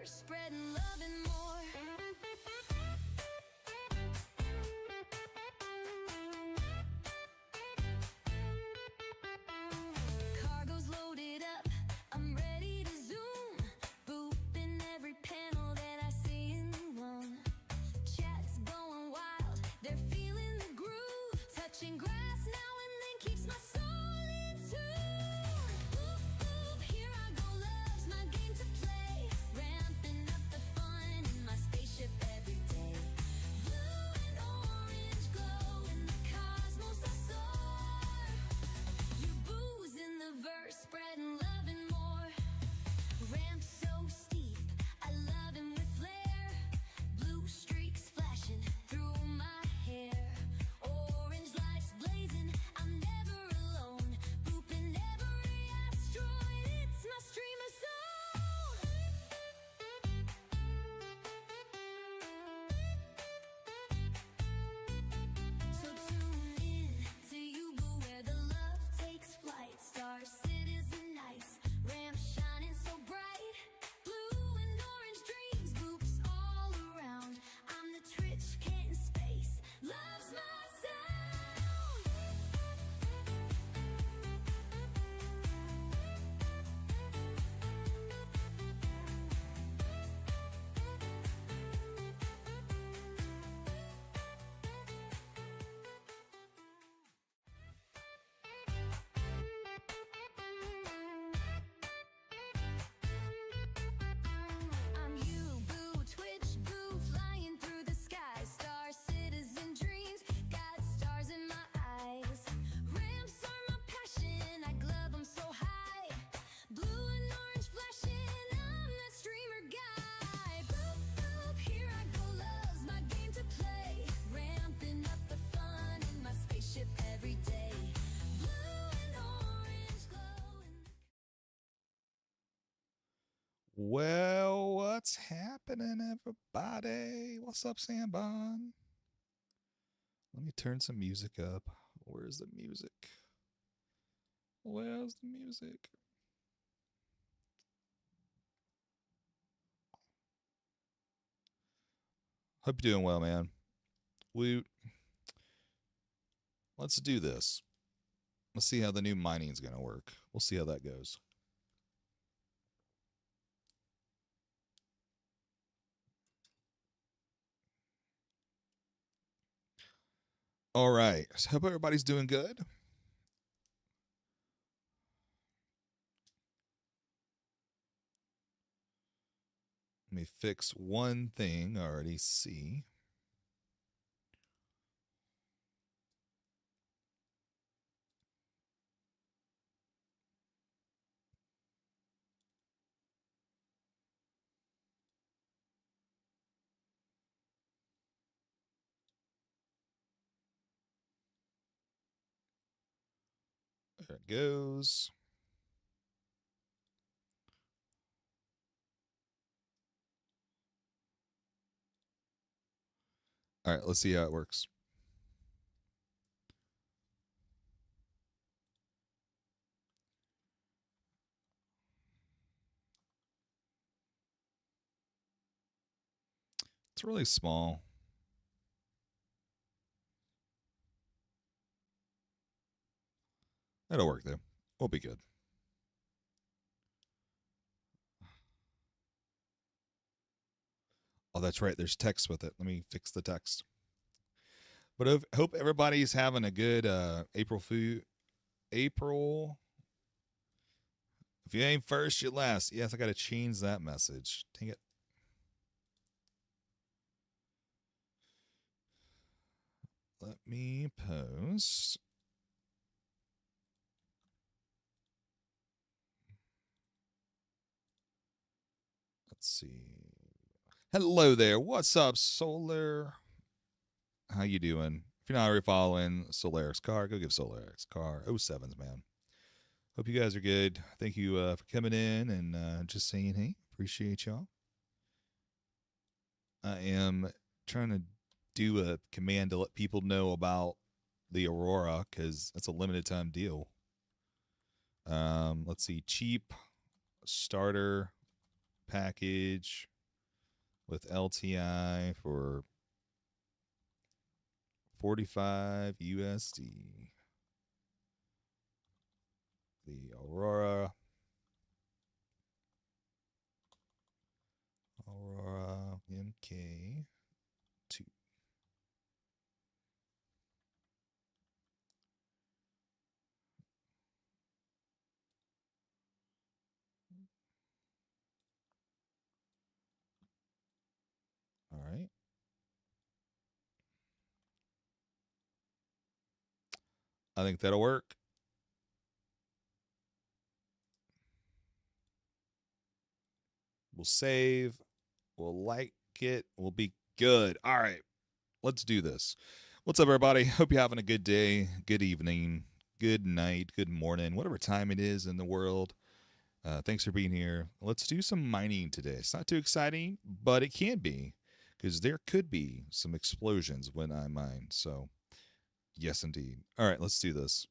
spreading love and more. Cargo's loaded up, I'm ready to zoom. Booping every panel that I see in one. Chat's going wild, they're feeling the groove. Touching grass now and then keeps my soul in tune. Boop, boop, here I go, love's my game to play. Ramping up the fun in my spaceship every day. Blue and orange glow in the cosmos I soar. You booze in the verse, spreading love and more. Ramp so steep, I love him with flair. Blue streaks flashing through my hair. Orange lights blazing, I'm never alone. Booping every asteroid, it's my stream of zone. So tune in to Yuba where the love takes flight. Star Citizen nights, ramp shining so bright. Blue and orange dreams, boops all around. I'm the Twitch cat in space, love's my sound. I'm you, boo, Twitch, boo, flying through the sky. Star Citizen dreams, got stars in my eyes. Ramps are my passion, I glove them so high. Blue and orange flashing, I'm that streamer guy. Boop, boop, here I go, love's my game to play. Ramping up the fun in my spaceship every day. Blue and orange glow in the Well, what's happening, everybody? What's up, Sambon? Let me turn some music up. Where's the music? Where's the music? Hope you're doing well, man. Let's do this. Let's see how the new mining's gonna work. We'll see how that goes. All right. So hope everybody's doing good. Let me fix one thing I already see. There it goes. All right, let's see how it works. It's really small. That'll work though. We'll be good. Oh, that's right. There's text with it. Let me fix the text. But I hope everybody's having a good April Fool. April. If you ain't first, you're last. Yes, I got to change that message. Dang it. Let me post. Let's see. Hello there. What's up, Solar? How you doing? If you're not already following Solaris Car, go give Solaris Car 07s, man. Hope you guys are good. Thank you for coming in and just saying hey. Appreciate y'all. I am trying to do a command to let people know about the Aurora because it's a limited time deal. Let's see. Cheap starter package with LTI for 45 USD. The Aurora MK2. All right. I think that'll work. We'll save. We'll like it. We'll be good. All right. Let's do this. What's up, everybody? Hope you're having a good day, good evening, good night, good morning, whatever time it is in the world. Thanks for being here. Let's do some mining today. It's not too exciting, but it can be, because there could be some explosions when I mine. So, yes, indeed. All right, let's do this.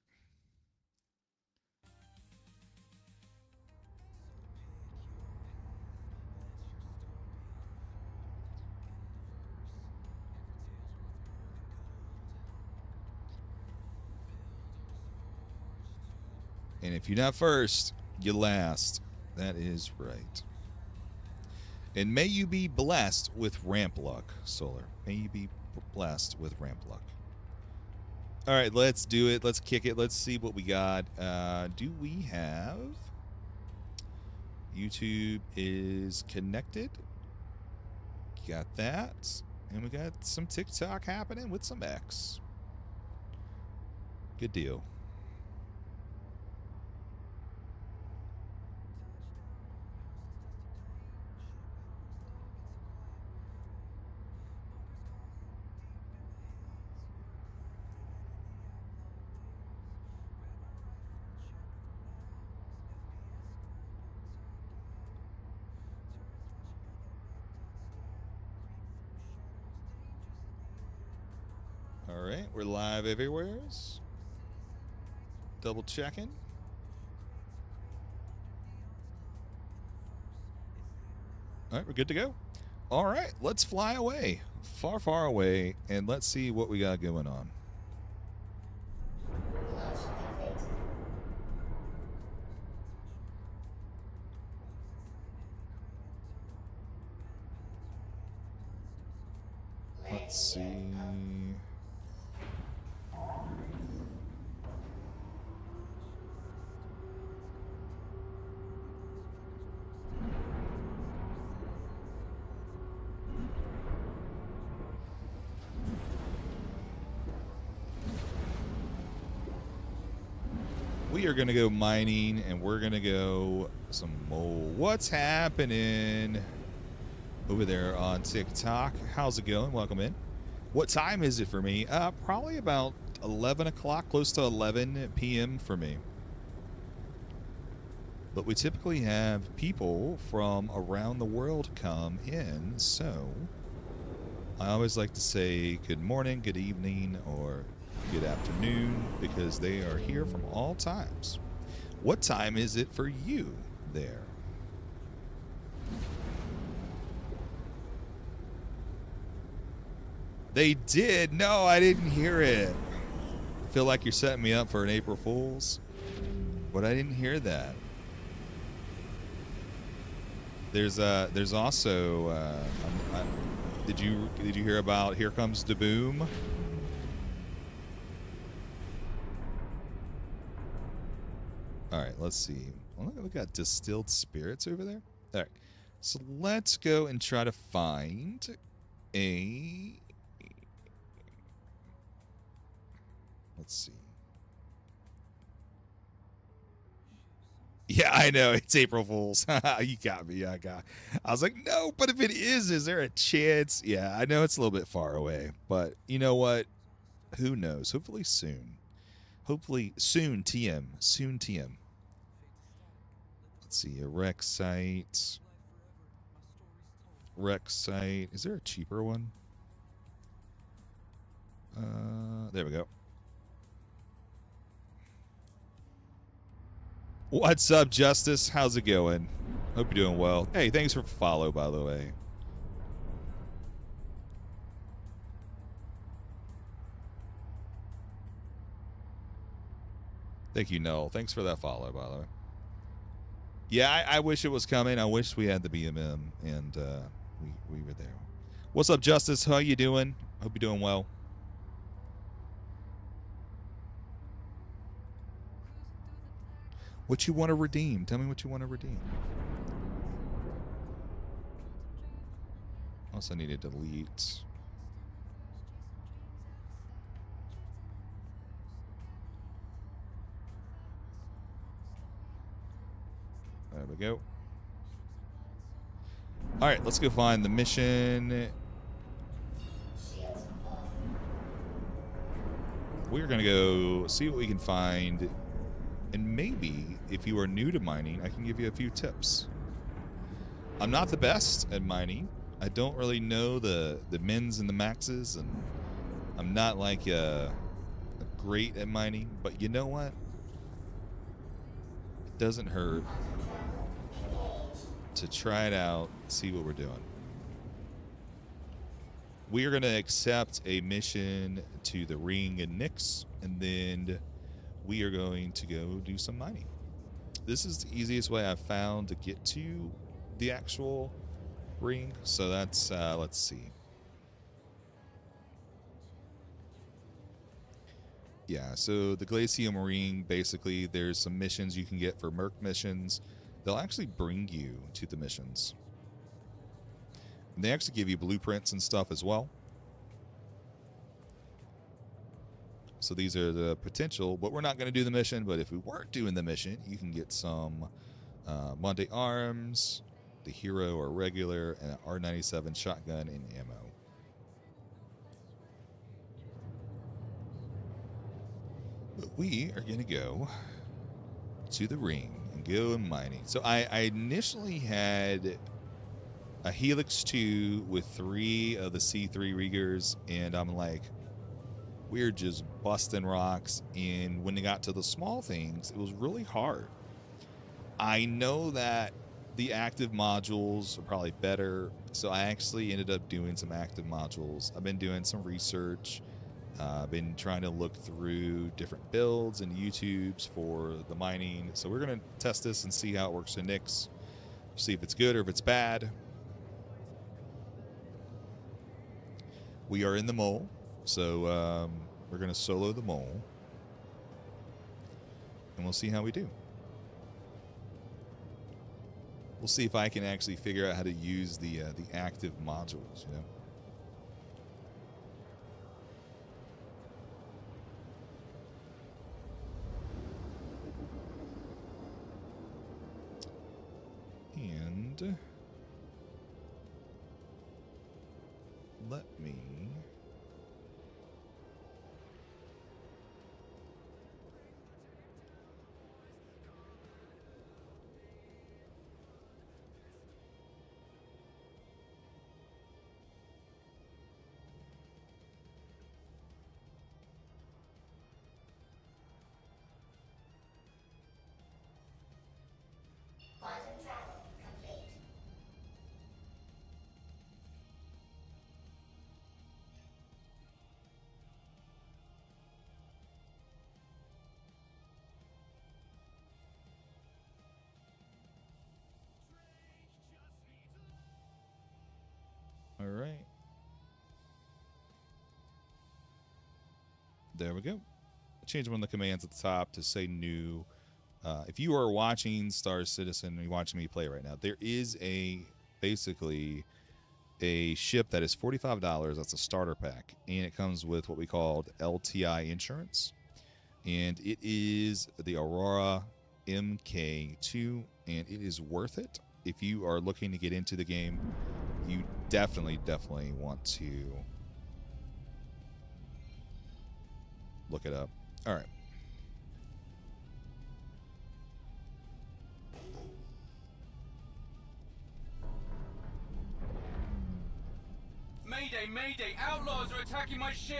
And if you're not first, you're last. That is right. And may you be blessed with ramp luck, Solar. May you be blessed with ramp luck. All right, let's do it. Let's kick it. Let's see what we got. Do we have... YouTube is connected. Got that. And we got some TikTok happening with some X. Good deal. All right, we're live everywhere. Double checking. All right, we're good to go. All right, let's fly away, far, far away, and let's see what we got going on. Let's see. We are going to go mining, and we're going to go some mole. What's happening over there on TikTok? How's it going? Welcome in. What time is it for me? Probably about 11 o'clock, close to 11 p.m. for me. But we typically have people from around the world come in, so I always like to say good morning, good evening, or good afternoon, because they are here from all times. What time is it for you there? They did. No, I didn't hear it. I feel like you're setting me up for an April Fool's, but I didn't hear that. There's also did you hear about Here Comes the Boom? All right, let's see. Well, we got distilled spirits over there. All right, so let's go and try to find a... Let's see. Yeah, I know. It's April Fool's. You got me. I was like, no, but if it is there a chance? Yeah, I know it's a little bit far away, but you know what? Who knows? Hopefully soon. Hopefully soon, TM. Soon, TM. Let's see. A rec site. Rec site. Is there a cheaper one? There we go. What's up, Justice? How's it going? Hope you're doing well. Hey, thanks for follow, by the way. Thank you, Noel. Thanks for that follow, by the way. Yeah, I wish it was coming. I wish we had the BMM and we were there. What's up, Justice? How you doing? Hope you're doing well. What you want to redeem? Tell me what you want to redeem. Also need to delete. There we go. All right, let's go find the mission. We're going to go see what we can find. And maybe, if you are new to mining, I can give you a few tips. I'm not the best at mining. I don't really know the mins and the maxes, and I'm not like great at mining. But you know what? It doesn't hurt to try it out, see what we're doing. We are going to accept a mission to the ring in Nyx, and then we are going to go do some mining. This is the easiest way I've found to get to the actual ring. So that's, let's see. Yeah, so the Glacium ring, basically, there's some missions you can get for Merc missions. They'll actually bring you to the missions. And they actually give you blueprints and stuff as well. So these are the potential, but we're not going to do the mission. But if we weren't doing the mission, you can get some Monte Arms, the Hero or regular, and an R97 shotgun and ammo. But we are going to go to the ring and go mining. So I initially had a Helix 2 with 3 of the C3 Riggers, and I'm like, we're just busting rocks. And when they got to the small things, it was really hard. I know that the active modules are probably better, so I actually ended up doing some active modules. I've been doing some research. I've been trying to look through different builds and YouTubes for the mining. So we're going to test this and see how it works in Nyx. See if it's good or if it's bad. We are in the mole, so we're going to solo the mole. And we'll see how we do. We'll see if I can actually figure out how to use the active modules, you know. And let me all right. There we go. Change one of the commands at the top to say new. If you are watching Star Citizen and you're watching me play right now, there is basically a ship that is $45. That's a starter pack, and it comes with what we called LTI insurance, and it is the Aurora MK2, and it is worth it. If you are looking to get into the game, you definitely want to look it up. All right. Mayday, mayday! Outlaws are attacking my ship!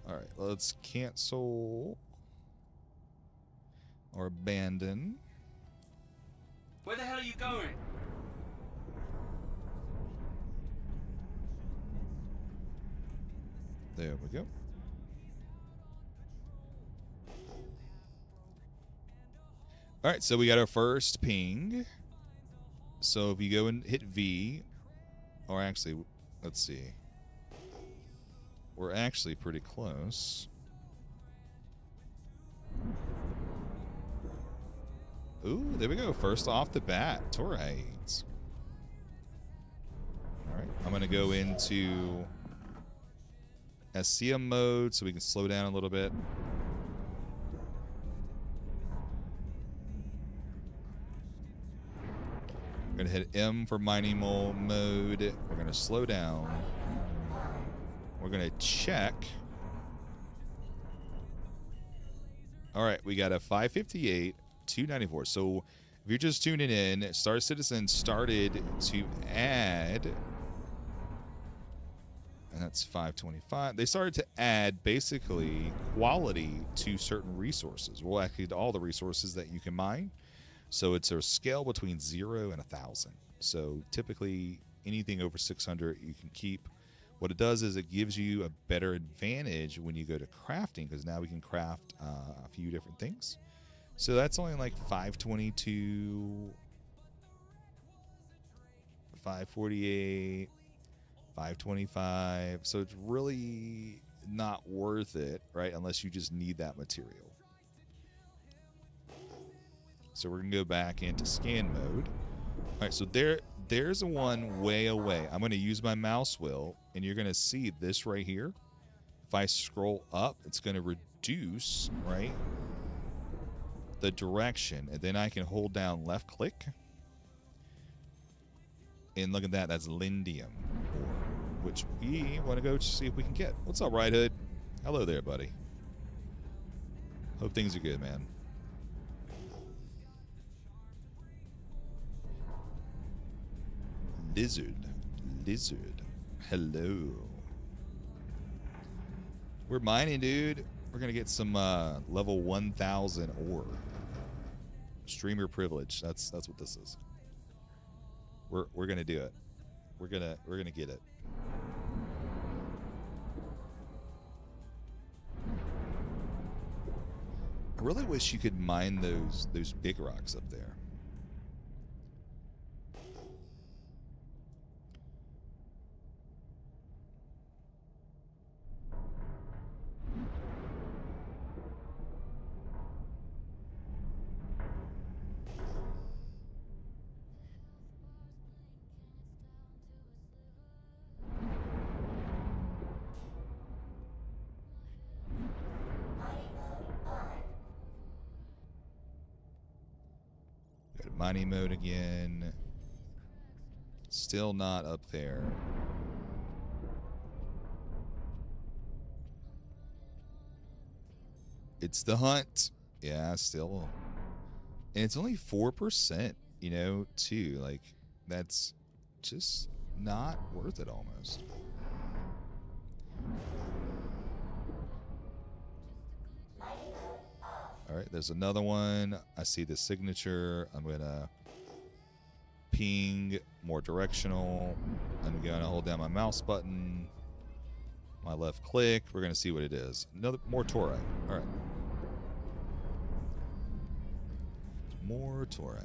All right, let's cancel or abandon. Where the hell are you going? There we go. All right, so we got our first ping. So if you go and hit V, or actually, let's see. We're actually pretty close. Ooh, there we go. First off the bat, Torrades. All right, I'm going to go into SCM mode so we can slow down a little bit. We're going to hit M for mining mode. We're going to slow down. We're going to check. All right, we got a 558, 294. So if you're just tuning in, Star Citizen started to add, and that's 525. They started to add basically quality to certain resources. Well, actually, to all the resources that you can mine. So it's a scale between 0 and 1,000. So typically anything over 600 you can keep. What it does is it gives you a better advantage when you go to crafting, because now we can craft a few different things. So that's only like 522, 548, 525. So it's really not worth it, right? Unless you just need that material. So we're going to go back into scan mode. All right, so there's a one way away. I'm going to use my mouse wheel, and you're going to see this right here. If I scroll up, it's going to reduce, right, the direction. And then I can hold down left click. And look at that. That's Lindium, which we want to go see if we can get. What's up, Right Hood? Hello there, buddy. Hope things are good, man. Lizard. Hello. We're mining, dude. We're gonna get some level 1,000 ore. Streamer privilege. That's what this is. We're gonna do it. We're gonna get it. I really wish you could mine those big rocks up there. Mining mode again. Still not up there. It's the hunt. Yeah, still. And it's only 4%, you know, too. Like, that's just not worth it almost. All right, there's another one. I see the signature. I'm going to ping more directional. I'm going to hold down my mouse button, my left click. We're going to see what it is. Another more Torite. All right. More Torite.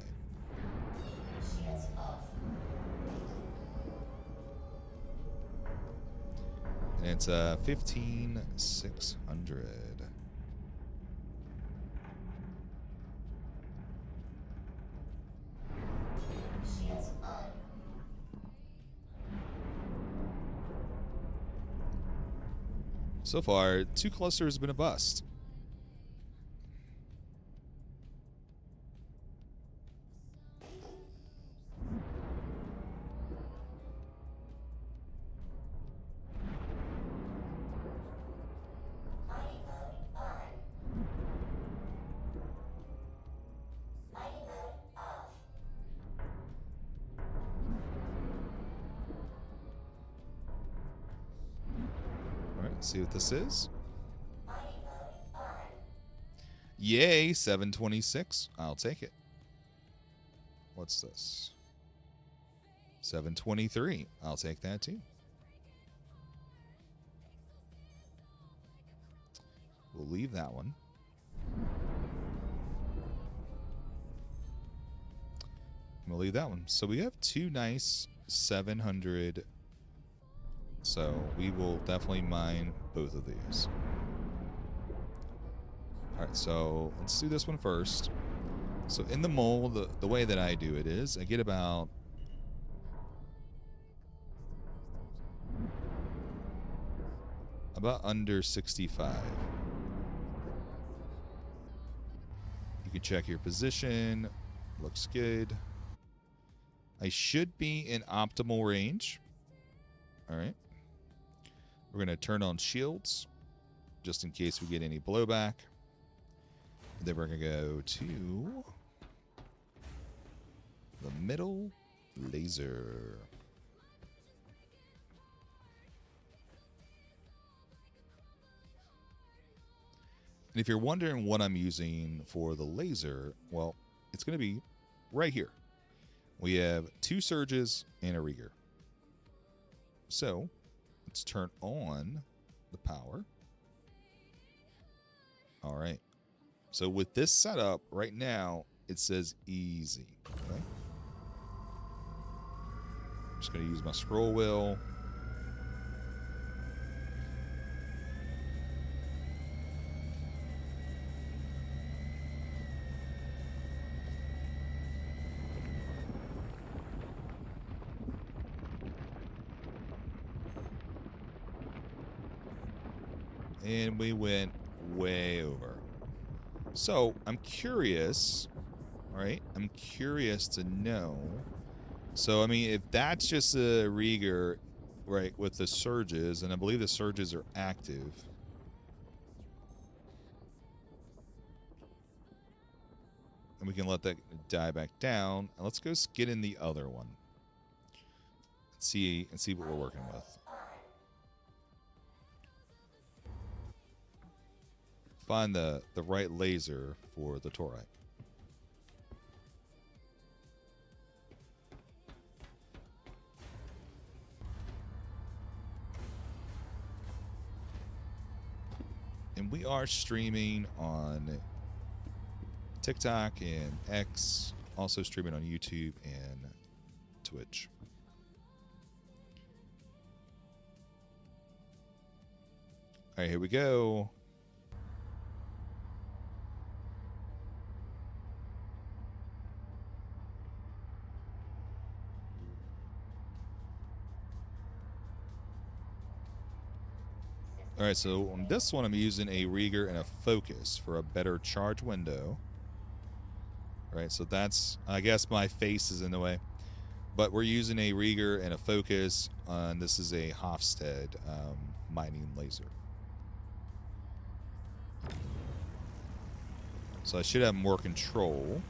And it's 15,600. So far, 2 clusters have been a bust. See what this is. Yay, 726. I'll take it. What's this? 723. I'll take that too. we'll leave that one. We'll leave that one. So we have two nice 700. So we will definitely mine both of these. Alright, so let's do this one first. So in the mole, the way that I do it is I get about under 65. You can check your position. Looks good. I should be in optimal range. Alright. We're going to turn on shields, just in case we get any blowback. And then we're going to go to the middle laser. And if you're wondering what I'm using for the laser, well, it's going to be right here. We have two surges and a rigger. So let's turn on the power. All right. So with this setup right now, it says easy. Okay. I'm just going to use my scroll wheel. And we went way over. So I'm curious, all right? I'm curious to know. So, I mean, if that's just a rigger, right, with the surges, and I believe the surges are active. And we can let that die back down. And let's go get in the other one. See what we're working with. Find the right laser for the Taurite. And we are streaming on TikTok and X, also streaming on YouTube and Twitch. All right, here we go. All right, so on this one, I'm using a rigger and a focus for a better charge window. All right, so that's, I guess my face is in the way. But we're using a rigger and a focus, and this is a Hofstede mining laser. So I should have more control.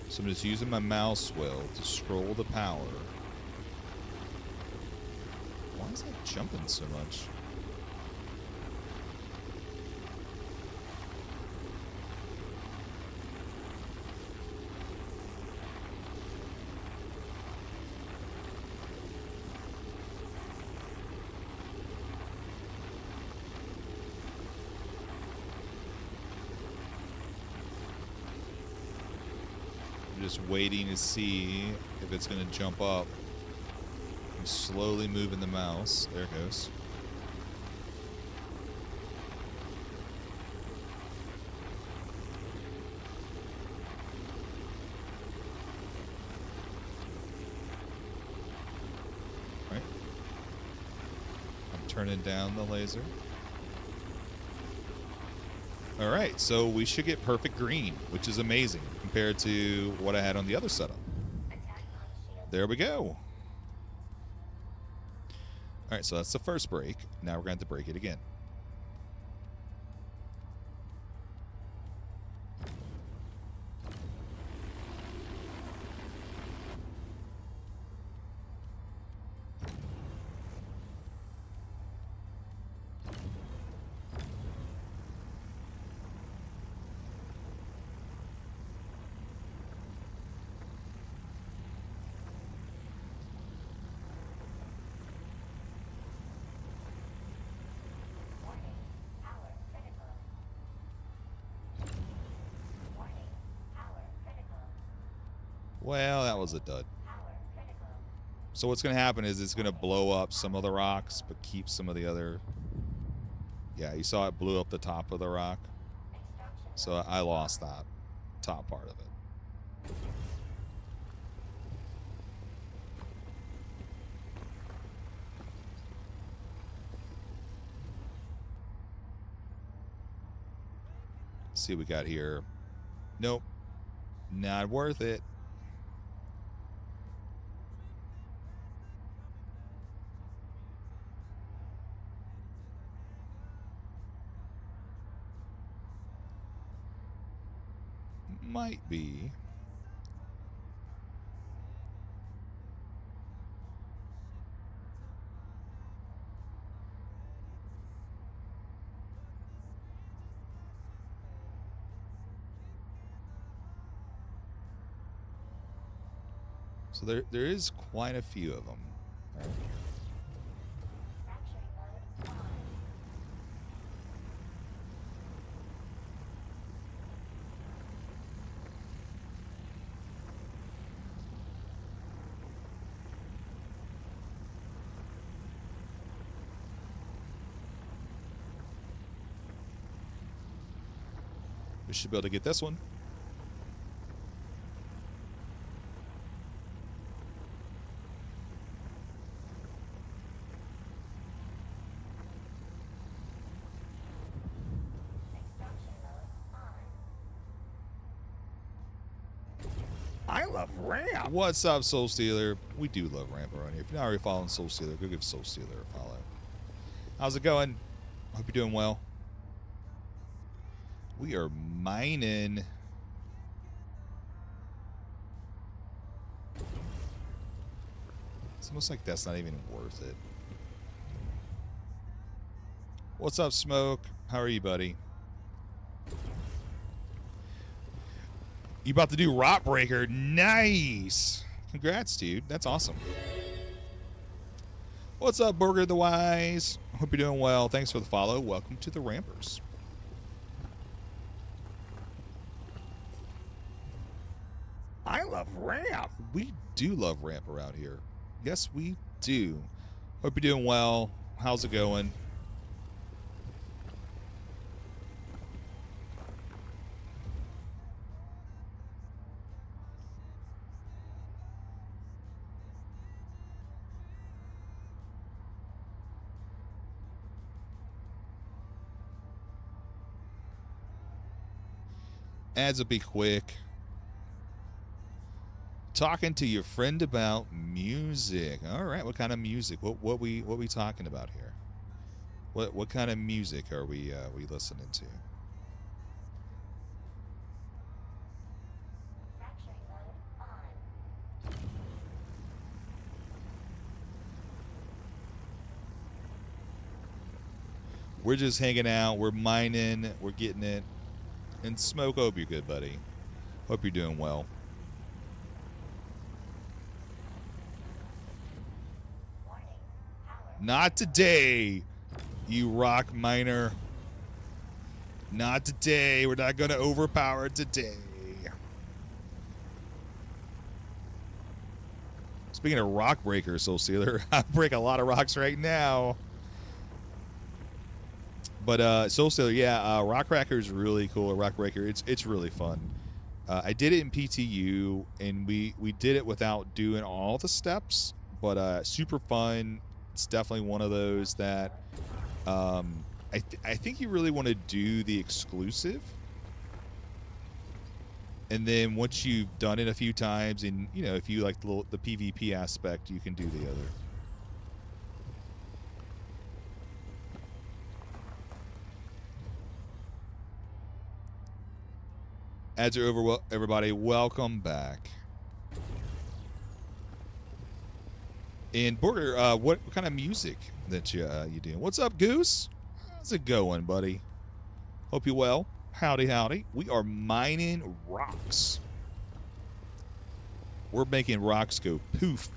So I'm just using my mouse wheel to scroll the power. Why is that jumping so much? Just waiting to see if it's going to jump up. I'm slowly moving the mouse. There it goes. All right. I'm turning down the laser. All right, so we should get perfect green, which is amazing compared to what I had on the other setup. There we go. All right, so that's the first break. Now we're going to have to break it again. Well, that was a dud. So what's going to happen is it's going to blow up some of the rocks, but keep some of the other... Yeah, you saw it blew up the top of the rock. So I lost that top part of it. Let's see what we got here. Nope. Not worth it. Might be. So there is quite a few of them. We should be able to get this one. I love ramp. What's up, Soul Stealer? We do love ramp around here. If you're not already following Soul Stealer, go give Soul Stealer a follow. How's it going? Hope you're doing well. We are mining. It's almost like that's not even worth it. What's up, Smoke? How are you, buddy? You about to do Rock Breaker? Nice. Congrats, dude. That's awesome. What's up, Burger the Wise? Hope you're doing well. Thanks for the follow. Welcome to the Rampers. I love ramp. We do love ramp around here. Yes, we do. Hope you're doing well. How's it going? Ads will be quick. Talking to your friend about music. All right, what kind of music? What we talking about here? What kind of music are we listening to? We're just hanging out. We're mining. We're getting it. And Smoke, hope you're good, buddy. Hope you're doing well. Not today, you rock miner. Not today. We're not going to overpower today. Speaking of rock breakers, Soul Stealer, I break a lot of rocks right now. But Soul Stealer, yeah, Rock Cracker is really cool. Rock Breaker, it's really fun. I did it in PTU, and we did it without doing all the steps, but super fun. It's definitely one of those that I think you really want to do the exclusive, and then once you've done it a few times, and you know, if you like the PvP aspect, you can do the other. Ads are over, everybody. Welcome back. And Border, what kind of music that you doing? What's up, Goose? How's it going, buddy? Hope you well. Howdy, howdy. We are mining rocks. We're making rocks go poof.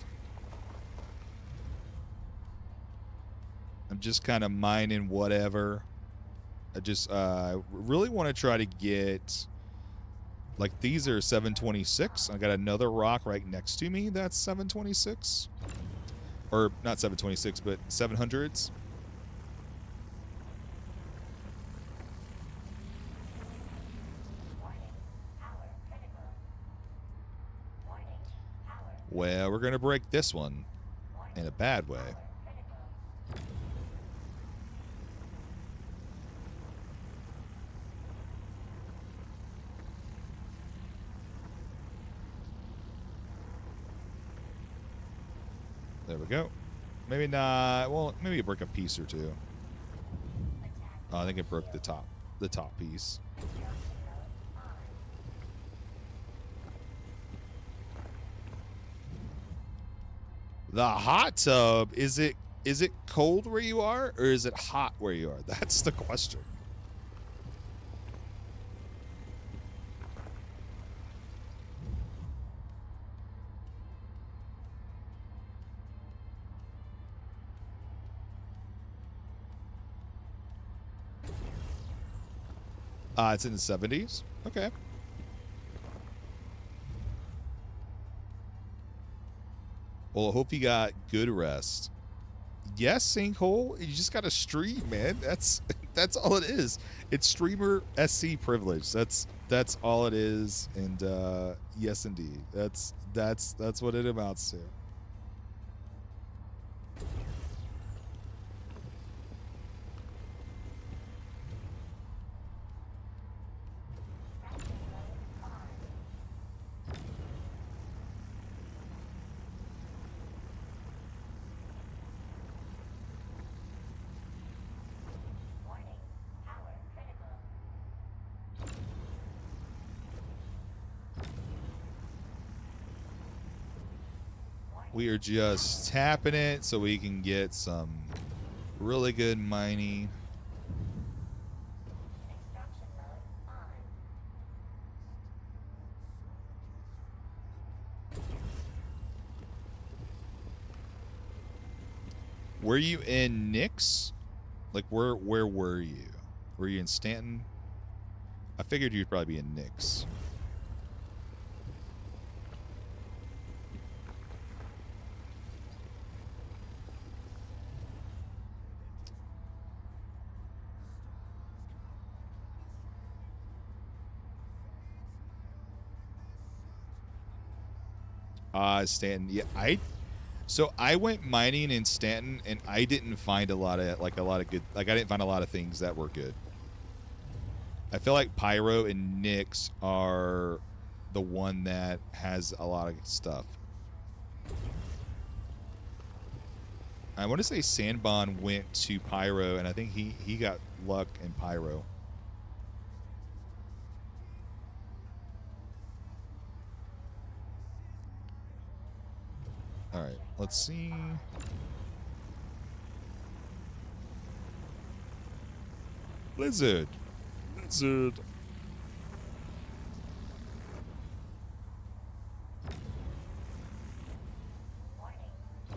I'm just kind of mining whatever. I just really want to try to get Like these are 726. I got another rock right next to me that's 726. Or not 726, but 700s. Well, we're going to break this one in a bad way. There we go. Maybe not. Well, maybe it broke a piece or two. Oh, I think it broke the top piece. The hot tub, is it cold where you are or is it hot where you are? That's the question. It's in the 70s. Okay. Well, I hope you got good rest. Yes, Sinkhole, you just got to stream, man. That's all it is. It's streamer SC privilege. That's all it is. And yes, indeed, that's what it amounts to. We are just tapping it so we can get some really good mining. Were you in Nix? Like where were you? Were you in Stanton? I figured you'd probably be in Nix. Stanton. Yeah, I went mining in Stanton and I didn't find a lot of good, I didn't find a lot of things that were good. I feel like Pyro and Nix are the one that has a lot of stuff. I want to say Sandbon went to Pyro and I think he got luck in Pyro. All right, let's see. Blizzard.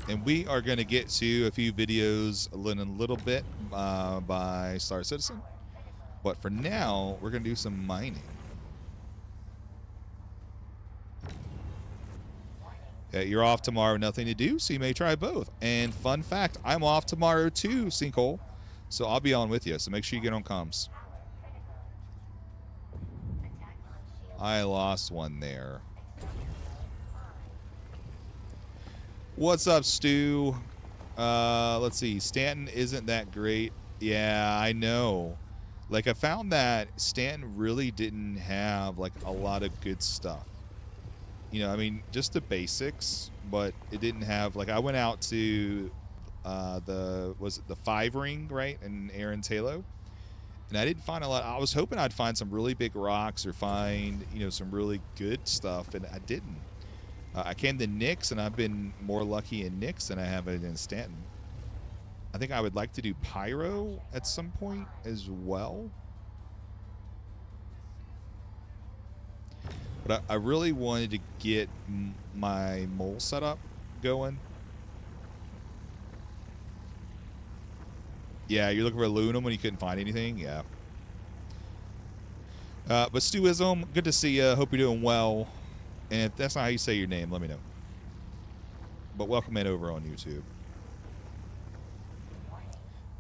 And we are going to get to a few videos in a little bit by Star Citizen. But for now, we're going to do some mining. You're off tomorrow, nothing to do, so you may try both. And fun fact, I'm off tomorrow too, Sinkhole. So I'll be on with you, so make sure you get on comms. I lost one there. What's up, Stu? Let's see. Stanton isn't that great. Yeah, I know. Like, I found that Stanton really didn't have, like, a lot of good stuff. You know, I mean, just the basics, but it didn't have, like, I went out to was it the 5 ring, right, in Aaron's Halo, and I didn't find a lot. I was hoping I'd find some really big rocks or find, you know, some really good stuff, and I didn't. I came to Nix, and I've been more lucky in Nix than I have in Stanton. I think I would like to do Pyro at some point as well. But I really wanted to get my mole setup going. Yeah, you're looking for aluminum when you couldn't find anything? Yeah. But Stuism, good to see you. Hope you're doing well. And if that's not how you say your name, let me know. But welcome in over on YouTube.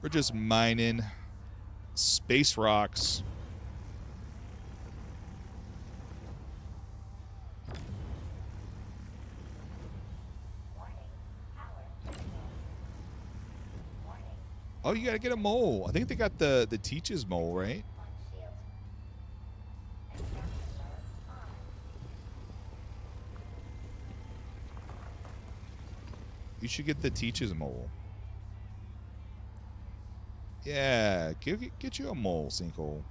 We're just mining space rocks. Oh, you gotta get a mole. I think they got the Teach's mole, right? You should get the Teach's mole. Yeah, get you a mole, Sinkhole.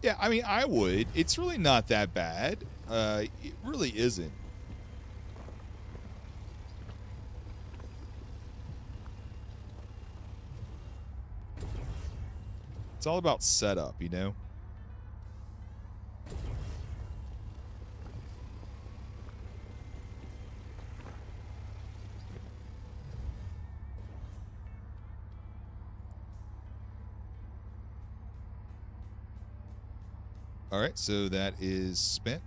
Yeah, I mean, I would. It's really not that bad. It really isn't. It's all about setup, you know? All right, so that is spent.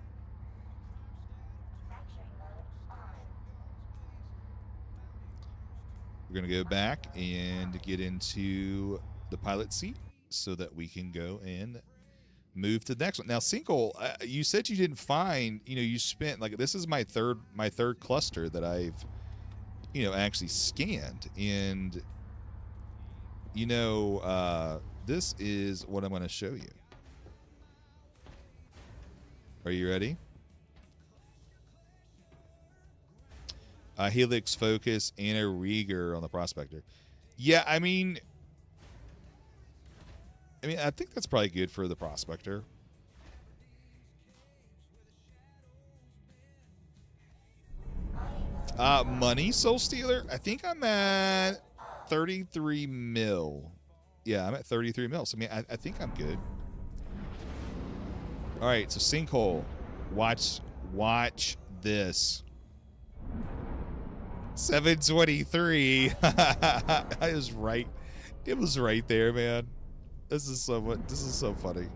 We're going to go back and get into the pilot seat so that we can go and move to the next one. Now, Sinkhole, you said you didn't find, you spent, like, this is my third cluster that I've, actually scanned. And, this is what I'm going to show you. Are you ready? Helix, Focus, and a Rieger on the Prospector. Yeah, I mean, I think that's probably good for the Prospector. Money, Soul Stealer. I think I'm at 33 mil. Yeah, I'm at 33 mil. So, I think I'm good. All right, so Sinkhole, watch this. 723. I was right. It was right there, man. This is so funny.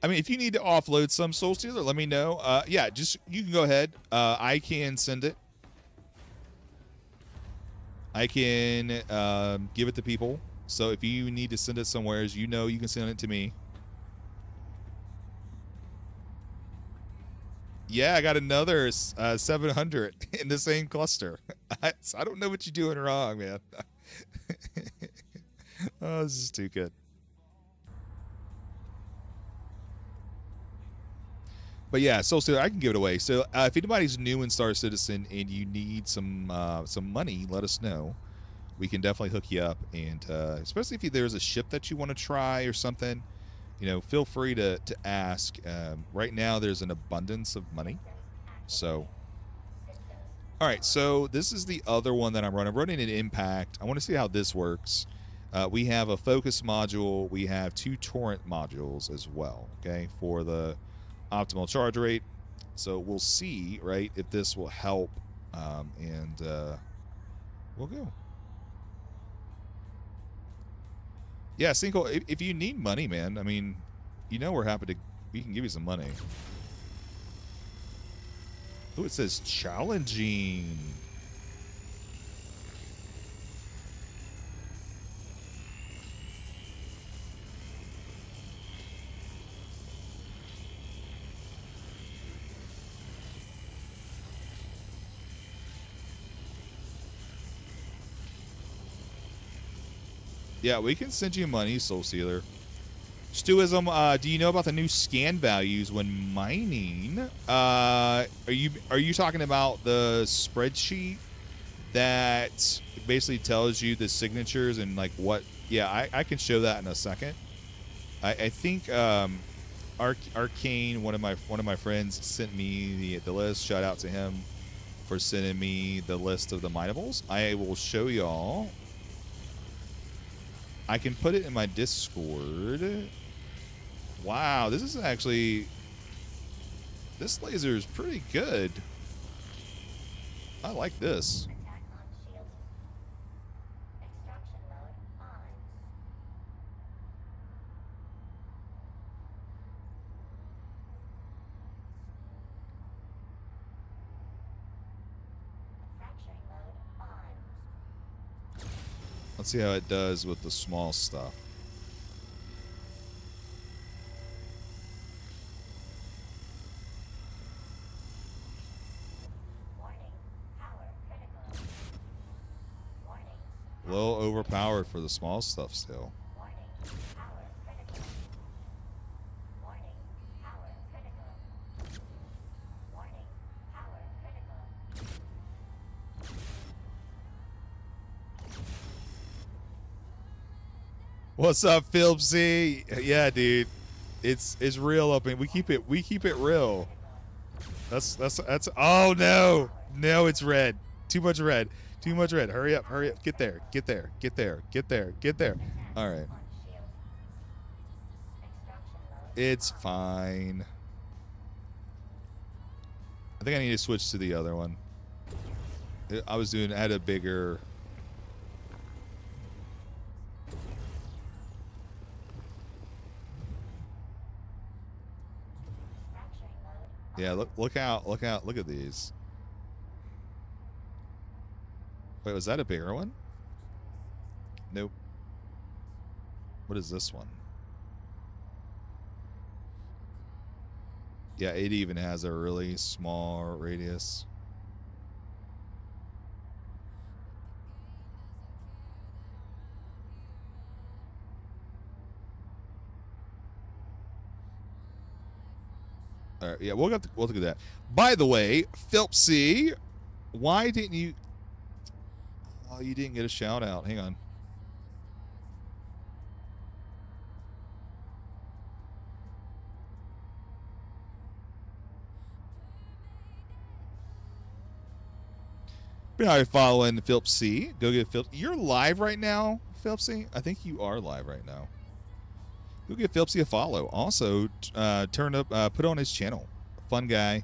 I mean, if you need to offload some Soul Stealer, let me know. Yeah, you can go ahead. I can send it. I can give it to people. So if you need to send it somewhere, you can send it to me. Yeah, I got another 700 in the same cluster. I don't know what you're doing wrong, man. Oh, this is too good. But yeah, Soul Stealer, I can give it away. So if anybody's new in Star Citizen and you need some money, let us know. We can definitely hook you up, and especially if there's a ship that you want to try or something, feel free to ask. Right now, there's an abundance of money. So, all right. So this is the other one that I'm running. I'm running an Impact. I want to see how this works. We have a Focus module. We have 2 Torrent modules as well. Okay, for the optimal charge rate. So we'll see, right, if this will help, and we'll go. Yeah, Sinkhole, if you need money, man, I mean, we're happy we can give you some money. Oh, it says challenging. Yeah, we can send you money, Soul Stealer. Stuism, do you know about the new scan values when mining? Are you talking about the spreadsheet that basically tells you the signatures and like what? Yeah, I can show that in a second. I think Arcane, one of my friends, sent me the list. Shout out to him. for sending me the list of the Mightable. I will show y'all. I can put it in my Discord. Wow, this is actually... This laser is pretty good. I like this. Attack unshielded. Extraction mode on. Fracturing mode on. Let's see how it does with the small stuff. Warning. Power critical. Warning. A little overpowered for the small stuff still. Warning. Power critical. Warning. Power critical. Warning. Power critical. What's up, Philip C? Yeah, dude. It's real up in we keep it real. That's oh no. No, it's red. Too much red. Too much red. Hurry up, hurry up. Get there. Get there. Get there. Get there. Get there. All right. Unshield. Extraction mode. It's fine. I think I need to switch to the other one. I had a bigger... Fracturing mode. Yeah, look out, look at these. Wait, was that a bigger one? Nope. What is this one? Yeah, it even has a really small radius. All right, yeah, we'll look at that. By the way, Philip C, why didn't you? Oh, you didn't get a shout out. Hang on. Been already following Philip C. Go get Philip. You're live right now, Philip C. I think you are live right now. Go give Philip C a follow. Also, put on his channel. Fun guy.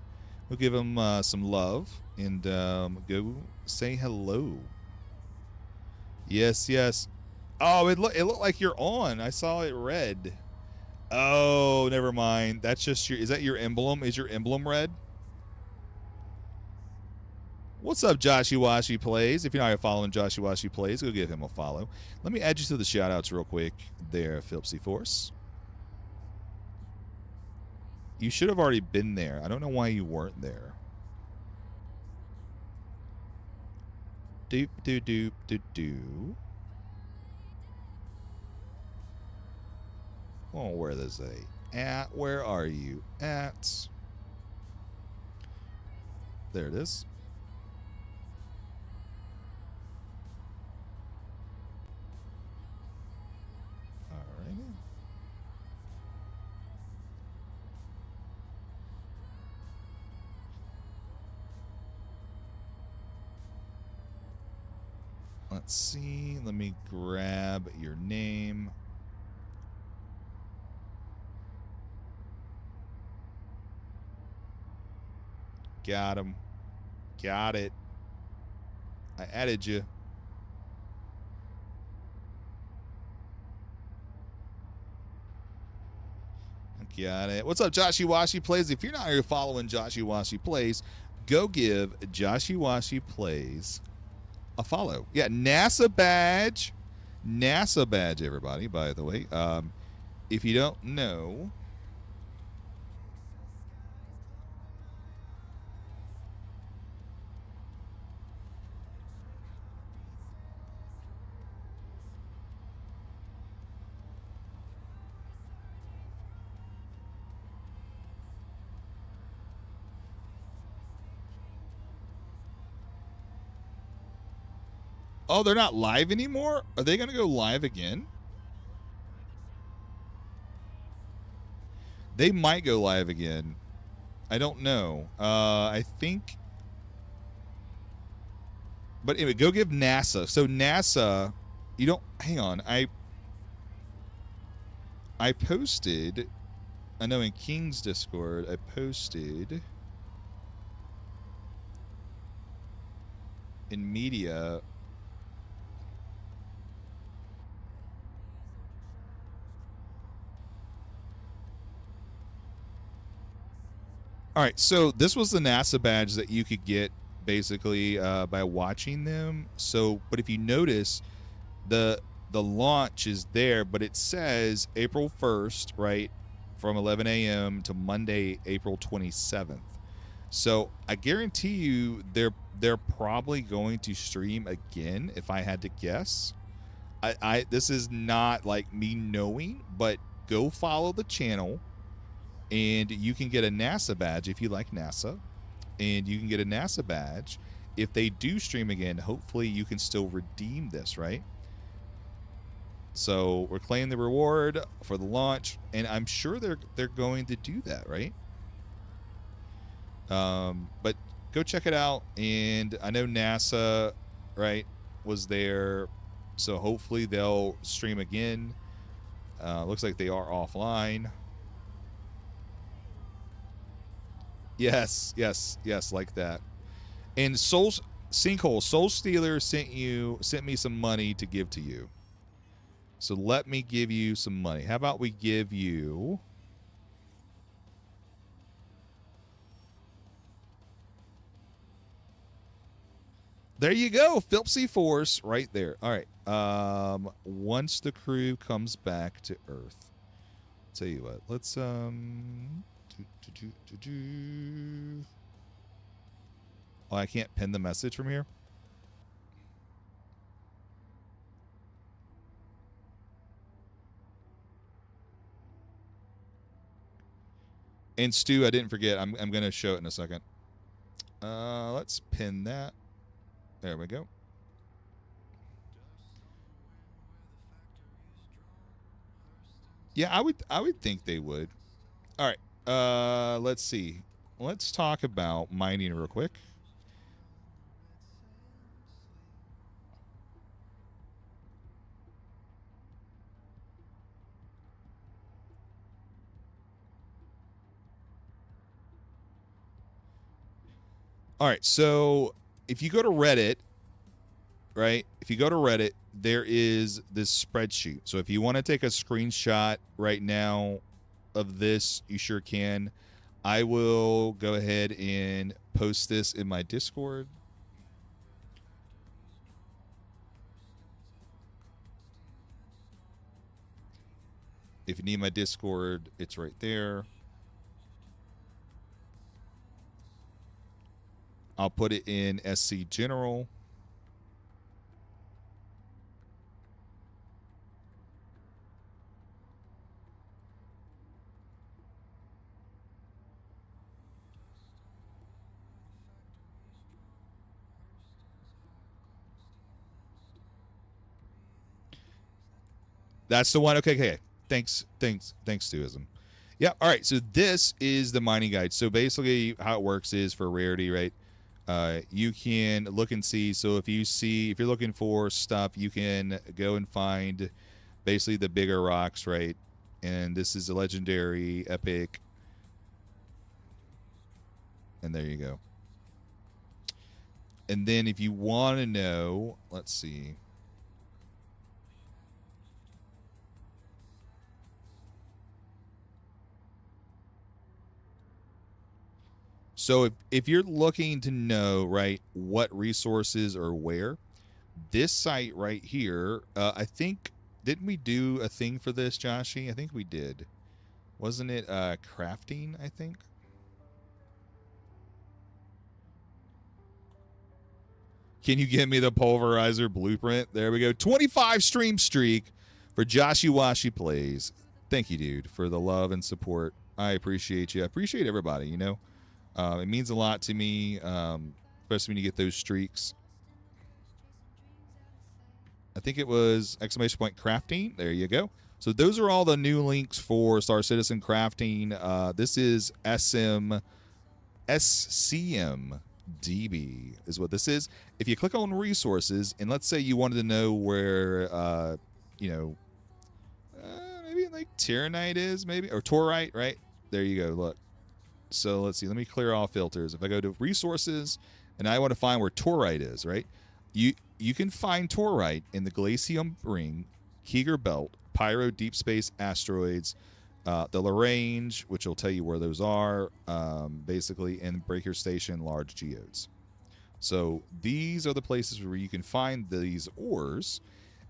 We'll give him some love and go say hello. Yes, yes. Oh, it looked like you're on. I saw it red. Oh, never mind. That's just your. Is that your emblem? Is your emblem red? What's up, Joshy Washy Plays? If you're not following Joshy Washy Plays, go give him a follow. Let me add you to the shout-outs real quick there, Philip C. Force. You should have already been there. I don't know why you weren't there. Doop, doop, doop, doop, doop. Oh, where is they at? Where are you at? There it is. Let's see. Let me grab your name. Got him. Got it. I added you. Got it. What's up, Joshy Washy Plays? If you're not here following Joshy Washy Plays, go give Joshy Washy Plays a follow. Yeah, NASA badge. NASA badge, everybody, by the way. If you don't know... Oh, they're not live anymore? Are they going to go live again? They might go live again. I don't know. I think But anyway, go give NASA. So NASA, you don't hang on. I posted, I know in King's Discord, I posted in media. All right, so this was the NASA badge that you could get basically by watching them. So, but if you notice, the launch is there, but it says April 1st, right, from 11 a.m. to Monday, April 27th. So I guarantee you they're probably going to stream again if I had to guess. I this is not like me knowing, but go follow the channel and you can get a NASA badge if you like NASA, and you can get a NASA badge if they do stream again. Hopefully you can still redeem this, right? So we're claiming the reward for the launch, and I'm sure they're going to do that, right? But go check it out. And I know NASA, right, was there, so hopefully they'll stream again. Looks like they are offline. Yes, like that. And Sinkhole Soul Stealer sent me some money to give to you. So let me give you some money. How about we give you... There you go. Philpsy Force right there. All right. Once the crew comes back to Earth. Tell you what. Let's... Oh, I can't pin the message from here? And Stu, I didn't forget. I'm going to show it in a second. Let's pin that. There we go. Yeah, I would think they would. All right. Let's see. Let's talk about mining real quick. All right, so if you go to Reddit, right? If you go to Reddit, there is this spreadsheet. So if you want to take a screenshot right now of this, you sure can. I will go ahead and post this in my Discord. If you need my Discord, it's right there. I'll put it in SC General. That's the one. Okay. Thanks, Stuism. Yeah, all right. So this is the mining guide. So basically how it works is for rarity, right? You can look and see. So if you're looking for stuff, you can go and find basically the bigger rocks, right? And this is a legendary, epic. And there you go. And then if you want to know, let's see. So if you're looking to know, right, what resources are where, this site right here, I think, didn't we do a thing for this, Joshy? I think we did. Wasn't it crafting, I think? Can you give me the pulverizer blueprint? There we go. 25 stream streak for Joshy Washi Plays. Thank you, dude, for the love and support. I appreciate you. I appreciate everybody, you know. It means a lot to me, especially when you get those streaks. I think it was ! Crafting. There you go. So those are all the new links for Star Citizen crafting. This is SCM DB is what this is. If you click on resources, and let's say you wanted to know where, maybe like Tyrannite is, maybe, or Torite, right? There you go. Look. So let's see. Let me clear all filters. If I go to resources, and I want to find where Torite is, right? You can find Torite in the Glacium Ring, Keeger Belt, Pyro Deep Space Asteroids, the Lagrange, which will tell you where those are, basically, and Breaker Station Large Geodes. So these are the places where you can find these ores.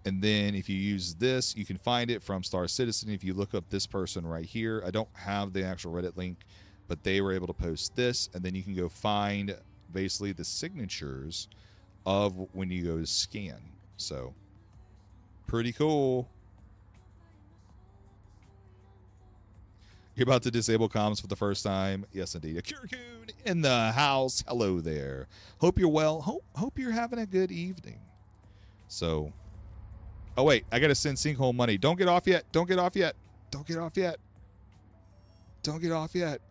And then if you use this, you can find it from Star Citizen. If you look up this person right here, I don't have the actual Reddit link, but they were able to post this. And then you can go find basically the signatures of when you go to scan. So pretty cool. You're about to disable comms for the first time. Yes, indeed. A Kurkun in the house. Hello there. Hope you're well. Hope you're having a good evening. So, oh wait, I gotta send Sinkhole money. Don't get off yet. Don't get off yet. Don't get off yet. Don't get off yet.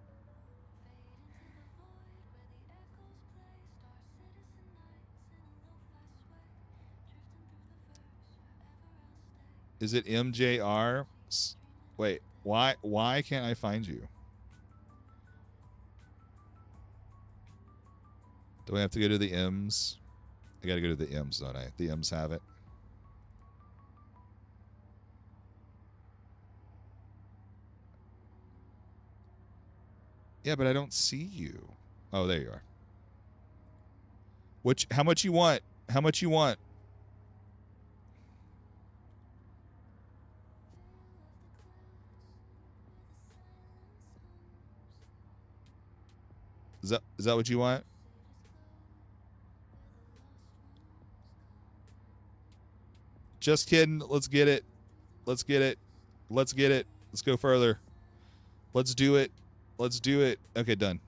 Is it MJR? Wait, why can't I find you? Do I have to go to the M's? I gotta go to the M's, don't I? The M's have it. Yeah, but I don't see you. Oh, there you are. How much you want? How much you want? Is that what you want? Just kidding. Let's get it. Let's get it. Let's get it. Let's go further. Let's do it. Let's do it. Okay, done.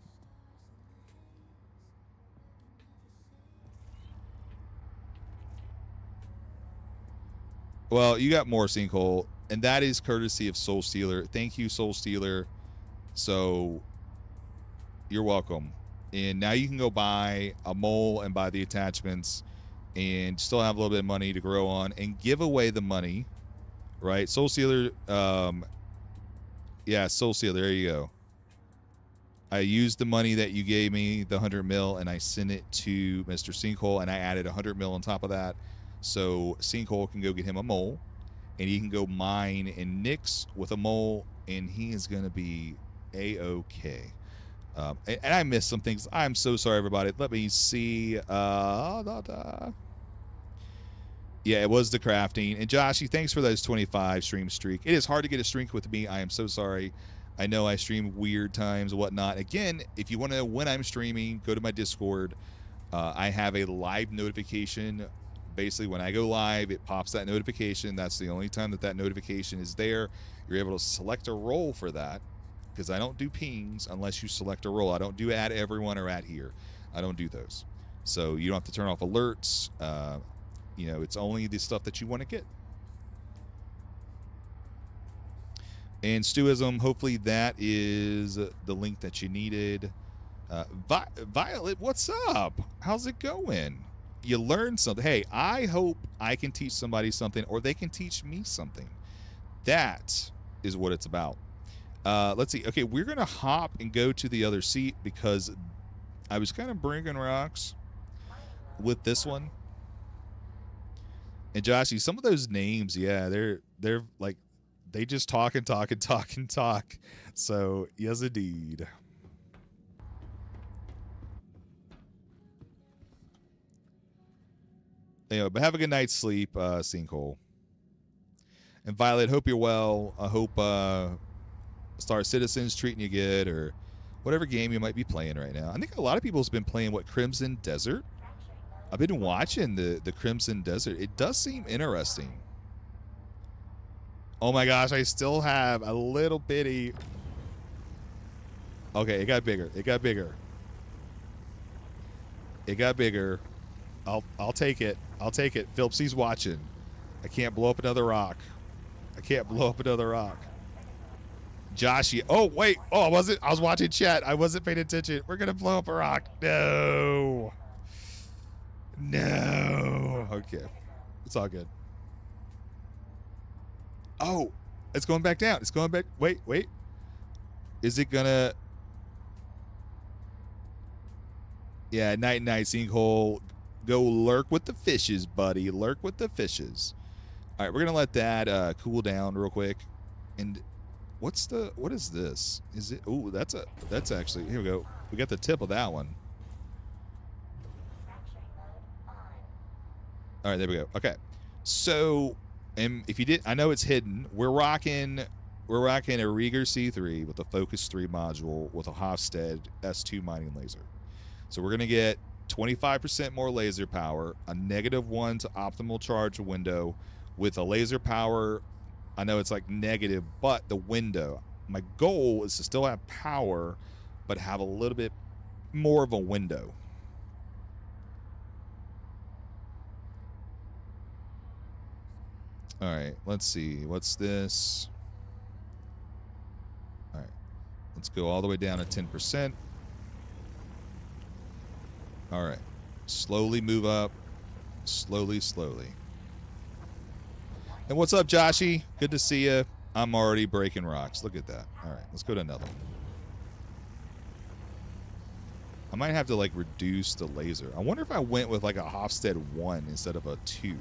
Well, you got more Sinkhole, and that is courtesy of Soul Stealer. Thank you, Soul Stealer. So you're welcome. And now you can go buy a mole and buy the attachments and still have a little bit of money to grow on and give away the money, right? Soul Stealer, yeah, Soul Stealer, there you go. I used the money that you gave me, the 100 mil, and I sent it to Mr. Sinkhole, and I added 100 mil on top of that. So Sinkhole can go get him a mole, and he can go mine in Nyx with a mole, and he is going to be A-OK. And I missed some things. I'm so sorry, everybody. Let me see. Yeah, it was the crafting. And Joshy, thanks for those 25 stream streak. It is hard to get a streak with me. I am so sorry. I know I stream weird times and whatnot. Again, if you want to know when I'm streaming, go to my Discord. I have a live notification. Basically, when I go live, it pops that notification. That's the only time that notification is there. You're able to select a role for that, because I don't do pings unless you select a role. I don't do add everyone or add here. I don't do those. So you don't have to turn off alerts. It's only the stuff that you want to get. And Stewism, hopefully that is the link that you needed. Violet, what's up? How's it going? You learned something. Hey, I hope I can teach somebody something, or they can teach me something. That is what it's about. Let's see. Okay, we're going to hop and go to the other seat because I was kind of bringing rocks with this one. And Joshy, some of those names, yeah, they're like, they just talk and talk and talk and talk. So, yes, indeed. Anyway, but have a good night's sleep, Sinkhole. And Violet, hope you're well. I hope Star Citizen's treating you good, or whatever game you might be playing right now. I think a lot of people have been playing, Crimson Desert? I've been watching the Crimson Desert. It does seem interesting. Oh my gosh, I still have a little bitty... Okay, it got bigger. It got bigger. It got bigger. I'll take it. I'll take it. Philipsy's watching. I can't blow up another rock. I can't blow up another rock. Joshy. Oh, wait. Oh, I was watching chat. I wasn't paying attention. We're going to blow up a rock. No. No. Okay. It's all good. Oh, it's going back down. It's going back. Wait. Is it going to... Yeah, night, sinkhole. Go lurk with the fishes, buddy. Lurk with the fishes. All right, we're going to let that cool down real quick. And what is this? Is it... Ooh, that's actually... Here we go. We got the tip of that one. All right, there we go. Okay. So, and if you did... I know it's hidden. We're rocking a Rieger C3 with a Focus 3 module with a Hofstede S2 mining laser. So we're going to get 25% more laser power, a -1 to optimal charge window with a laser power. I know it's like negative, but the window. My goal is to still have power, but have a little bit more of a window. All right, let's see. What's this? All right, let's go all the way down to 10%. All right. Slowly move up. Slowly. And what's up, Joshy? Good to see you. I'm already breaking rocks. Look at that. All right. Let's go to another one. I might have to, like, reduce the laser. I wonder if I went with, like, a Hofstede 1 instead of a 2.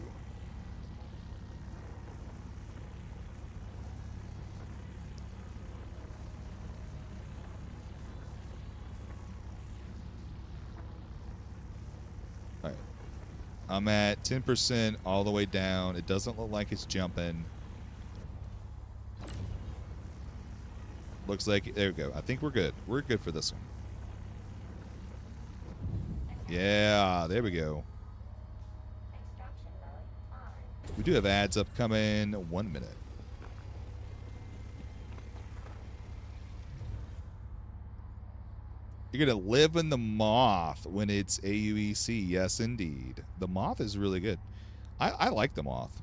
I'm at 10% all the way down. It doesn't look like it's jumping. Looks like... There we go. I think we're good. We're good for this one. Yeah, there we go. We do have ads upcoming. 1 minute. You're going to live in the Moth when it's AUEC. Yes, indeed. The Moth is really good. I like the Moth.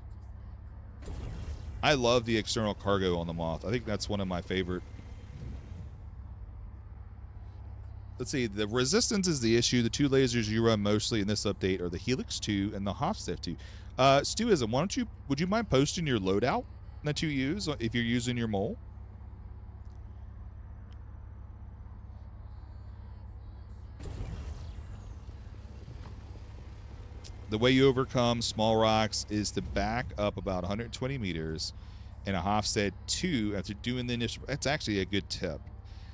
I love the external cargo on the Moth. I think that's one of my favorite. Let's see. The resistance is the issue. The two lasers you run mostly in this update are the Helix 2 and the Hofstede 2. Stuism, would you mind posting your loadout that you use if you're using your mole? The way you overcome small rocks is to back up about 120 meters and a Hofstede 2 after doing the initial. That's actually a good tip.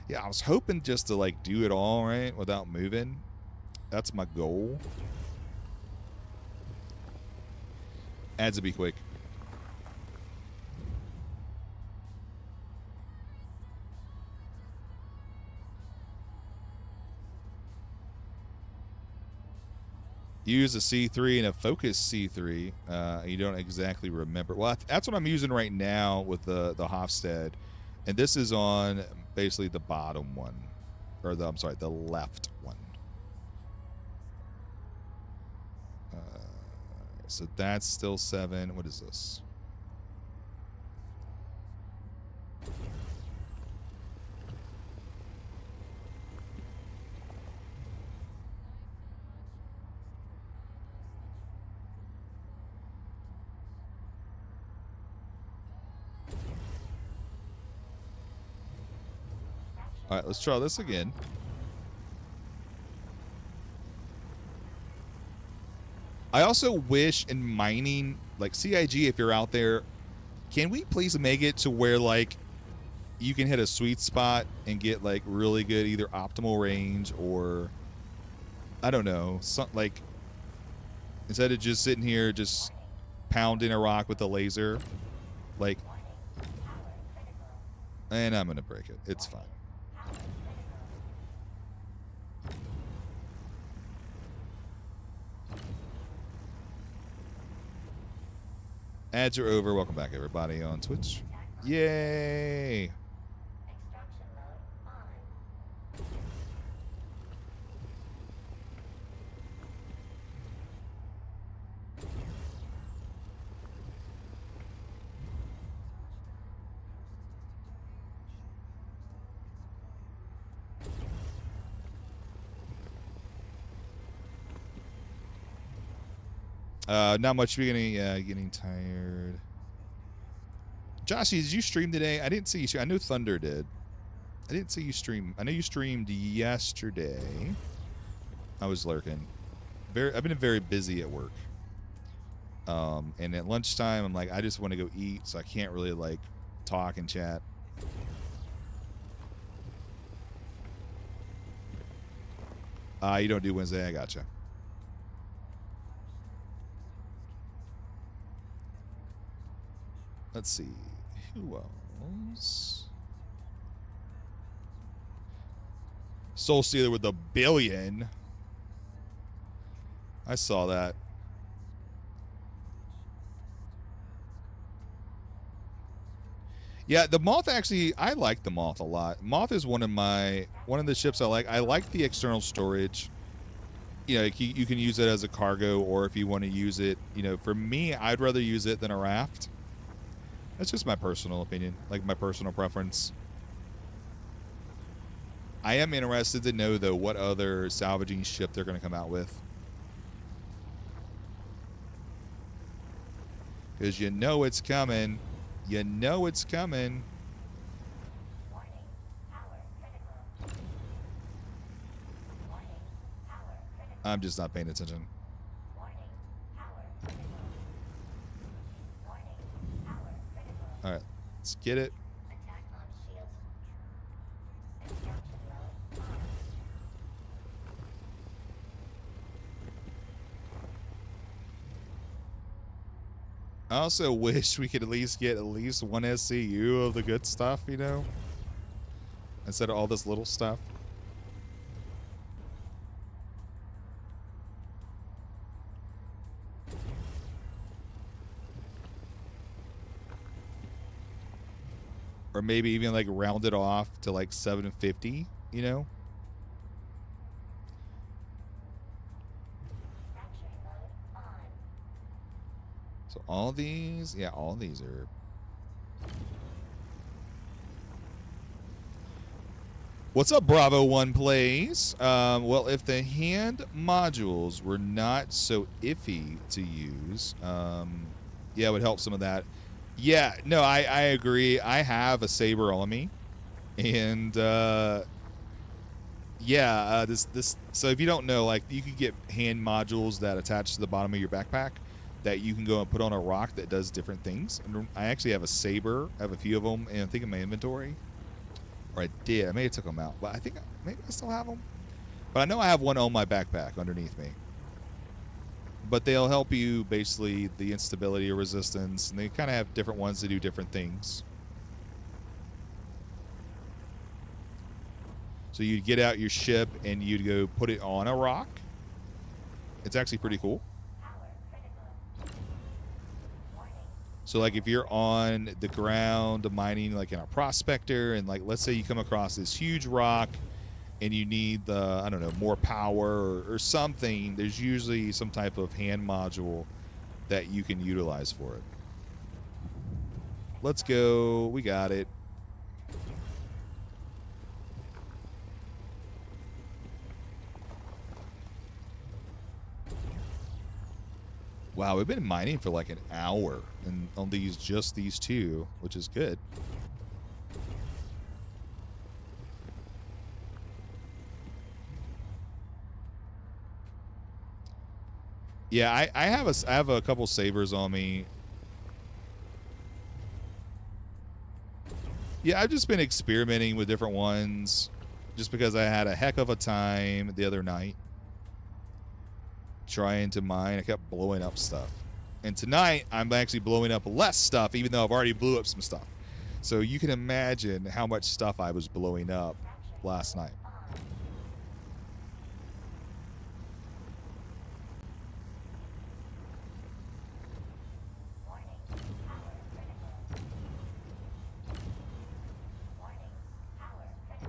Yeah, I was hoping just to, like, do it all right without moving. That's my goal. Ads will be quick. Use a C3 and a Focus C3. You don't exactly remember. Well, that's what I'm using right now with the Hofstede. And this is on basically the bottom one. Or the left one. So that's still 7. What is this? All right, let's try this again. I also wish in mining, like CIG, if you're out there, can we please make it to where, like, you can hit a sweet spot and get, like, really good either optimal range or, I don't know, something like, instead of just sitting here just pounding a rock with a laser, like, and I'm going to break it. It's fine. Ads are over. Welcome back, everybody, on Twitch. Yay! Not much beginning. Yeah, getting tired. Joshy, did you stream today? I didn't see you stream. I know Thunder did. I didn't see you stream. I know you streamed yesterday. I was lurking. I've been very busy at work. And at lunchtime, I'm like, I just want to go eat, so I can't really like talk and chat. You don't do Wednesday. I gotcha. Let's see. Who else? Soul Stealer with $1 billion. I saw that. Yeah, the Moth actually, I like the Moth a lot. Moth is one of the ships I like. I like the external storage. You know, you can use it as a cargo, or if you want to use it, you know, for me, I'd rather use it than a raft. That's just my personal opinion, like my personal preference. I am interested to know, though, what other salvaging ship they're going to come out with. Because you know it's coming. You know it's coming. Warning, power critical. Warning, power critical. I'm just not paying attention. Warning, power critical. Warning, power critical. All right, let's get it. Attack on shield. Extraction mode on. I also wish we could at least get one SCU of the good stuff, you know? Instead of all this little stuff. Or maybe even like round it off to like 750, you know? Fracturing mode on. So all these, yeah, all these are. What's up, Bravo One Plays? Well, if the hand modules were not so iffy to use, yeah, it would help some of that. Yeah, no, I agree. I have a Saber on me, and yeah, this. So if you don't know, like, you could get hand modules that attach to the bottom of your backpack that you can go and put on a rock that does different things. And I actually have a Saber. I have a few of them, and I think in my inventory. Or I did. I may have took them out, but I think maybe I still have them. But I know I have one on my backpack underneath me. But they'll help you basically the instability or resistance, and they kind of have different ones that do different things. So you'd get out your ship and you'd go put it on a rock. It's actually pretty cool. Power critical. Warning, So like if you're on the ground mining like in a prospector, and like let's say you come across this huge rock and you need the, I don't know, more power or something, there's usually some type of hand module that you can utilize for it. Let's go. We got it. Wow, we've been mining for like an hour and on just these two, which is good. Yeah, I have a couple sabers on me. Yeah, I've just been experimenting with different ones just because I had a heck of a time the other night trying to mine. I kept blowing up stuff. And tonight, I'm actually blowing up less stuff, even though I've already blew up some stuff. So you can imagine how much stuff I was blowing up last night. warning, power critical. Warning, power critical.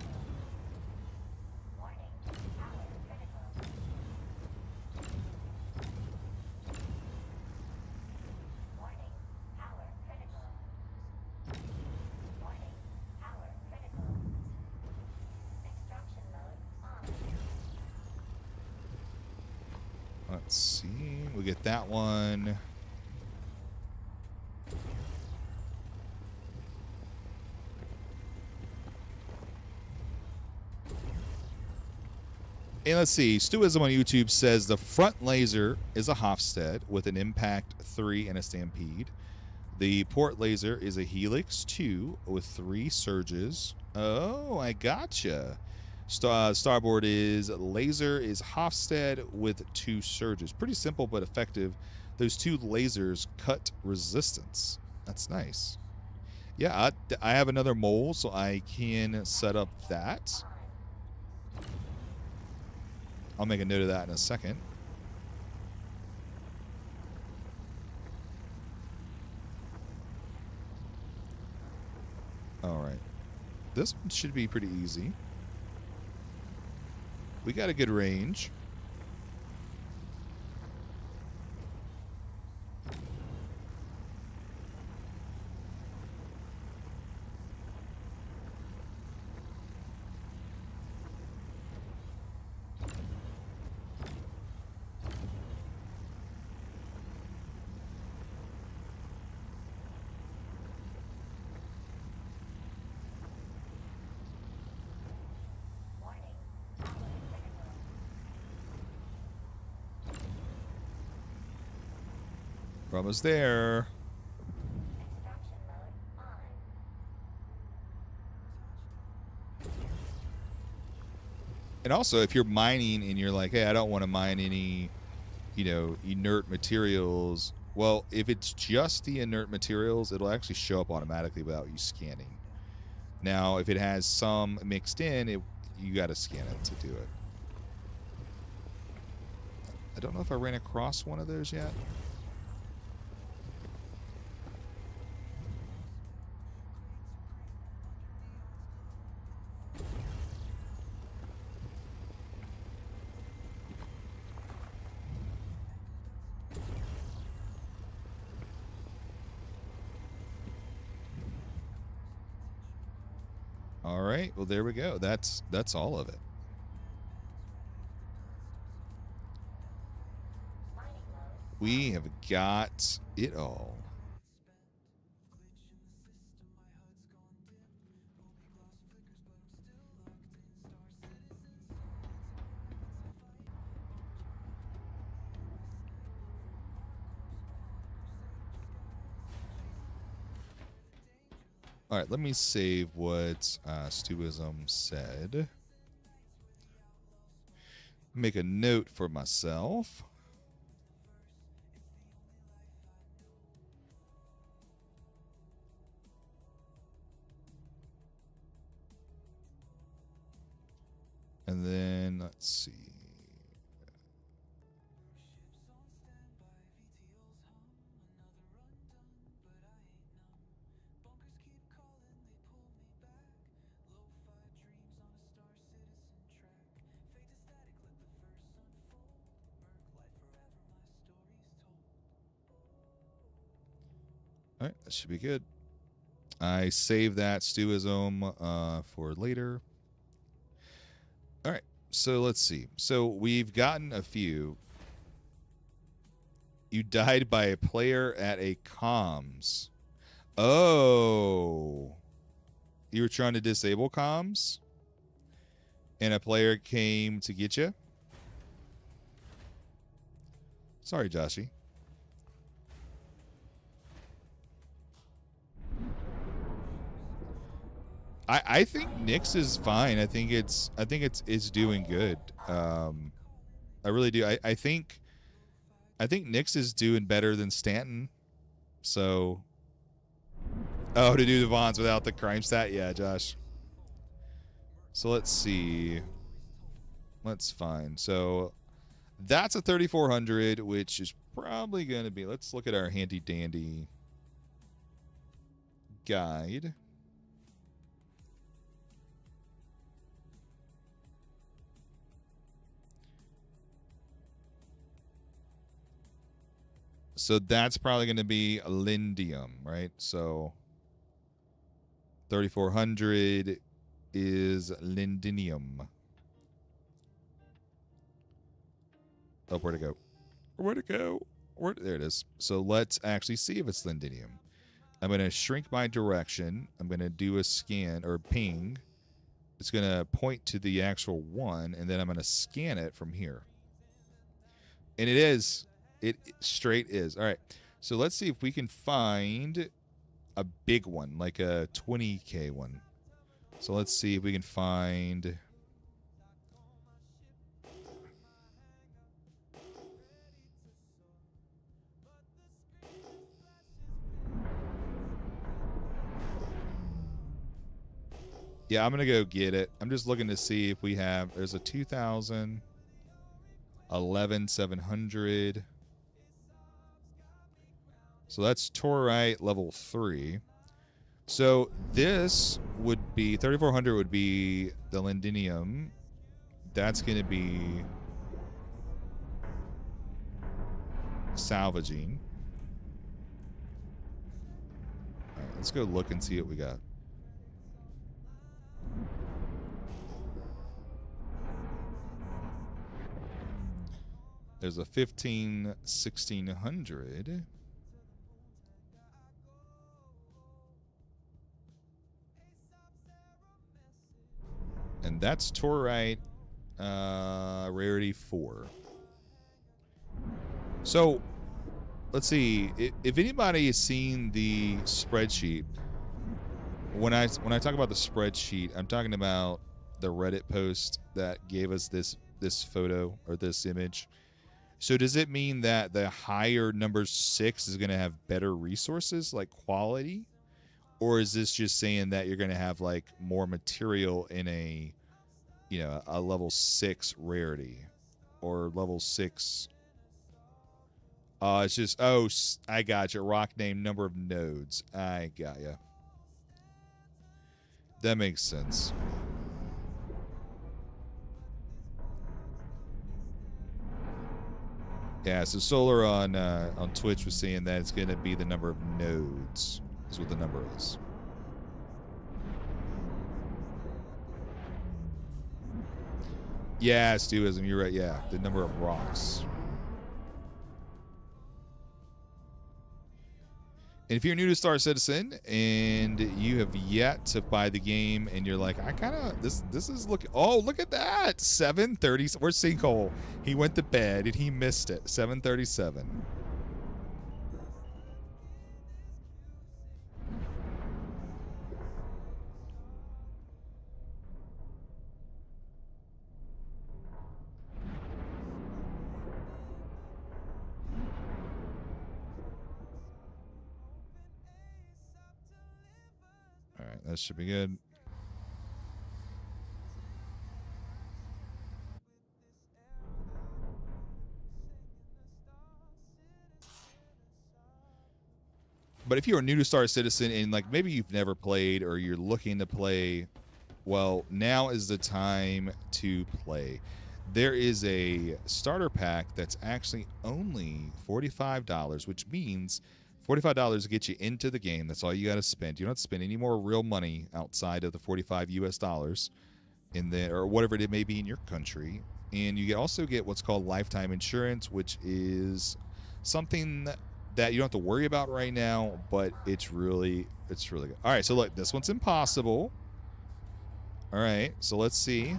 Warning, power critical. Warning, power critical. Warning, power critical. Extraction Let's see. We get that one. And let's see. Stuism on YouTube says the front laser is a Hofstad with an Impact 3 and a Stampede. The port laser is a Helix 2 with 3 surges. Oh, I gotcha. Starboard is laser is Hofstad with 2 surges. Pretty simple but effective. Those 2 lasers cut resistance. That's nice. Yeah, I have another mole, so I can set up that. I'll make a note of that in a second. All right. This one should be pretty easy. We got a good range. Warning. Power critical. We're almost there. Extraction mode on. And also, if you're mining and you're like, hey, I don't want to mine any, inert materials. Well, if it's just the inert materials, it'll actually show up automatically without you scanning. Now, if it has some mixed in, you got to scan it to do it. I don't know if I ran across one of those yet. All right, well there we go. That's all of it. Mining mode. We have got it all. All right, let me save what Stuism said. Make a note for myself. And then, let's see. All right, that should be good. I save that Stuism for later. All right, so let's see. So we've gotten a few. You died by a player at a comms. Oh. You were trying to disable comms? And a player came to get you? Sorry, Joshy. I think Nyx is fine. I think it's doing good. I really do. I think Nyx is doing better than Stanton. So to do the Vons without the crime stat? Yeah, Josh. So let's see. Let's find. So that's a 3400, which is probably going to be, let's look at our handy dandy guide. So that's probably going to be a Lindium, right? So 3400 is Lindinium. Oh, where'd it go? Where'd it go? There it is. So let's actually see if it's Lindinium. I'm going to shrink my direction. I'm going to do a scan or ping. It's going to point to the actual one, and then I'm going to scan it from here. And it is. It straight is. All right. So let's see if we can find a big one, like a 20K one. So let's see if we can find... Yeah, I'm going to go get it. I'm just looking to see if we have... There's a 2000, 11,700. So that's Torite level 3. So this would be... 3,400 would be the Lindinium. That's going to be... salvaging. All right, let's go look and see what we got. There's a 1600. And that's Torite rarity 4. So let's see if anybody has seen the spreadsheet. When I talk about the spreadsheet, I'm talking about the Reddit post that gave us this photo or this image. So does it mean that the higher number 6 is going to have better resources, like quality? Or is this just saying that you're going to have like more material in a, you know, a level 6 rarity or level 6? It's just, oh, I got you. Rock name, number of nodes. I got you. That makes sense. Yeah, so Solar on Twitch was saying that it's going to be the number of nodes is what the number is. Yeah, Stewism, you're right. Yeah, the number of rocks. And if you're new to Star Citizen and you have yet to buy the game and you're like, I kind of, this is looking, oh, look at that. 7:30. Where's Sinkhole? He went to bed and he missed it. 7:37. All right, that should be good. But if you're new to Star Citizen and like maybe you've never played or you're looking to play, well, now is the time to play. There is a starter pack that's actually only $45, which means $45 to get you into the game. That's all you got to spend. You don't have to spend any more real money outside of the 45 US dollars in there or whatever it may be in your country. And you also get what's called lifetime insurance, which is something that you don't have to worry about right now, but it's really good. All right, so look, this one's impossible. All right, so let's see.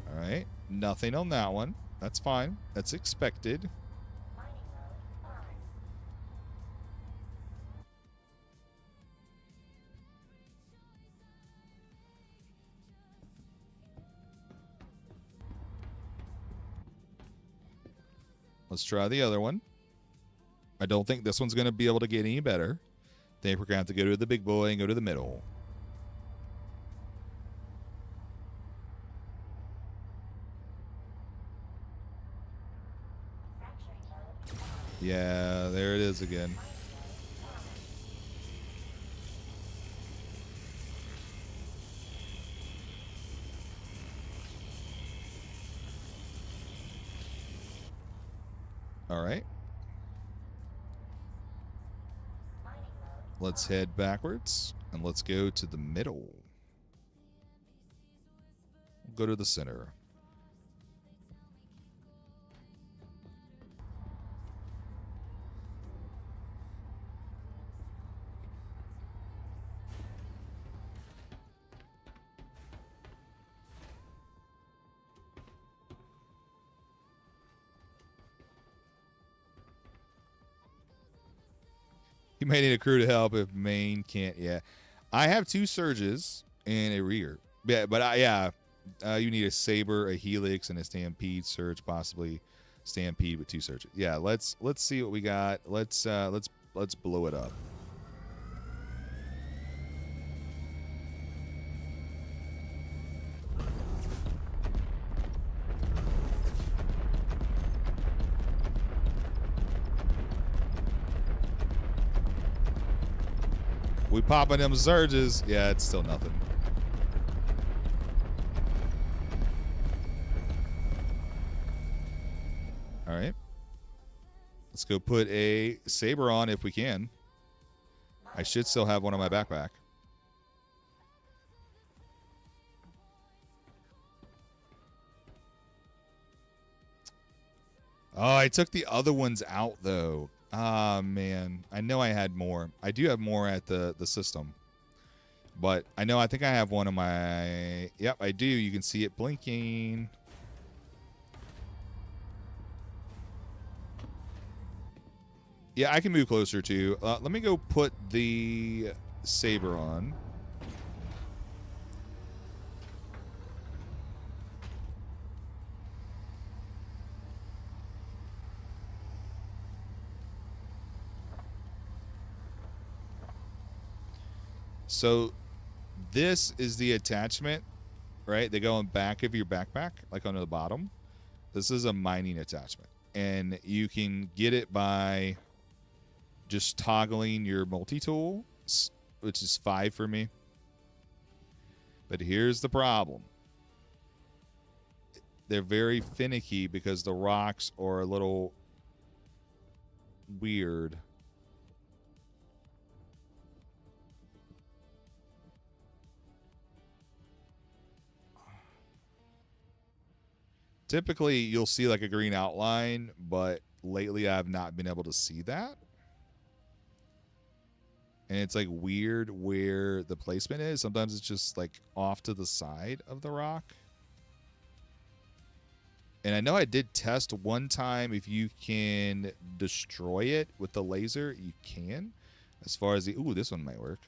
All right, nothing on that one. That's fine. That's expected. Mining mode on. Let's try the other one. I don't think this one's going to be able to get any better. I think we're going to have to go to the big boy and go to the middle. Fracturing mode on. Yeah, there it is again. All right. Mining mode. Let's head backwards and let's go to the middle. Go to the center. You may need a crew to help if main can't. Yeah, I have 2 surges and a rear. Yeah, but you need a saber, a helix, and a stampede surge, possibly stampede with 2 surges. Yeah, let's see what we got. Let's blow it up. We popping them surges. Yeah, it's still nothing. All right. Let's go put a saber on if we can. I should still have one on my backpack. Oh, I took the other ones out though. Ah, man. I know I had more. I do have more at the system. But I think I have one on my... Yep, I do. You can see it blinking. Yeah, I can move closer too. Let me go put the saber on. So this is the attachment, right? They go on back of your backpack, like on the bottom. This is a mining attachment. And you can get it by just toggling your multi-tool, which is 5 for me. But here's the problem. They're very finicky because the rocks are a little weird. Typically, you'll see like a green outline, but lately I've not been able to see that. And it's like weird where the placement is. Sometimes it's just like off to the side of the rock. And I know I did test one time if you can destroy it with the laser, you can. As far as the... Ooh, this one might work.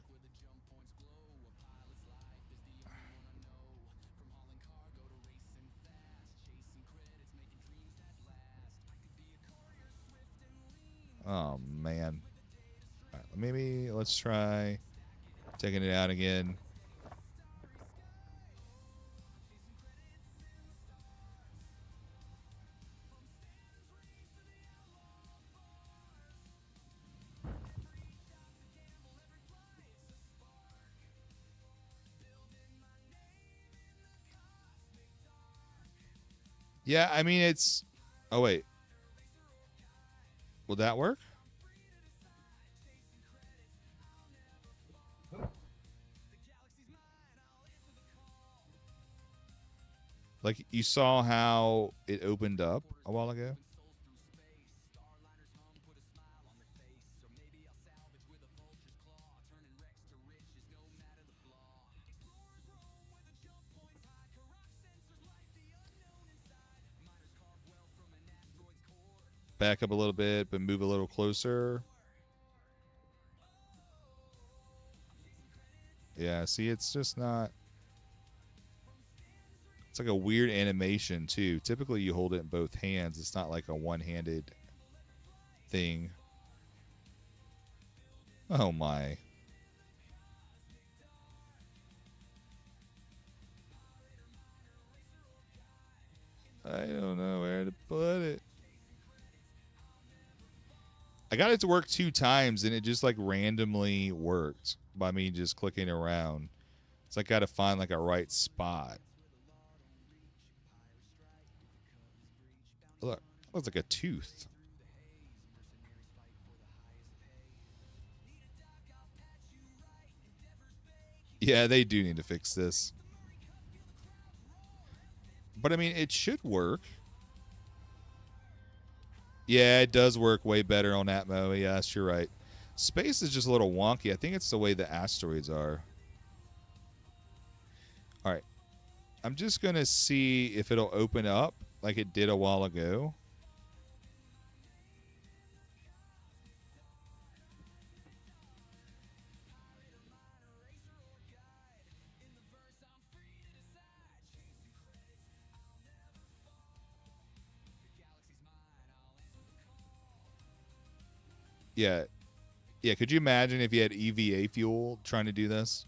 Oh, man. All right, maybe let's try taking it out again. Yeah, I mean, it's... Oh, wait. Will that work? Like, you saw how it opened up a while ago? Back up a little bit, but move a little closer. Yeah, see, it's just not... It's like a weird animation, too. Typically, you hold it in both hands. It's not like a one-handed thing. Oh, my. I don't know where to put it. I got it to work 2 times, and it just, like, randomly worked by me just clicking around. It's like I got to find, like, a right spot. Look, looks like a tooth. Yeah, they do need to fix this. But I mean, it should work. Yeah, it does work way better on Atmo. Yes, you're right. Space is just a little wonky. I think it's the way the asteroids are. All right. I'm just going to see if it'll open up like it did a while ago. Yeah. Yeah, could you imagine if you had EVA fuel trying to do this?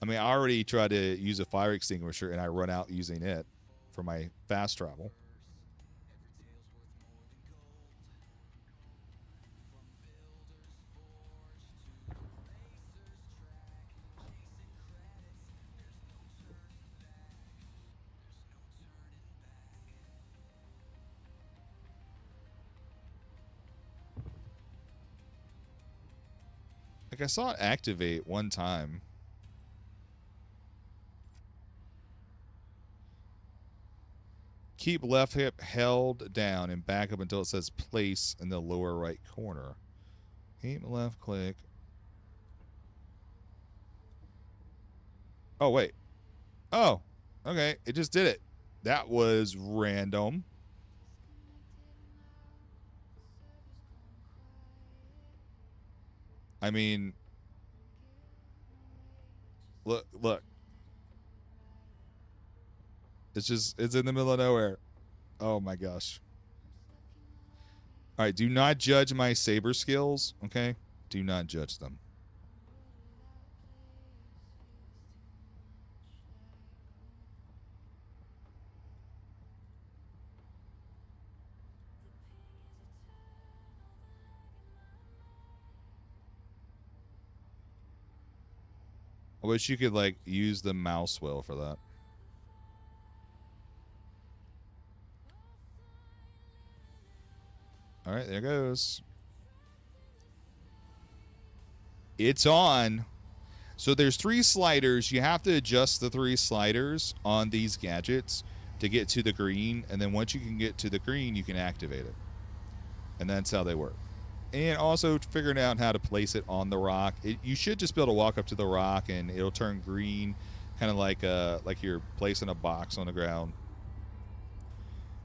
I mean, I already tried to use a fire extinguisher and I run out using it for my fast travel. Like I saw it activate one time. Keep left hip held down and back up until it says place in the lower right corner. Keep left click. Oh, wait. Oh, okay. It just did it. That was random. I mean, look. It's in the middle of nowhere. Oh my gosh. All right, do not judge my saber skills, okay? Do not judge them. I wish you could like use the mouse wheel for that. All right, there goes. It's on. So there's 3 sliders. You have to adjust the 3 sliders on these gadgets to get to the green. And then once you can get to the green, you can activate it. And that's how they work. And also figuring out how to place it on the rock. You should just be able to walk up to the rock and it'll turn green. Kind of like you're placing a box on the ground.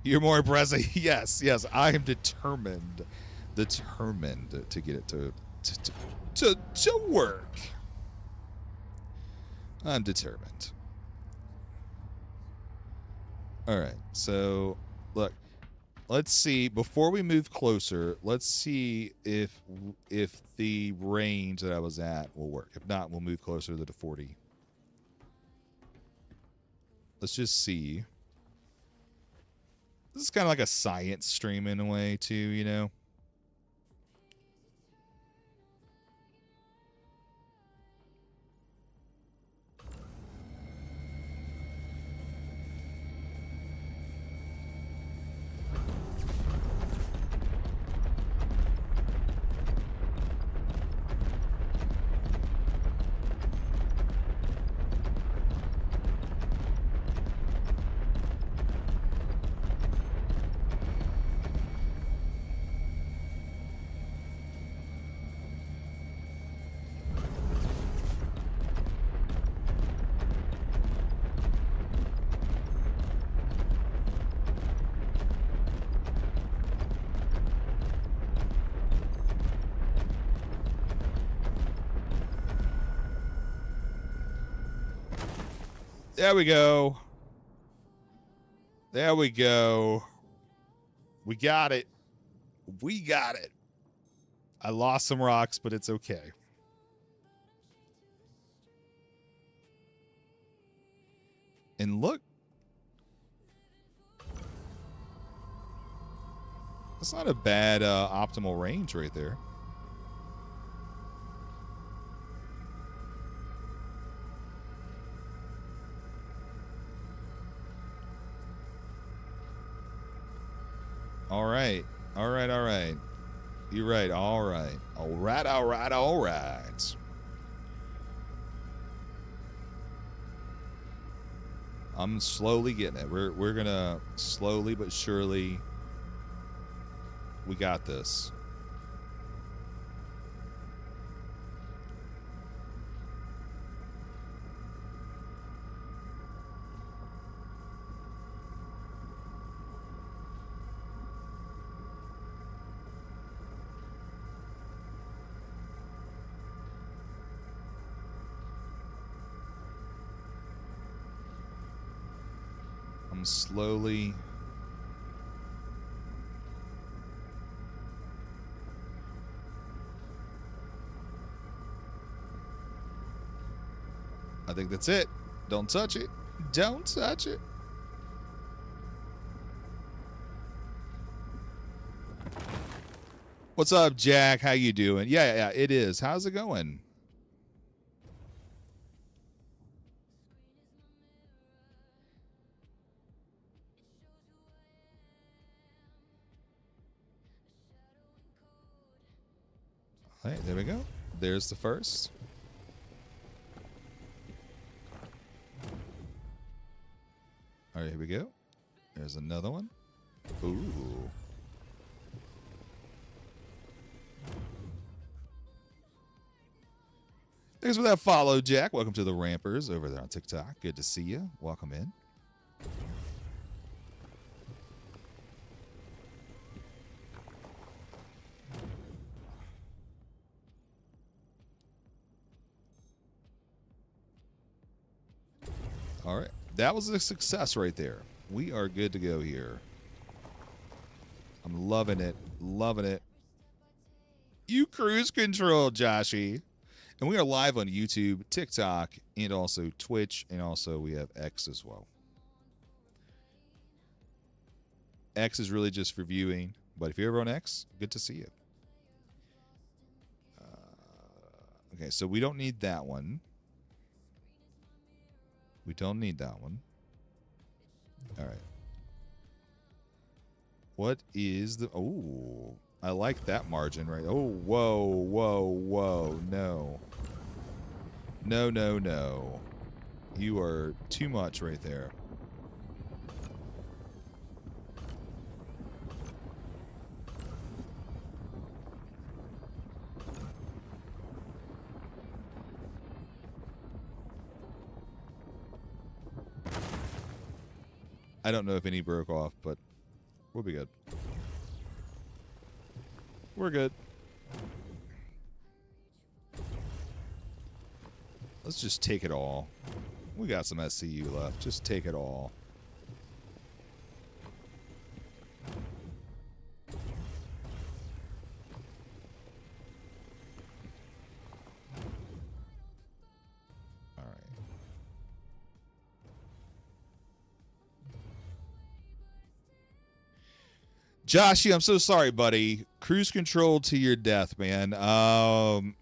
You're more impressive. Yes, I am determined to get it to work. I'm determined. All right, so look, let's see. Before we move closer, let's see if the range that I was at will work. If not, we'll move closer to the 40. Let's just see. This is kind of like a science stream in a way, too, you know? There we go. There we go. We got it. We got it. I lost some rocks, but it's okay. And look. That's not a bad optimal range right there. All right. All right. All right. You're right. All right. All right. All right. All right. I'm slowly getting it. We're gonna slowly but surely. We got this. I'm slowly. I think that's it. Don't touch it. Don't touch it. What's up, Jack? How you doing? Yeah, it is. How's it going? All right, there we go. There's the first. All right, here we go. There's another one. Ooh. Thanks for that follow, Jack. Welcome to the Rampers over there on TikTok. Good to see you. Welcome in. All right. That was a success right there. We are good to go here. I'm loving it. Loving it. You cruise control, Joshy. And we are live on YouTube, TikTok, and also Twitch, and also we have X as well. X is really just for viewing, but if you're ever on X, good to see you. Okay, so we don't need that one. We don't need that one. All right. What is the... Oh, I like that margin, right? Oh, whoa, whoa, whoa. No. No, no, no. You are too much right there. I don't know if any broke off, but we'll be good. We're good. Let's just take it all. We got some SCU left. Just take it all. All right. Joshy, I'm so sorry, buddy. Cruise control to your death, man.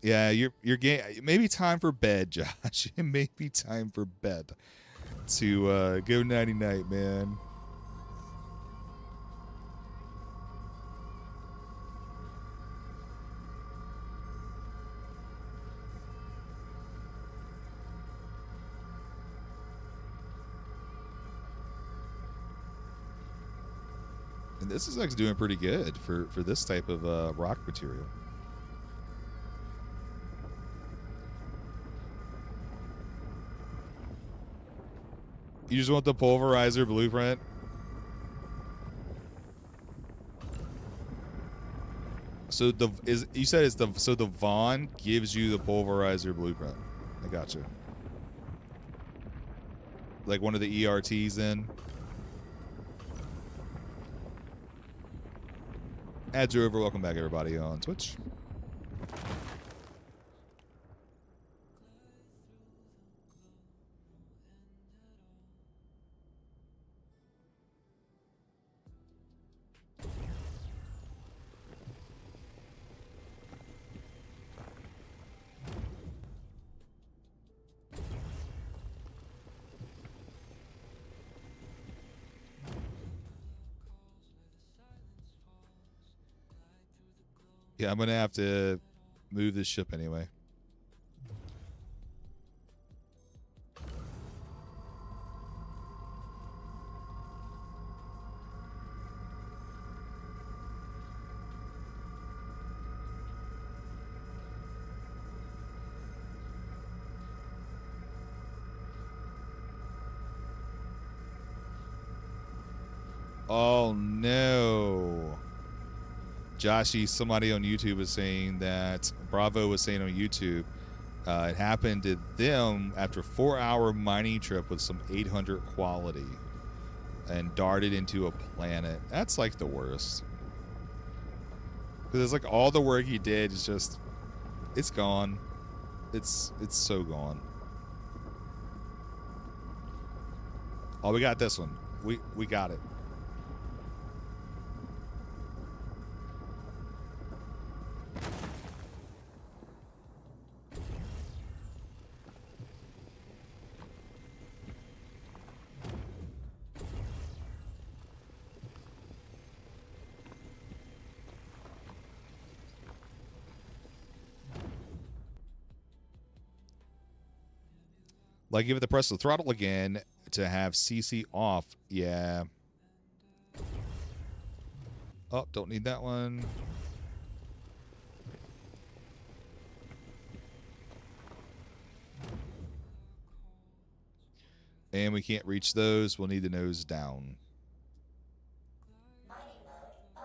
Yeah, your game. Maybe time for bed, Josh. It may be time for bed. To go nighty night, man. And this is actually doing pretty good for this type of rock material. You just want the pulverizer blueprint? So you said it's the Vaughn gives you the pulverizer blueprint. I got you. Like one of the ERTs then. Ads are over. Welcome back, everybody, on Twitch. Yeah, I'm going to have to move this ship anyway. Oh no. Joshy, somebody on YouTube was saying that Bravo was saying on YouTube it happened to them after a 4-hour mining trip with some 800 quality and darted into a planet. That's like the worst. Because it's like all the work he did is just, it's gone. It's so gone. Oh, we got this one. We got it. Like, give it the press the throttle again to have CC off. Yeah. Oh, don't need that one. And we can't reach those. We'll need the nose down. Mining mode on.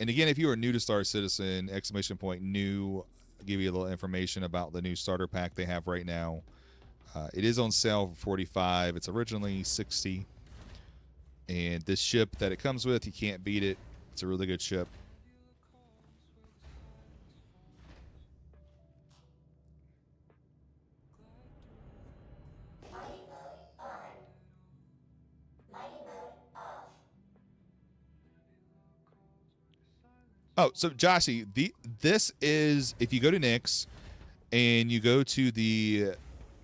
And again, if you are new to Star Citizen, exclamation point new, I'll give you a little information about the new starter pack they have right now. It is on sale for $45. It's originally $60. And this ship that it comes with, you can't beat it. It's a really good ship. Mining mode on. Mining mode off. Oh, so Joshy, this is, if you go to Nyx and you go to the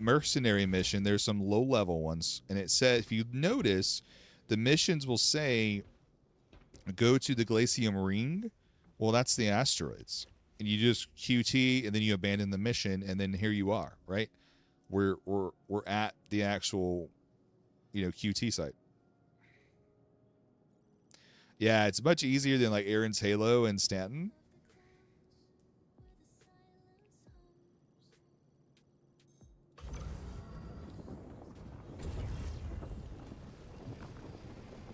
mercenary mission, there's some low level ones, and it says, if you notice, the missions will say go to the Glacium Ring. Well, that's the asteroids, and you just QT and then you abandon the mission, and then here you are, right? We're at the actual, QT site. Yeah, it's much easier than like Aaron's Halo and Stanton.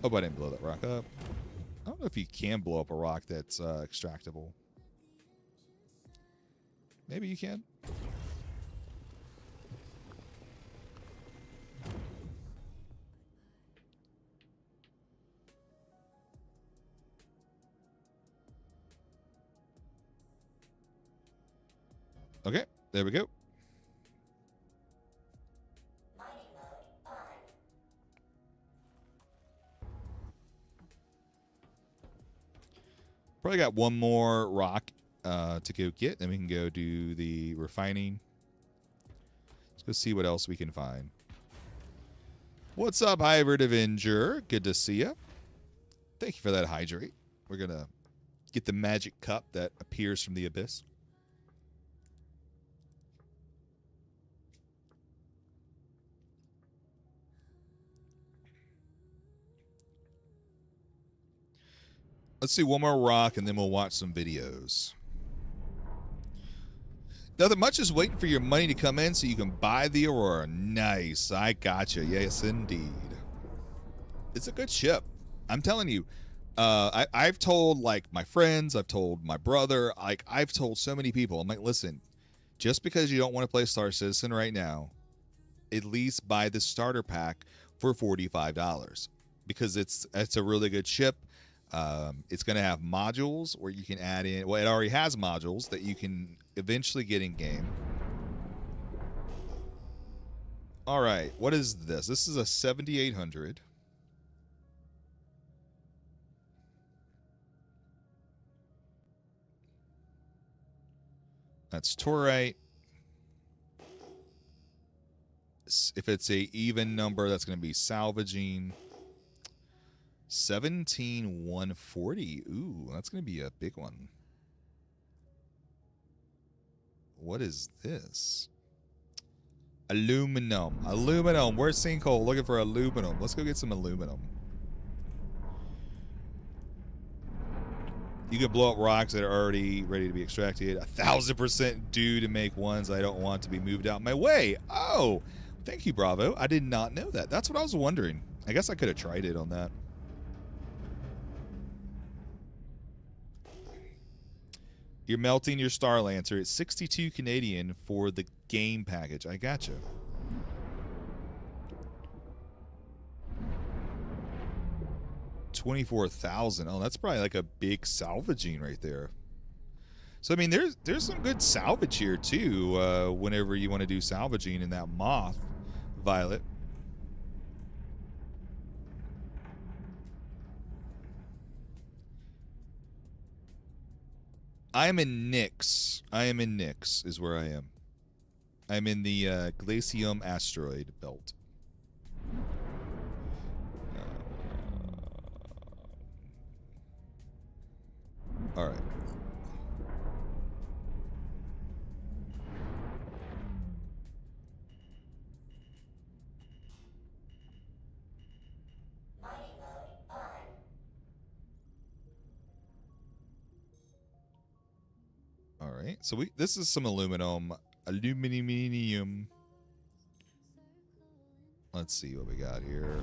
Hope I didn't blow that rock up. I don't know if you can blow up a rock that's extractable. Maybe you can. Okay, there we go. Mining mode on. Probably got one more rock to go get, then we can go do the refining. Let's go see what else we can find. What's up, Hybrid Avenger? Good to see you. Thank you for that hydrate. We're going to get the magic cup that appears from the abyss. Let's see one more rock, and then we'll watch some videos. Nothing much, is waiting for your money to come in so you can buy the Aurora. Nice. I gotcha. Yes, indeed. It's a good ship. I'm telling you. I've told, like, my friends. I've told my brother. Like, I've told so many people. I'm like, listen, just because you don't want to play Star Citizen right now, at least buy the starter pack for $45. Because it's a really good ship. It's going to have modules where you can add in, well, it already has modules that you can eventually get in game. All right, what is this? This is a 7800. That's Torite. If it's a even number, that's going to be salvaging. 17140. Ooh, that's going to be a big one. What is this? Aluminum. Aluminum. Where's Sinkhole? Looking for aluminum. Let's go get some aluminum. You can blow up rocks that are already ready to be extracted. 1,000% due to make ones I don't want to be moved out my way. Oh, Thank you, Bravo. I did not know that. That's what I was wondering. I guess I could have tried it on that. You're melting your Star Lancer. It's 62 Canadian for the game package. I gotcha. $24,000. Oh, that's probably like a big salvaging right there. So I mean, there's some good salvage here too. Whenever you want to do salvaging in that moth, Violet. I am in Nyx. I am in Nyx is where I am. I'm in the Glacium asteroid belt. All right. Mining mode on. All right. So this is some aluminum. Let's see what we got here.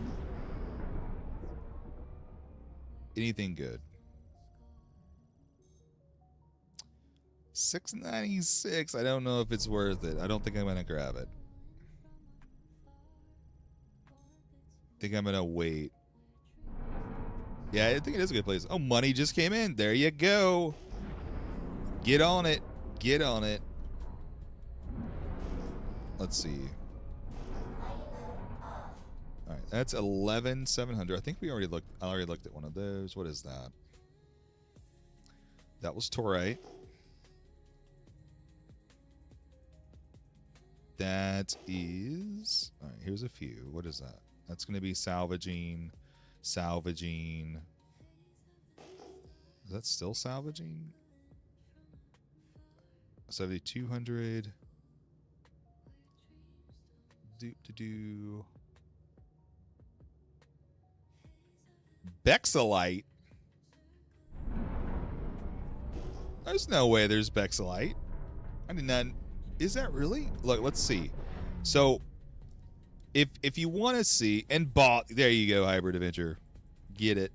Anything good? 696. I don't know if it's worth it. I don't think I'm gonna grab it. Think I'm gonna wait. Yeah, I think it is a good place. Oh, money just came in. There you go. Get on it. Get on it. Let's see. All right, that's 11,700. I think we already looked. I already looked at one of those. What is that? That was Torite. That is. All right, here's a few. What is that? That's going to be salvaging. Salvaging. Is that still salvaging? 7,200. Do. Bexalite. There's no way there's Bexalite. I did not. Is that really? Look, let's see. So, if you want to see and bought, there you go, Hybrid Adventure, get it.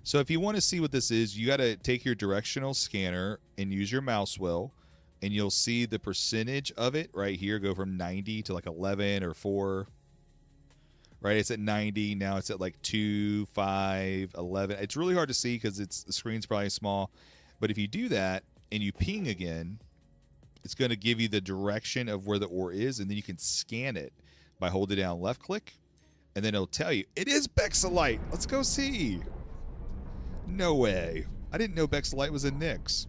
So if you want to see what this is, you got to take your directional scanner and use your mouse wheel, and you'll see the percentage of it right here go from 90 to like 11 or 4. Right, it's at 90 now. It's at like 2, 5, 11. It's really hard to see because the screen's probably small. But if you do that and you ping again, it's going to give you the direction of where the ore is, and then you can scan it by holding down left click, and then it'll tell you it is Bexalite. Let's go see. No way. I didn't know Bexalite was in Nyx.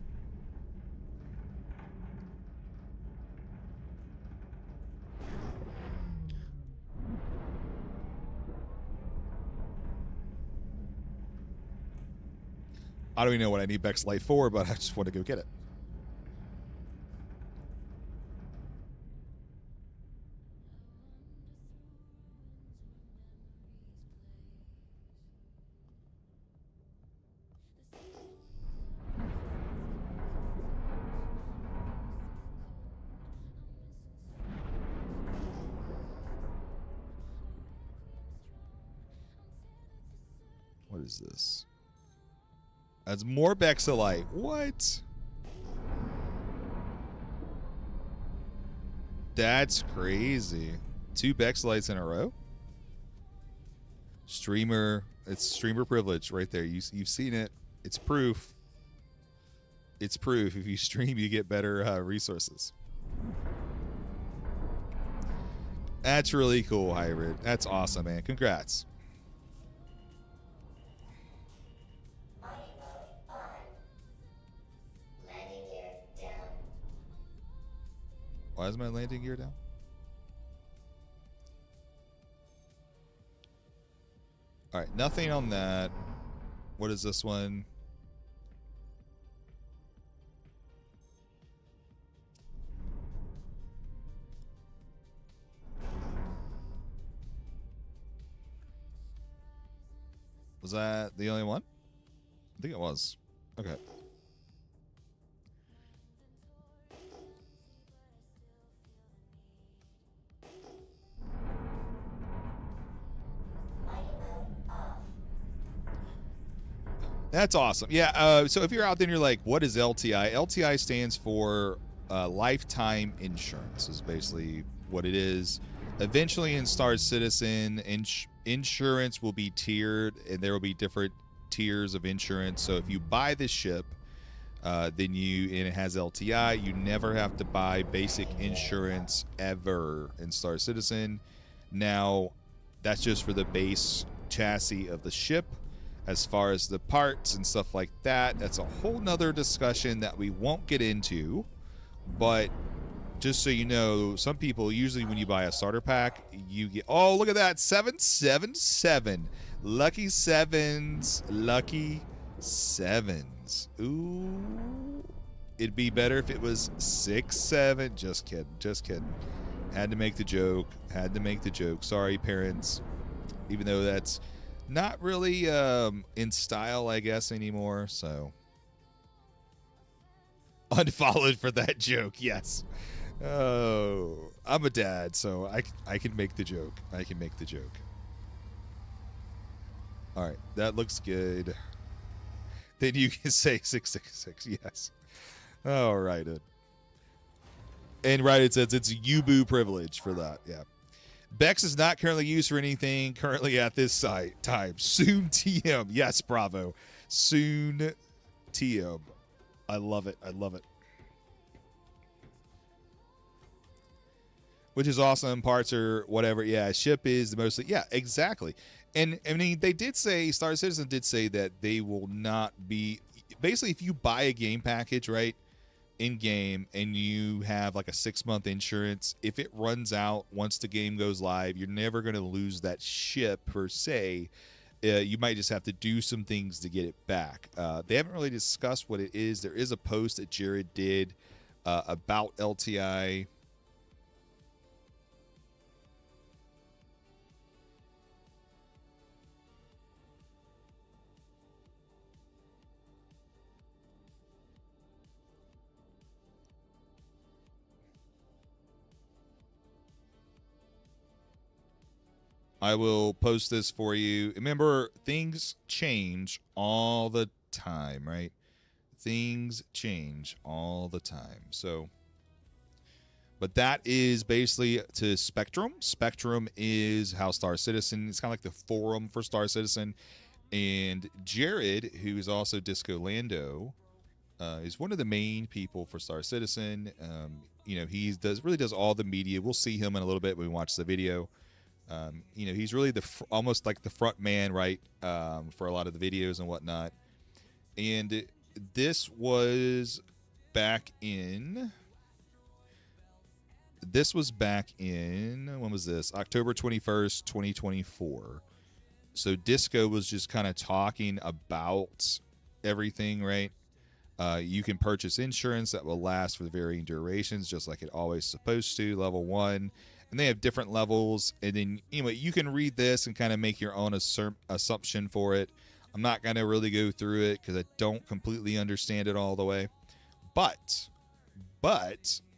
I don't even know what I need Bexalite for, but I just want to go get it. What is this? That's more Bexalite. What? That's crazy. 2 Bexalites in a row? Streamer. It's streamer privilege right there. You've seen it. It's proof. It's proof. If you stream, you get better resources. That's really cool, Hybrid. That's awesome, man. Congrats. Mining mode on. Landing gear down. Why is my landing gear down? All right, nothing on that. What is this one? Was that the only one? I think it was. Okay. That's awesome. Yeah. So if you're out there and you're like, what is LTI? LTI stands for lifetime insurance. Is basically what it is. Eventually, in Star Citizen, insurance will be tiered, and there will be different tiers of insurance. So if you buy the ship, and it has LTI, you never have to buy basic insurance ever in Star Citizen. Now, that's just for the base chassis of the ship. As far as the parts and stuff like that, that's a whole nother discussion that we won't get into. But just so you know, some people, usually when you buy a starter pack, you get, oh, look at that, 777. Lucky sevens. Lucky sevens. Ooh. It'd be better if it was 6-7. Just kidding. Had to make the joke. Sorry, parents. Even though that's not really in style, I guess, anymore. So unfollowed for that joke. Yes. Oh, I'm a dad, so I can make the joke. All right, that looks good. Then you can say 666. Yes. All right. And right, it says it's Yubu privilege for that. Yeah. Bex is not currently used for anything currently at this time. Soon TM. Yes, bravo. Soon TM. I love it. Which is awesome. Parts or whatever. Yeah, ship is mostly. Yeah, exactly. And I mean, they did say, Star Citizen did say that they will not be. Basically, if you buy a game package, right? In game, and you have like a 6-month insurance, if it runs out once the game goes live, you're never going to lose that ship per se. You might just have to do some things to get it back. They haven't really discussed what it is. There is a post that Jared did about LTI. I will post this for you. Remember, things change all the time, right? Things change all the time. So, but that is basically to Spectrum. Spectrum is how Star Citizen, it's kind of like the forum for Star Citizen. And Jared, who is also Disco Lando, is one of the main people for Star Citizen. He really does all the media. We'll see him in a little bit when we watch the video. He's really almost like the front man, right, for a lot of the videos and whatnot. And this was back in, when was this? October 21st, 2024. So Disco was just kind of talking about everything, right? You can purchase insurance that will last for varying durations, just like it always supposed to. Level 1. And they have different levels, and then you can read this and kind of make your own assumption for it. I'm not going to really go through it because I don't completely understand it all the way, but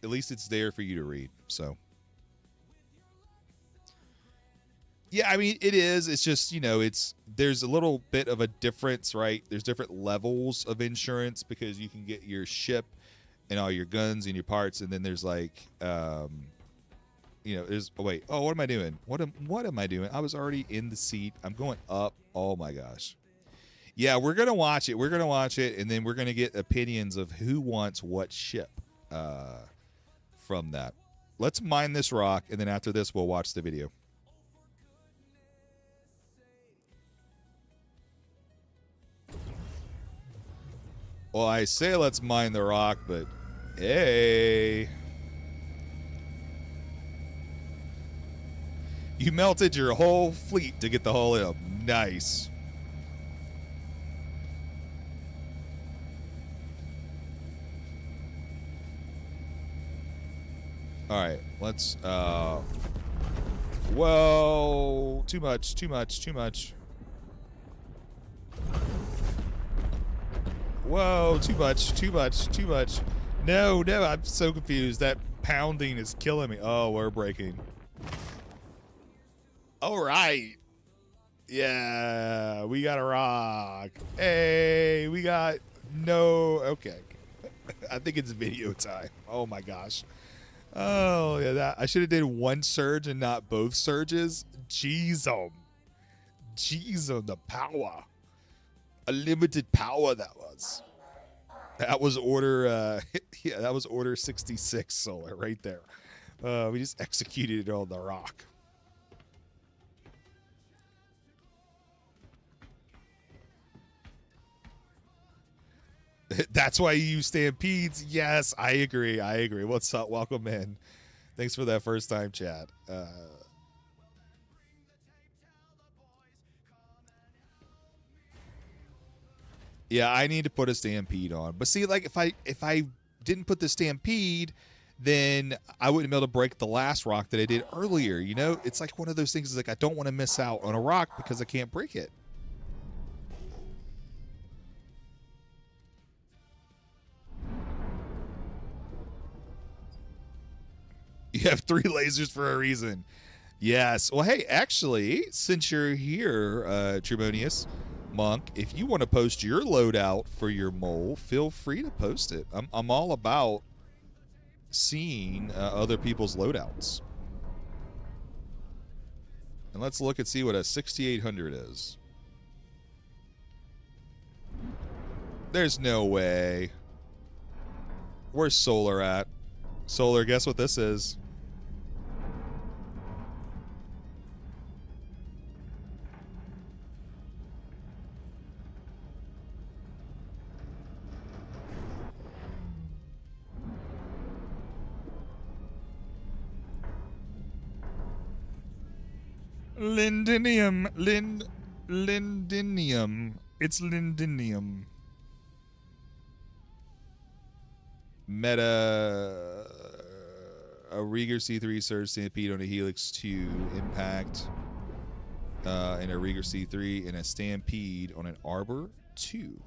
at least it's there for you to read. So yeah, I mean, it is. It's just, there's a little bit of a difference, right? There's different levels of insurance because you can get your ship and all your guns and your parts, and then there's like what am I doing? What am I doing? I was already in the seat. I'm going up. Oh my gosh. Yeah, we're going to watch it. And then we're going to get opinions of who wants what ship from that. Let's mine this rock, and then after this, we'll watch the video. Well, I say let's mine the rock, but hey. You melted your whole fleet to get the hull up. Nice. All right, let's whoa, too much. Whoa, too much. No, I'm so confused. That pounding is killing me. Oh, we're breaking. All right. Yeah, we got a rock. Hey, we got no. Okay, I think it's video time. Oh my gosh. Oh yeah, that I should have did one surge and not both surges. Jeez, the power, a limited power that was. That was order. Yeah, that was order 66 solar right there. We just executed it on the rock. That's why you use stampedes. Yes, I agree. What's up? Welcome in. Thanks for that first time chat. Yeah, I need to put a stampede on. But see, like if I didn't put the stampede, then I wouldn't be able to break the last rock that I did earlier. You know, it's like one of those things. Is like I don't want to miss out on a rock because I can't break it. You have 3 lasers for a reason. Yes. Well, hey, actually, since you're here, Trebonius Monk, if you want to post your loadout for your mole, feel free to post it. I'm all about seeing other people's loadouts. And let's look and see what a 6800 is. There's no way. Where's Solar at? Solar, guess what this is? Lindinium. Lindinium. It's lindinium. Meta. A Rieger C3 Surge Stampede on a Helix 2 Impact. And a Rieger C3 and a Stampede on an Arbor 2.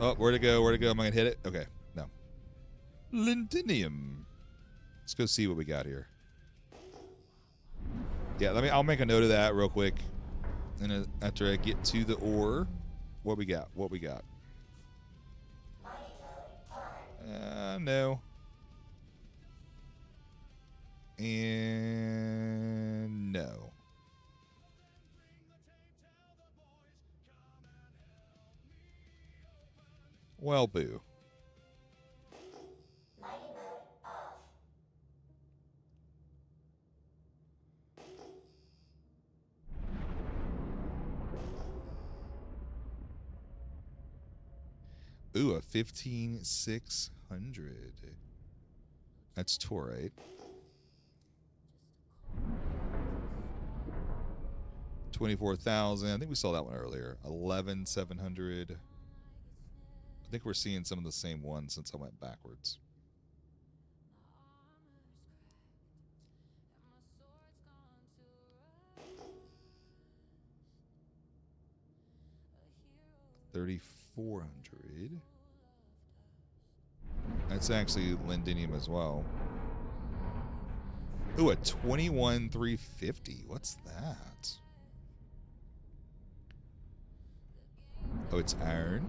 Oh, where'd it go? Am I going to hit it? Okay, no. Lindinium. Let's go see what we got here. Yeah, I'll make a note of that real quick. And after I get to the ore, what we got? No. And no. Well, boo. Ooh, a 15600. That's Torite. 24,000. I think we saw that one earlier. 11,700. I think we're seeing some of the same ones since I went backwards. $3,400. That's actually Lindinium as well. Ooh, a 21,350. What's that? Oh, it's iron.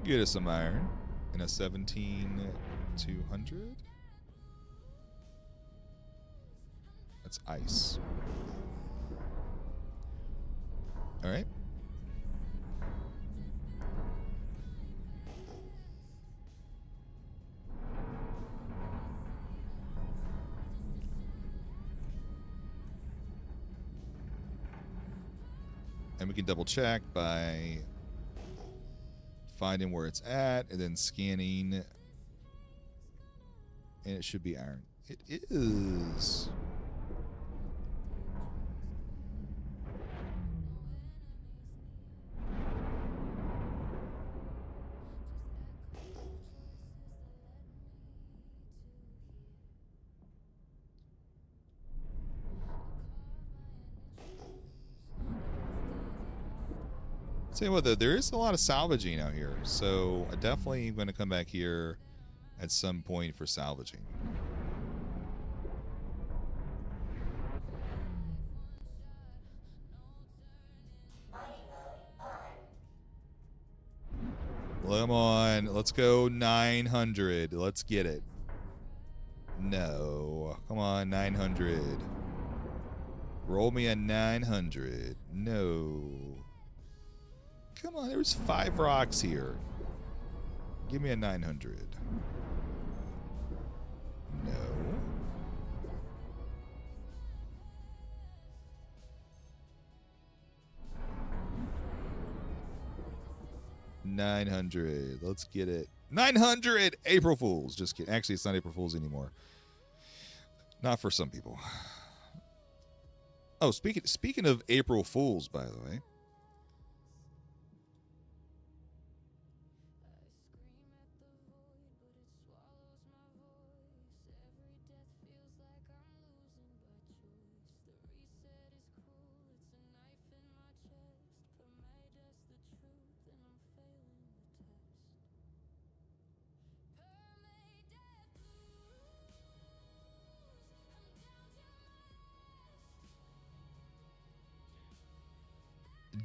Get us some iron. And a 17,200. That's ice. All right. And we can double check by finding where it's at and then scanning. And it should be iron. It is. Tell you what, though, there is a lot of salvaging out here, so I definitely am going to come back here at some point for salvaging. Come on, let's go 900. Let's get it. No, come on, 900. Roll me a 900. No. Come on, there's 5 rocks here. Give me a 900. No. $900. Let's get it. 900 April Fools. Just kidding. Actually, it's not April Fools anymore. Not for some people. Oh, speaking of April Fools, by the way.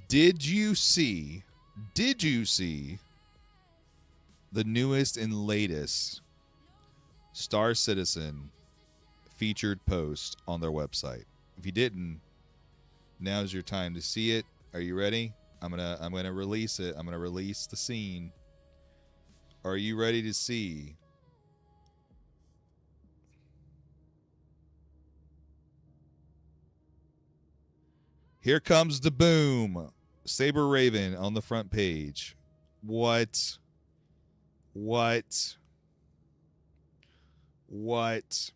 Did you see the newest and latest Star Citizen featured post on their website? If you didn't, now's your time to see it. Are you ready? I'm gonna release it. I'm gonna release the scene. Are you ready to see? Here comes the boom. Saber Raven on the front page. What? What? What?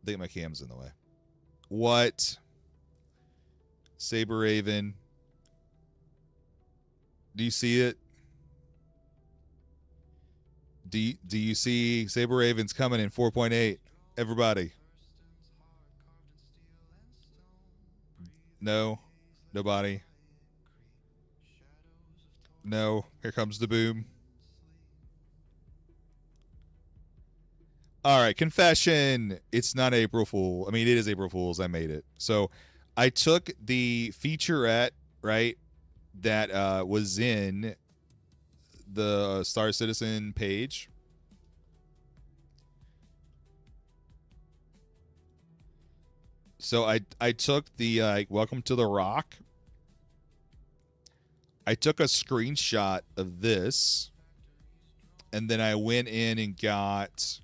I think my cam's in the way. What? Saber Raven. Do you see it? Do you see Saber Raven's coming in 4.8? Everybody. No. Nobody. No. Here comes the boom. All right. Confession. It's not April Fool. I mean, it is April Fool's. I made it. So I took the featurette, right, that was in the Star Citizen page. So I took the Welcome to the Rock. I took a screenshot of this, and then I went in and got,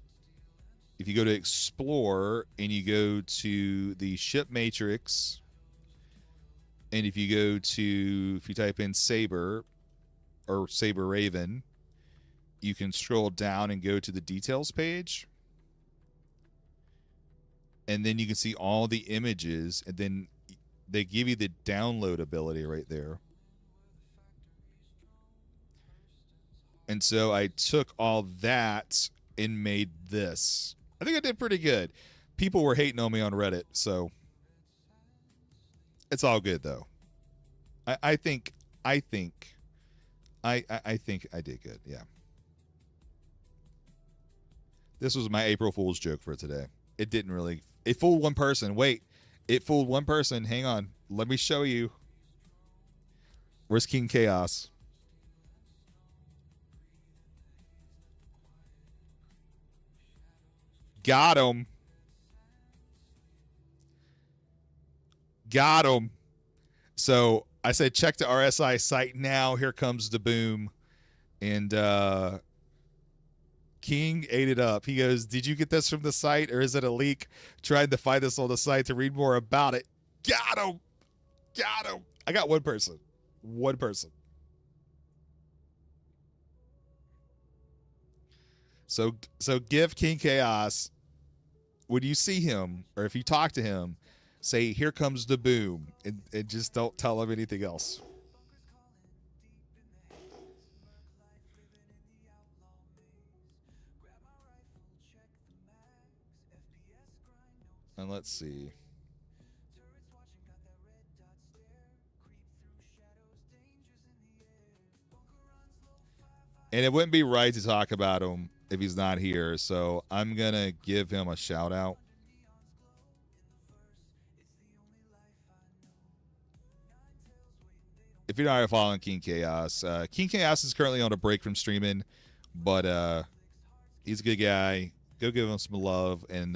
if you go to Explore and you go to the ship matrix, and if you type in Saber or Saber Raven, you can scroll down and go to the details page. And then you can see all the images, and then they give you the download ability right there. And so I took all that and made this. I think I did pretty good. People were hating on me on Reddit, so it's all good though. I think I think I did good. Yeah. This was my April Fool's joke for today. It didn't really. It fooled one person. Wait, it fooled one person. Hang on. Let me show you. Where's King Chaos? Got him. Got him. So I said, check the RSI site now. Here comes the boom. And King ate it up. He goes, did you get this from the site, or is it a leak? Trying to find this on the site to read more about it. Got him. Got him. I got one person. One person. So give King Chaos, when you see him, or if you talk to him, say, here comes the boom, and just don't tell him anything else. And let's see. And it wouldn't be right to talk about him if he's not here. So I'm going to give him a shout out. If you're not following King Chaos is currently on a break from streaming, but he's a good guy. Go give him some love and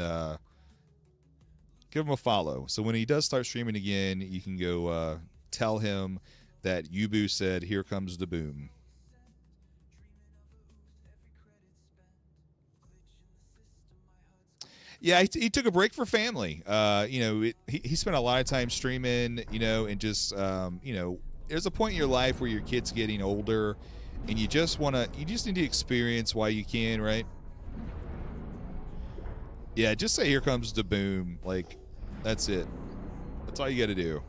give him a follow. So when he does start streaming again, you can go tell him that Yubu said, "Here comes the boom." Yeah, he took a break for family. He spent a lot of time streaming, and just, there's a point in your life where your kid's getting older and you just need to experience while you can, right? Yeah, just say, "Here comes the boom." Like, that's it. That's all you got to do.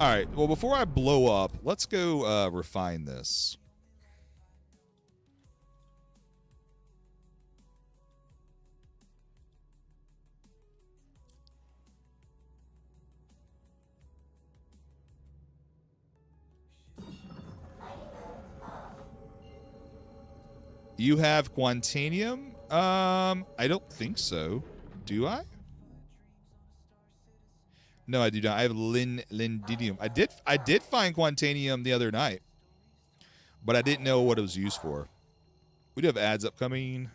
All right. Well, before I blow up, let's go refine this. You have Quantanium? I don't think so. Do I? No, I do not. I have Lindidium. I did find Quantanium the other night, but I didn't know what it was used for. We do have ads upcoming.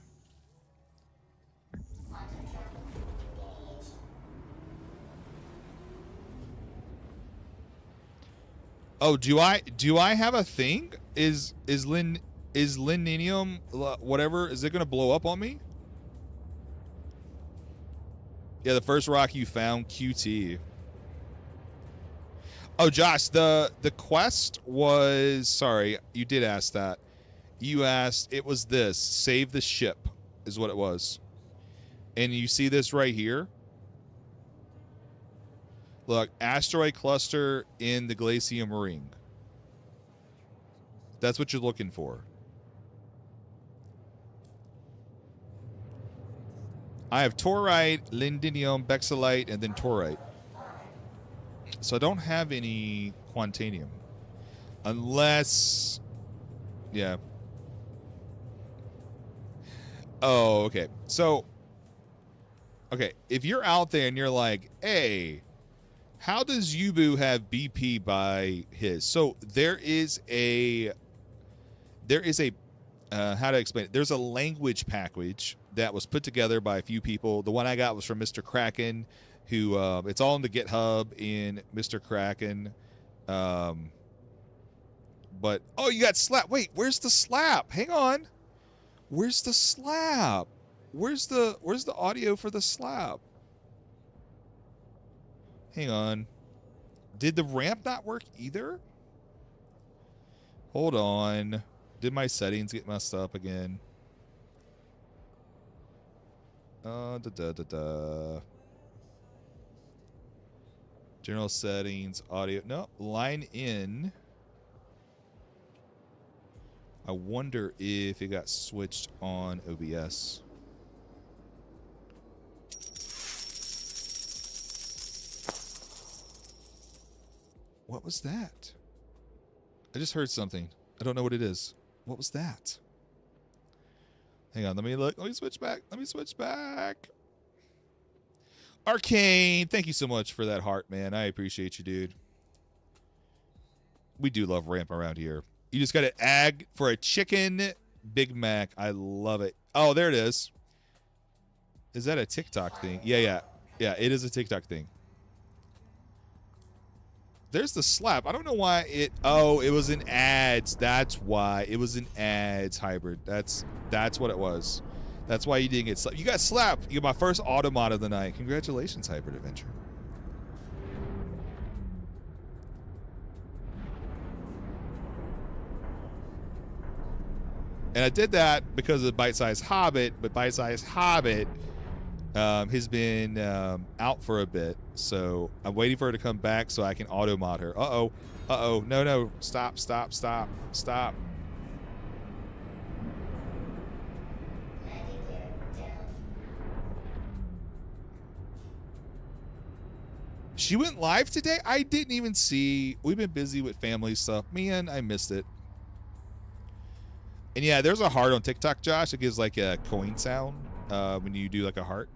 Oh, do I have a thing? Is Lindinium whatever? Is it gonna blow up on me? Yeah, the first rock you found, QT. Oh, Josh, the quest was, sorry, you did ask that. You asked, it was this, save the ship is what it was. And you see this right here? Look, asteroid cluster in the Glacium ring. That's what you're looking for. I have Torite, Lindinium, Bexalite, and then Torite. So I don't have any Quantanium. Unless... Yeah. Oh, okay. So... Okay, if you're out there and you're like, hey, how does Yubu have BP by his? So there is a... how to explain it? There's a language package that was put together by a few people. The one I got was from Mr. Kraken, who it's all in the GitHub in Mr. Kraken. But oh, you got slap. Wait, where's the slap? Hang on. Where's the slap? Where's the audio for the slap? Hang on. Did the ramp not work either? Hold on. Did my settings get messed up again? General settings, audio. No, line in. I wonder if it got switched on OBS. What was that? I just heard something. I don't know what it is. What was that? Hang on, let me look. Let me switch back. Let me switch back. Arcane, thank you so much for that heart, man. I appreciate you, dude. We do love ramp around here. You just got an ag for a chicken Big Mac. I love it. Oh, there it is. Is that a TikTok thing? Yeah, it is a TikTok thing. There's the slap. I don't know why it... Oh, it was an ads. That's why. It was an ads hybrid. That's what it was. That's why you didn't get slapped. You got slapped. You got my first automod of the night. Congratulations, Hybrid Adventure. And I did that because of Bite Size Hobbit, but Bite Size Hobbit has been out for a bit. So I'm waiting for her to come back so I can automod her. Uh-oh. Uh-oh. No. Stop. She went live today? I didn't even see. We've been busy with family stuff. Man, I missed it. And yeah, there's a heart on TikTok, Josh. It gives like a coin sound when you do like a heart.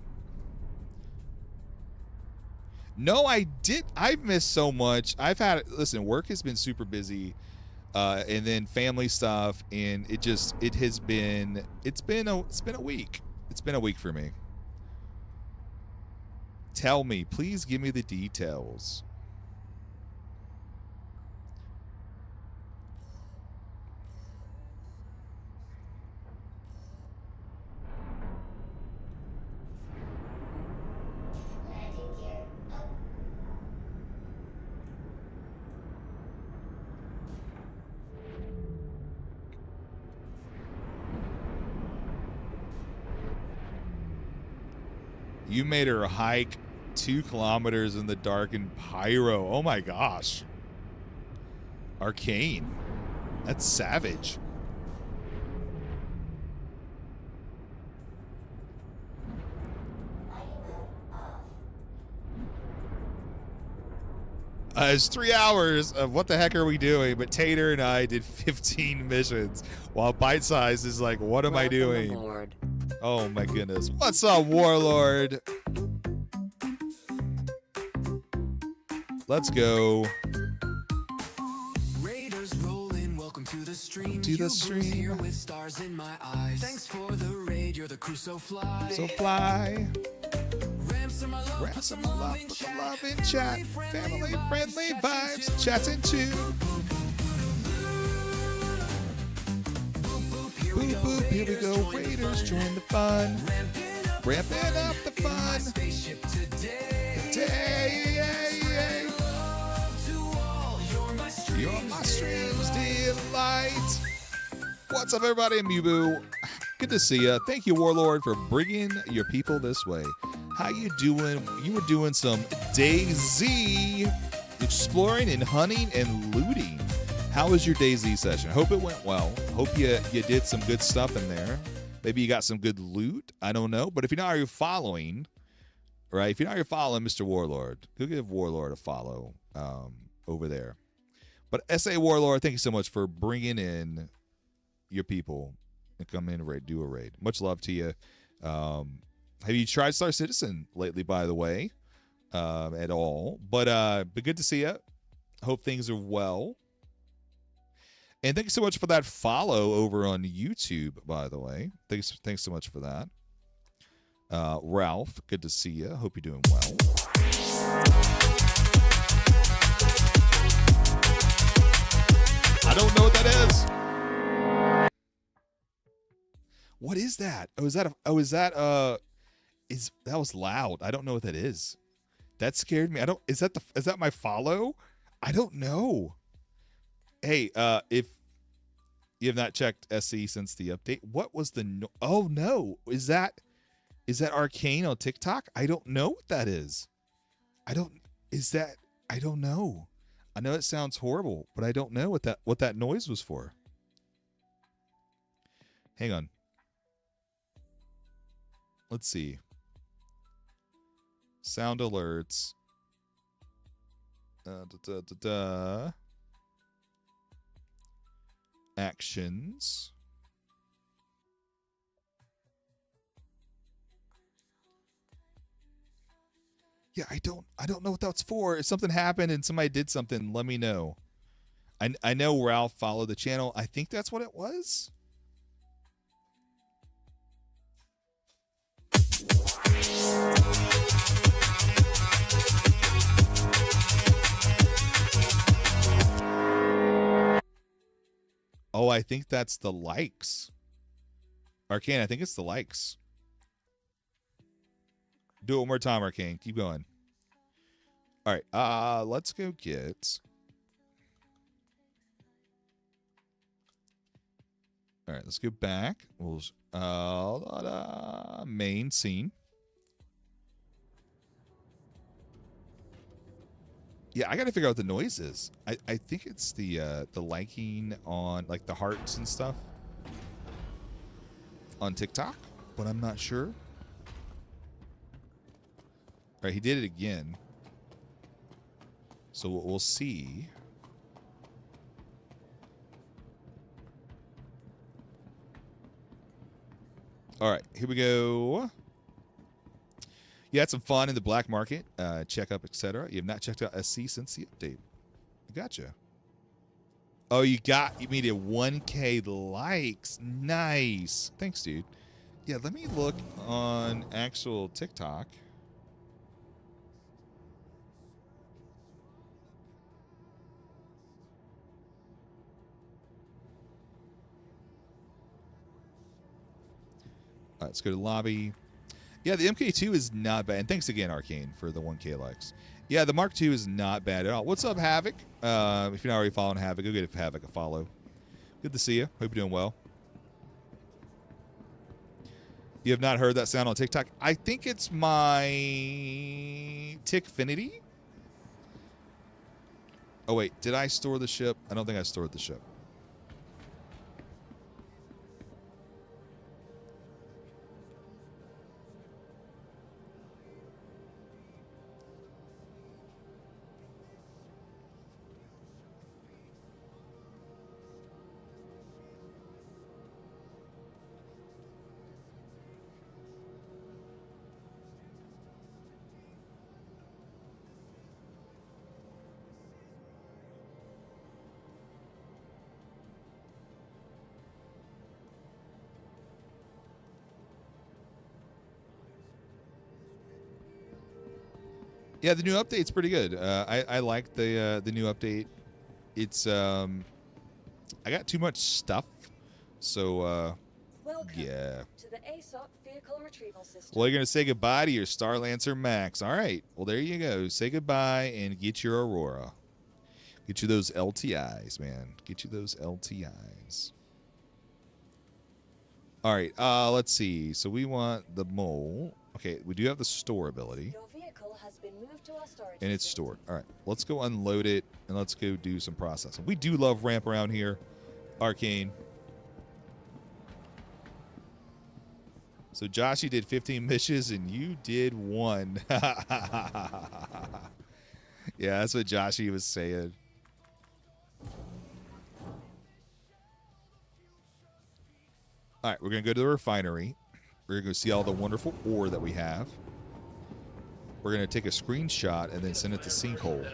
No, I did. I've missed so much. I've had, listen, work has been super busy, and then family stuff, and it's been a week. It's been a week for me. Tell me, please give me the details. Landing gear up. You made her hike 2 kilometers in the dark in Pyro. Oh my gosh. Arcane. That's savage. Mighty mode off. It's 3 hours of what the heck are we doing? But Tater and I did 15 missions, while Bite Size is like, what am I doing? Lord. Oh my goodness. What's up, Warlord? Let's go. Raiders rolling, welcome to the stream. To the Hugo's stream. Here with stars in my eyes. Thanks for the raid, you're the crew, so fly. So fly. Ransom my love, put Ransom some my love love, in put chat. some love in chat. Family friendly vibes. Chatting too. Boop boop, here we go. Raiders join the fun. Ramping up the fun. Spaceship today. Day. To all, you're my stream. You're my stream's delight. What's up, everybody? I'm Mubu. Good to see ya. Thank you, Warlord, for bringing your people this way. How you doing? You were doing some DayZ exploring and hunting and looting. How was your DayZ session? Hope it went well. Hope you did some good stuff in there. Maybe you got some good loot. I don't know. But if you're not already following, right? If you're not already following Mr. Warlord, go give Warlord a follow over there. But SA Warlord, thank you so much for bringing in your people and come in and do a raid. Much love to you. Have you tried Star Citizen lately, by the way, at all? But good to see you. Hope things are well. And thank you so much for that follow over on YouTube, by the way. Thanks so much for that. Ralph, good to see you. Hope you're doing well. I don't know what that is. What is that? That was loud. I don't know what that is. That scared me. Is that my follow? I don't know. Hey, if you have not checked SE since the update, what was the oh no. Is that Arcane on TikTok? I don't know what that is. I don't know. I know it sounds horrible, but I don't know what that noise was for. Hang on. Let's see. Sound alerts. Actions. Yeah, I don't know what that's for. If something happened and somebody did something, let me know. I know Ralph followed the channel. I think that's what it was. Oh, I think that's the likes. Arcane, I think it's the likes. Do it one more time, Arcane. Keep going. All right. Let's go get. All right, let's go back. We'll main scene. Yeah, I got to figure out what the noise is. I think it's the liking on like the hearts and stuff on TikTok, but I'm not sure. All right, he did it again. So we'll see. All right, here we go. You had some fun in the black market, checkup, etc. You have not checked out SC since the update. Gotcha. Oh, you made it 1K likes. Nice. Thanks, dude. Yeah, let me look on actual TikTok. All right, let's go to lobby. Yeah, the MK2 is not bad. And thanks again, Arcane, for the 1K likes. Yeah, the Mark II is not bad at all. What's up, Havoc? If you're not already following Havoc, go give Havoc a follow. Good to see you. Hope you're doing well. You have not heard that sound on TikTok? I think it's my Tickfinity. Oh, wait. Did I store the ship? I don't think I stored the ship. Yeah, the new update's pretty good. I like the new update. It's I got too much stuff, so Welcome yeah. to the ASOP vehicle retrieval system. Well, you're gonna say goodbye to your Star Lancer Max. All right. Well, there you go. Say goodbye and get your Aurora. Get you those LTIs, man. Get you those LTIs. All right. Let's see. So we want the mole. Okay, we do have the store ability. Your vehicle has been moved to our storage And it's facility. stored. All right, let's go unload it and let's go do some processing. We do love ramp around here, Arcane. So Joshy did 15 missions and you did 1. Yeah, that's what Joshy was saying. All right, we're going to go to the refinery. We're going to go see all the wonderful ore that we have. We're going to take a screenshot and then send it to Sinkhole.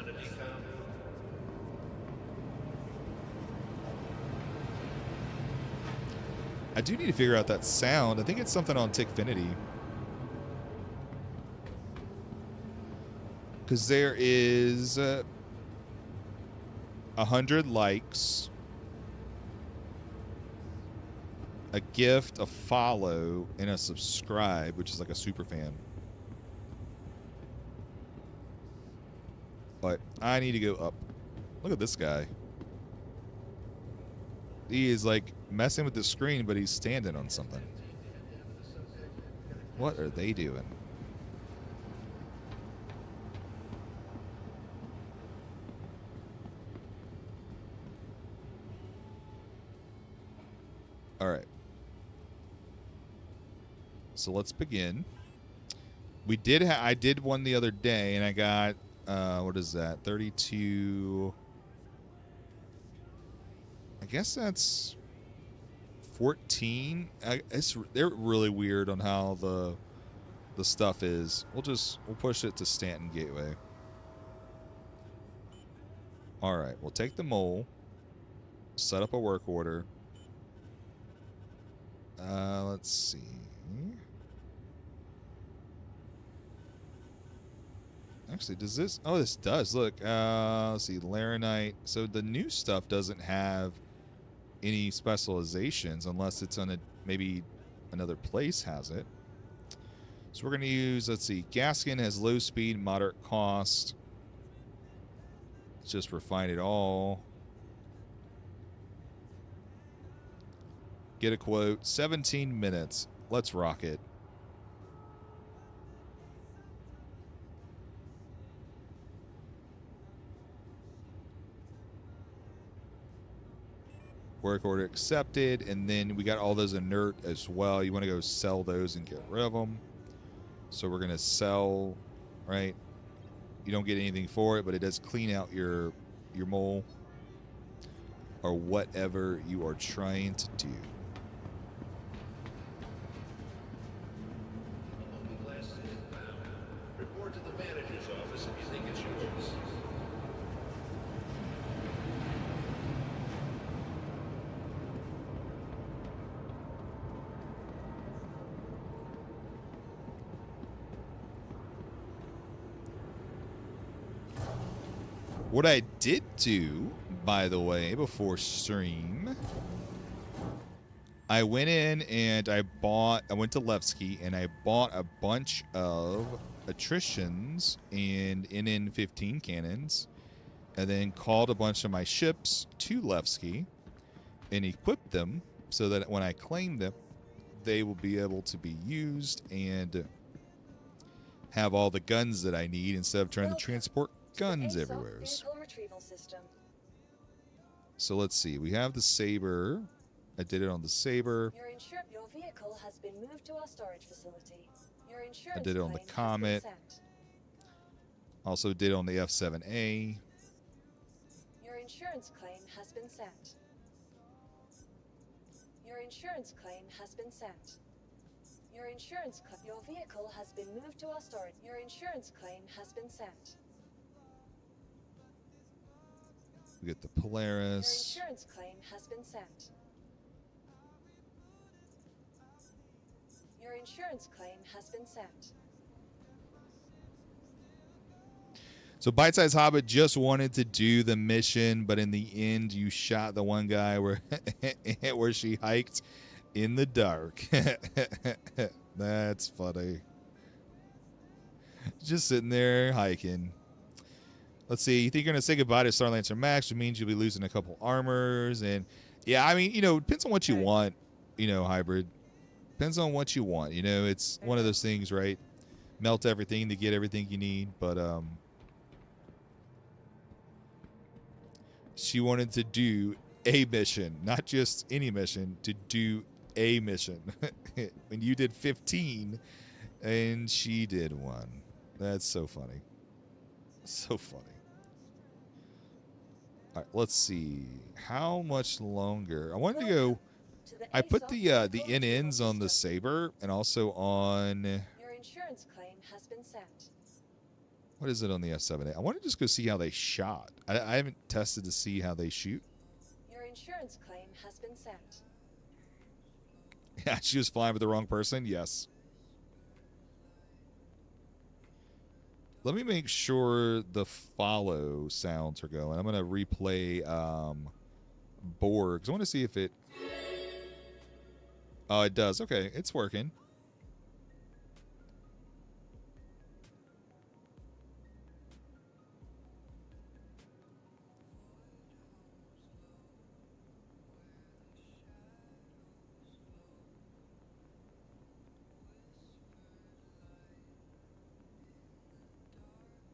I do need to figure out that sound. I think it's something on Tickfinity. Because there is 100 likes, a gift, a follow, and a subscribe, which is like a super fan. But I need to go up. Look at this guy. He is like messing with the screen, but he's standing on something. What are they doing? All right. So let's begin. We did. I did one the other day, and I got what is that? 32. I guess that's 14. They're really weird on how the stuff is. We'll push it to Stanton Gateway. All right. We'll take the mole. Set up a work order. Let's see. Actually, does this? Oh, this does. Look, let's see. Laranite. So the new stuff doesn't have any specializations unless it's on maybe another place has it. So we're going to use, let's see. Gaskin has low speed, moderate cost. Let's just refine it all. Get a quote. 17 minutes. Let's rock it. Work order accepted. And then we got all those inert as well. You want to go sell those and get rid of them. So we're going to sell, right? You don't get anything for it, but it does clean out your mole or whatever you are trying to do. manager's office if you think it's yours. What I did do, by the way, before stream, I went in and I went to Levski and I bought a bunch of attritions and NN-15 cannons, and then called a bunch of my ships to Levski and equipped them so that when I claim them, they will be able to be used and have all the guns that I need instead of trying to transport guns ASOP everywhere. Vehicle retrieval system. So let's see. We have the Saber. I did it on the Saber. Your vehicle has been moved to our storage facility. Your insurance did it on the claim has been Comet. sent. Also did it on the F7A. Your insurance claim has been sent. Your insurance claim has been sent. Your vehicle has been moved to our storage. Your insurance claim has been sent. We get the Your Polaris. insurance claim has been sent. Your insurance claim has been sent. So Bite Size Hobbit just wanted to do the mission, but in the end, you shot the one guy where where she hiked in the dark. That's funny. Just sitting there hiking. Let's see. You think you're going to say goodbye to Starlancer Max, which means you'll be losing a couple armors. And yeah, I mean, depends on what you want, Hybrid. Depends on what you want. It's one of those things, right? Melt everything to get everything you need. But she wanted to do a mission, not just any mission, to do a mission. When you did 15 and she did 1. That's so funny. So funny. All right, let's see. How much longer? I wanted to go. I put the NNs on the Saber and also on. Your insurance claim has been sent. What is it on the F7A? I want to just go see how they shot. I haven't tested to see how they shoot. Your insurance claim has been sent. Yeah, she was flying with the wrong person. Yes. Let me make sure the follow sounds are going. I'm going to replay Borg. I want to see if it... Oh, it does. Okay, it's working.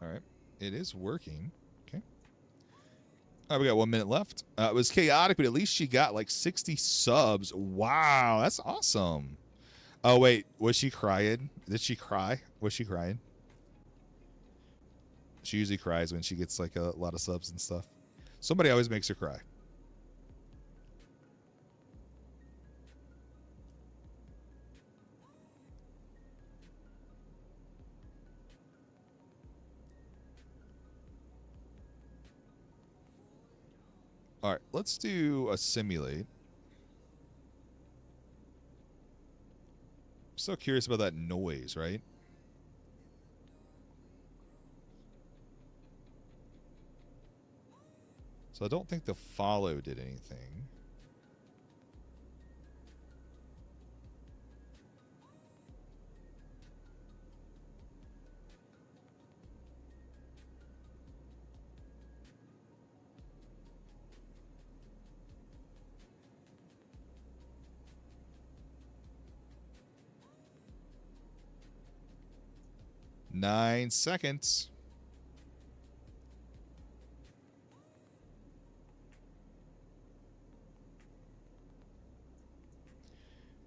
All right. It is working. Okay. All right, we got 1 minute left. It was chaotic, but at least she got like 60 subs. Wow, that's awesome. Oh, wait. Was she crying? Did she cry? Was she crying? She usually cries when she gets like a lot of subs and stuff. Somebody always makes her cry. All right, let's do a simulate. I'm so curious about that noise, right? So I don't think the follow did anything. Nine seconds.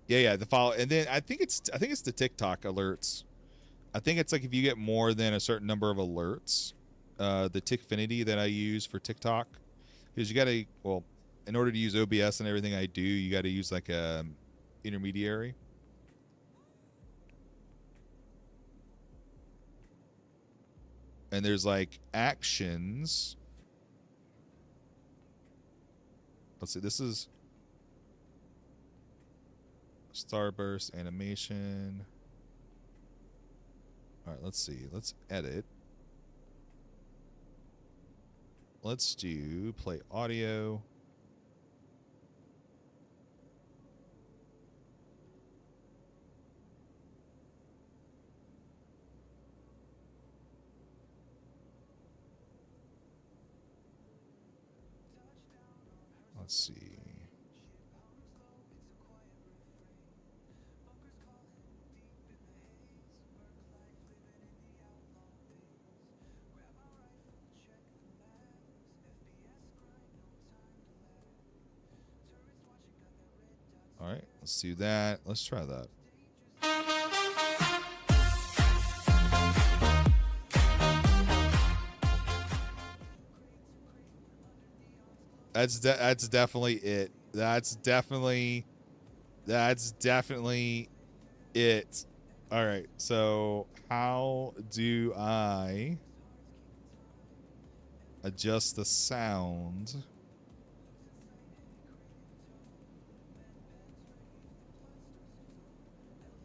Yeah, the follow, and then I think it's the TikTok alerts. I think it's like if you get more than a certain number of alerts, the Tickfinity that I use for TikTok, because you got to, well, in order to use OBS and everything I do, you got to use like a intermediary. And there's like actions. Let's see. This is Starburst animation. All right, let's see. Let's edit. Let's do play audio. Let's see. All right, let's do that. Let's try that. That's definitely it. That's definitely it. All right. So how do I adjust the sound?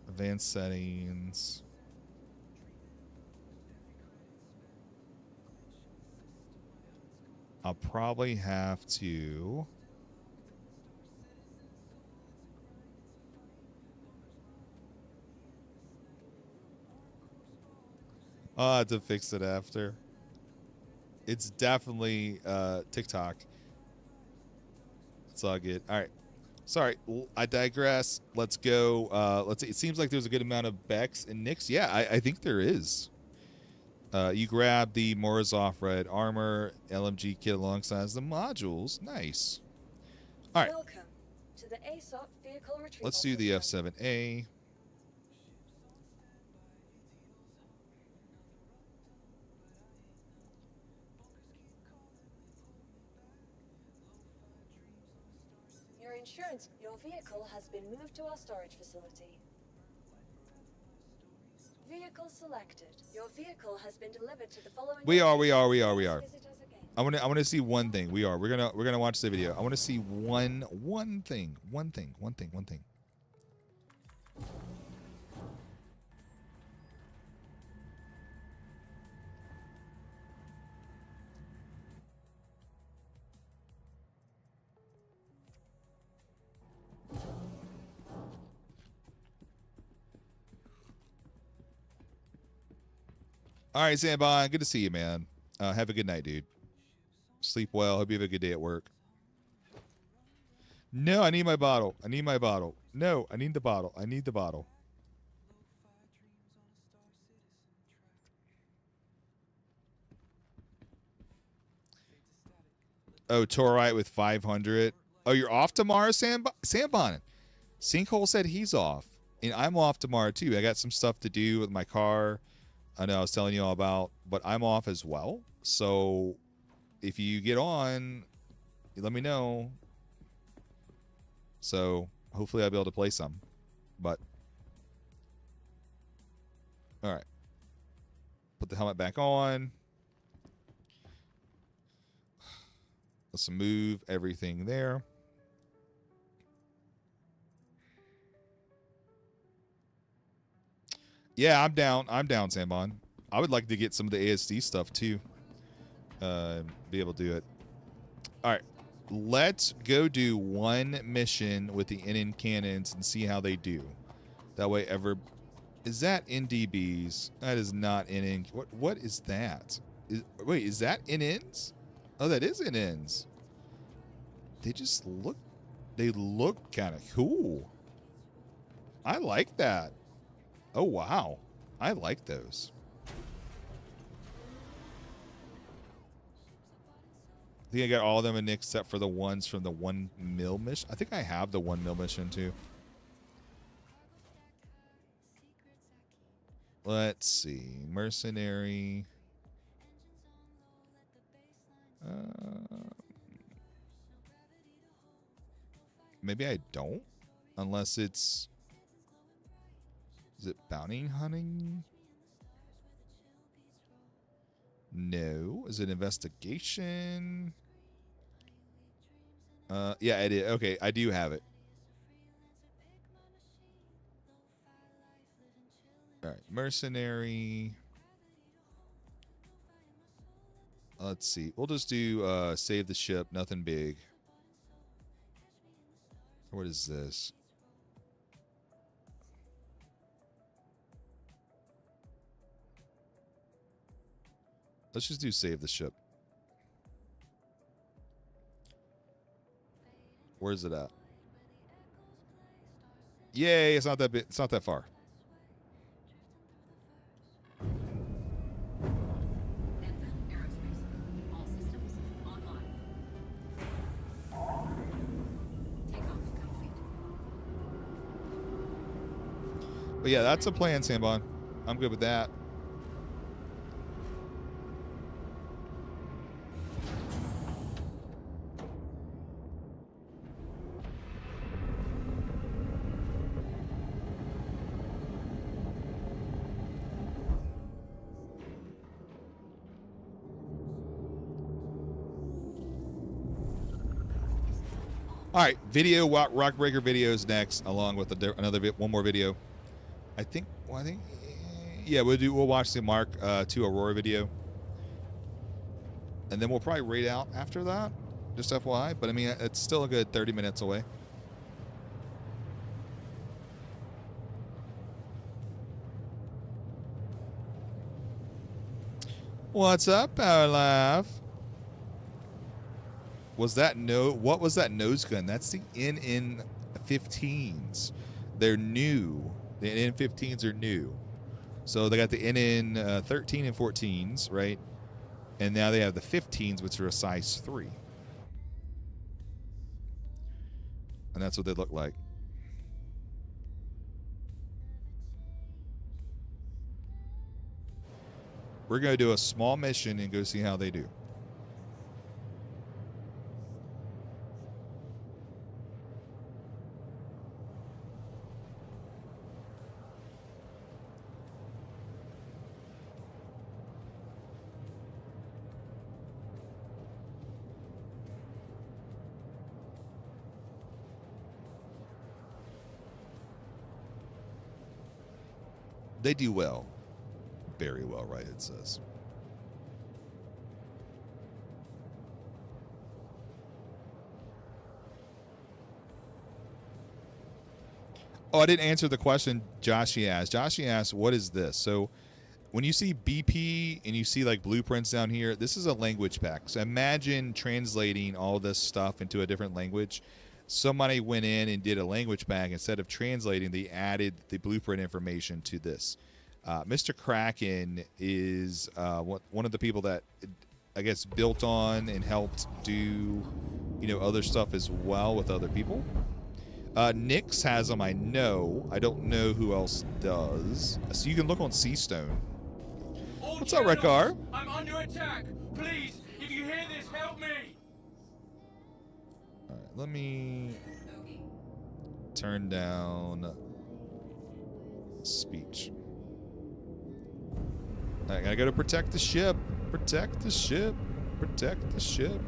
Advanced settings. I'll probably have to I'll have to fix it after. It's definitely TikTok. It's all good. All right. Sorry, I digress. Let's go. Let's see. It seems like there's a good amount of Becks and Nicks. Yeah, I think there is. You grab the Morozov Red Armor LMG kit alongside the modules. Nice. All right. Welcome to the ASOP vehicle retrieval. Let's do the system. F7A. Your vehicle has been moved to our storage facility. Vehicle selected. Your vehicle has been delivered to the following. We are. Visit us again. I want to see one thing. We're gonna watch the video. I want to see one thing. All right, Zambon, good to see you, man. Have a good night, dude. Sleep well. Hope you have a good day at work. No, I need my bottle. I need my bottle. No, I need the bottle. I need the bottle. Oh, Torite with 500. Oh, you're off tomorrow, Sambon? Sinkhole said he's off. And I'm off tomorrow, too. I got some stuff to do with my car. I know I was telling you all about, but I'm off as well. So if you get on, you let me know. So hopefully I'll be able to play some. But all right. Put the helmet back on. Let's move everything there. Yeah, I'm down. I'm down, Sambon. I would like to get some of the ASD stuff too. Be able to do it. All right. Let's go do one mission with the NN cannons and see how they do. That way is that NDBs? That is not NN. What is that? Wait, is that NNs? Oh, that is NNs. They look kind of cool. I like that. Oh, wow. I like those. I think I got all of them in except for the ones from the 1 mil mission. I think I have the 1 mil mission too. Let's see. Mercenary. Maybe I don't. Unless it's... Is it bounty hunting? No. Is it investigation? Yeah, it is. Okay, I do have it. All right, mercenary. Let's see. We'll just do save the ship. Nothing big. What is this? Let's just do save the ship. Where is it at? Yay! It's not that big. It's not that far. But yeah, that's a plan, Sambon. I'm good with that. All right, video Rock Breaker videos next, along with one more video. I think. Yeah, we'll watch the Mark II Aurora video, and then we'll probably raid out after that. Just FYI, but I mean it's still a good 30 minutes away. What's up, Power Life? What was that nose gun? That's the NN15s. They're new. The NN15s are new. So they got the NN13 and 14s, right? And now they have the 15s, which are a size 3. And that's what they look like. We're going to do a small mission and go see how they do. They do well. Very well, right, it says. Oh, I didn't answer the question Joshie asked. Joshie asked, what is this? So when you see BP and you see like blueprints down here, this is a language pack. So imagine translating all this stuff into a different language. Somebody went in and did a language pack. Instead of translating, they added the blueprint information to this. Mr. Kraken is one of the people that I guess built on and helped do, other stuff as well with other people. Nyx has them, I know. I don't know who else does. So you can look on Seastone. What's up, Rekar? I'm under attack. Please, if you hear this, help me. All right, let me turn down speech. I gotta go to protect the ship. Protect the ship. Protect the ship.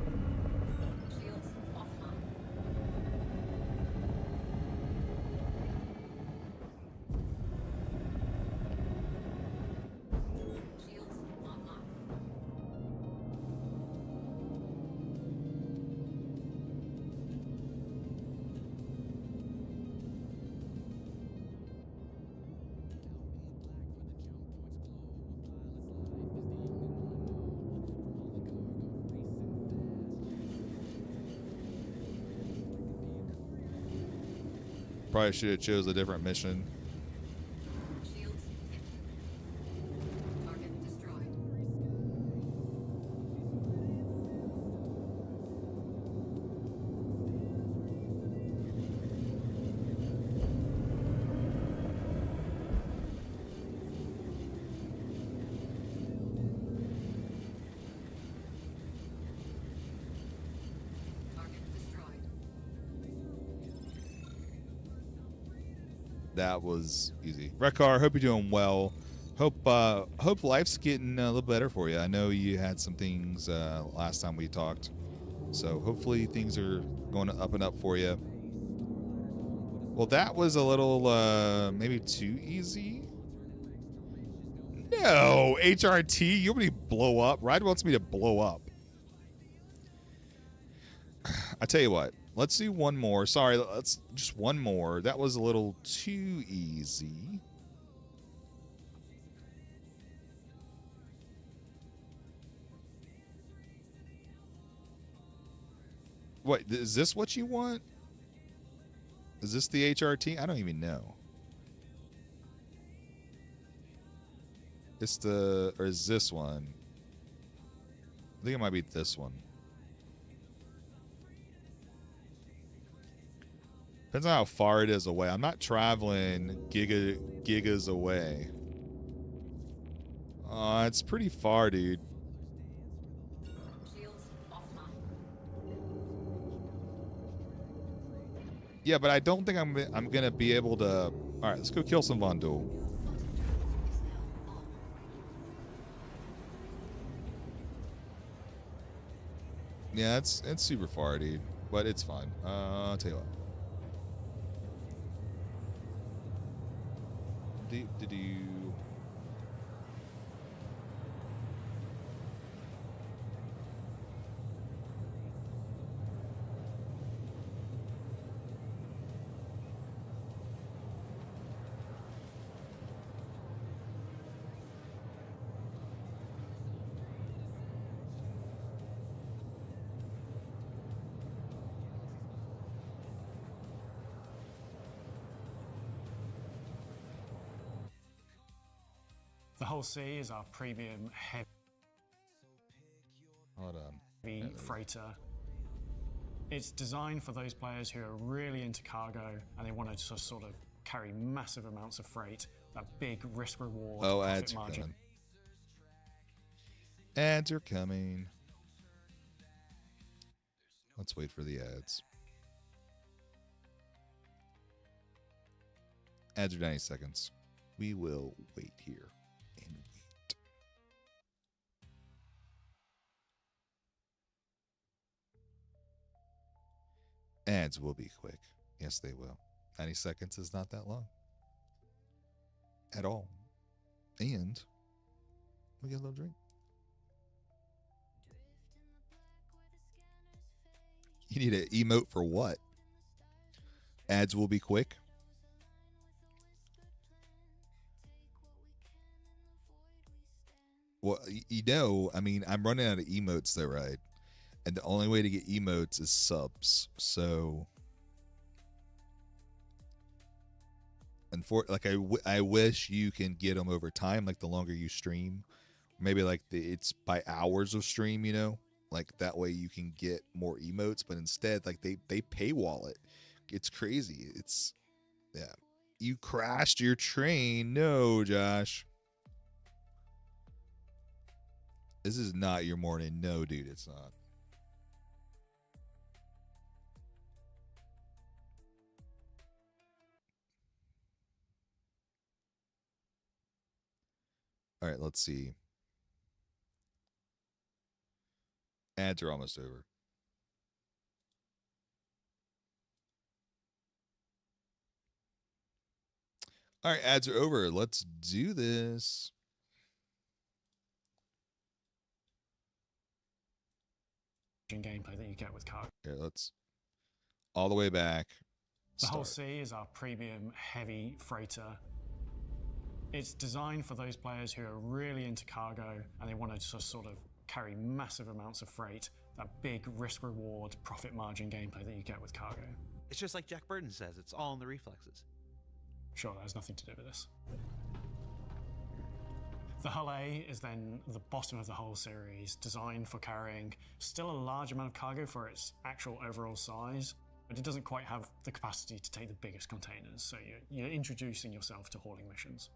Probably should have chose a different mission. That was easy. Rekar, hope you're doing well. Hope life's getting a little better for you. I know you had some things last time we talked, so hopefully things are going up and up for you. Well, that was a little maybe too easy. No, HRT, you want me to blow up? Ride wants me to blow up. I tell you what, let's do one more. Sorry, let's just one more. That was a little too easy. What, is this what you want? Is this the HRT? I don't even know. It's the, or is this one? I think it might be this one. Depends on how far it is away. I'm not traveling gigas away. It's pretty far, dude. Yeah, but I don't think I'm gonna be able to. All right, let's go kill some Vondul. Yeah, it's super far, dude, but it's fine. I'll tell you what. Do. The Hull C is our premium Hold on. heavy freighter. It's designed for those players who are really into cargo and they want to just sort of carry massive amounts of freight. That big risk reward Oh, profit ads are margin. coming. Ads are coming. Let's wait for the ads. Ads are 90 seconds. We will wait here and wait. Ads will be quick. Yes, they will. 90 seconds is not that long. At all. And we get a little drink. You need an emote for what? Ads will be quick. Well, you know, I mean, I'm running out of emotes though, right? And the only way to get emotes is subs. So, I wish you can get them over time, like the longer you stream. Maybe like it's by hours of stream, you know? Like that way you can get more emotes, but instead, like they paywall it. It's crazy. It's, yeah. You crashed your train. No, Josh. This is not your morning. No, dude, it's not. All right, let's see. Ads are almost over. All right, ads are over. Let's do this. Gameplay that you get with cargo. Here, let's all the way back. The Hull Start. C is our premium heavy freighter. It's designed for those players who are really into cargo and they want to just sort of carry massive amounts of freight. That big risk reward profit margin gameplay that you get with cargo. It's just like Jack Burton says, it's all in the reflexes. Sure, that has nothing to do with this. The Hull A is then the bottom of the whole series, designed for carrying still a large amount of cargo for its actual overall size, but it doesn't quite have the capacity to take the biggest containers, so you're introducing yourself to hauling missions.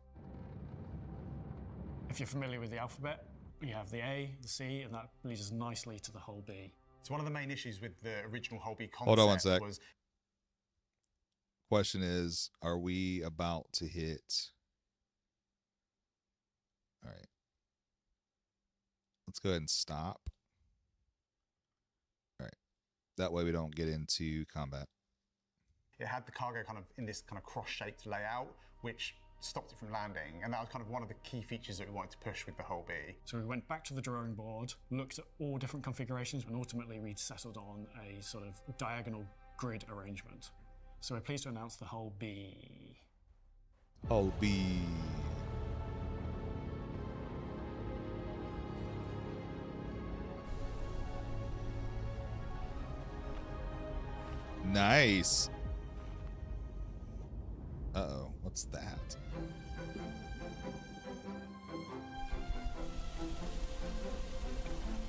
If you're familiar with the alphabet, you have the A, the C, and that leads us nicely to the Hull B. So one of the main issues with the original Hull B concept Hold on one sec. was Question is, are we about to hit Let's go ahead and stop. All right. That way we don't get into combat. It had the cargo kind of in this kind of cross-shaped layout, which stopped it from landing, and that was kind of one of the key features that we wanted to push with the Hull B. So we went back to the drawing board, looked at all different configurations, and ultimately we'd settled on a sort of diagonal grid arrangement. So we're pleased to announce the Hull B. Hull B. Nice. Uh-oh, what's that?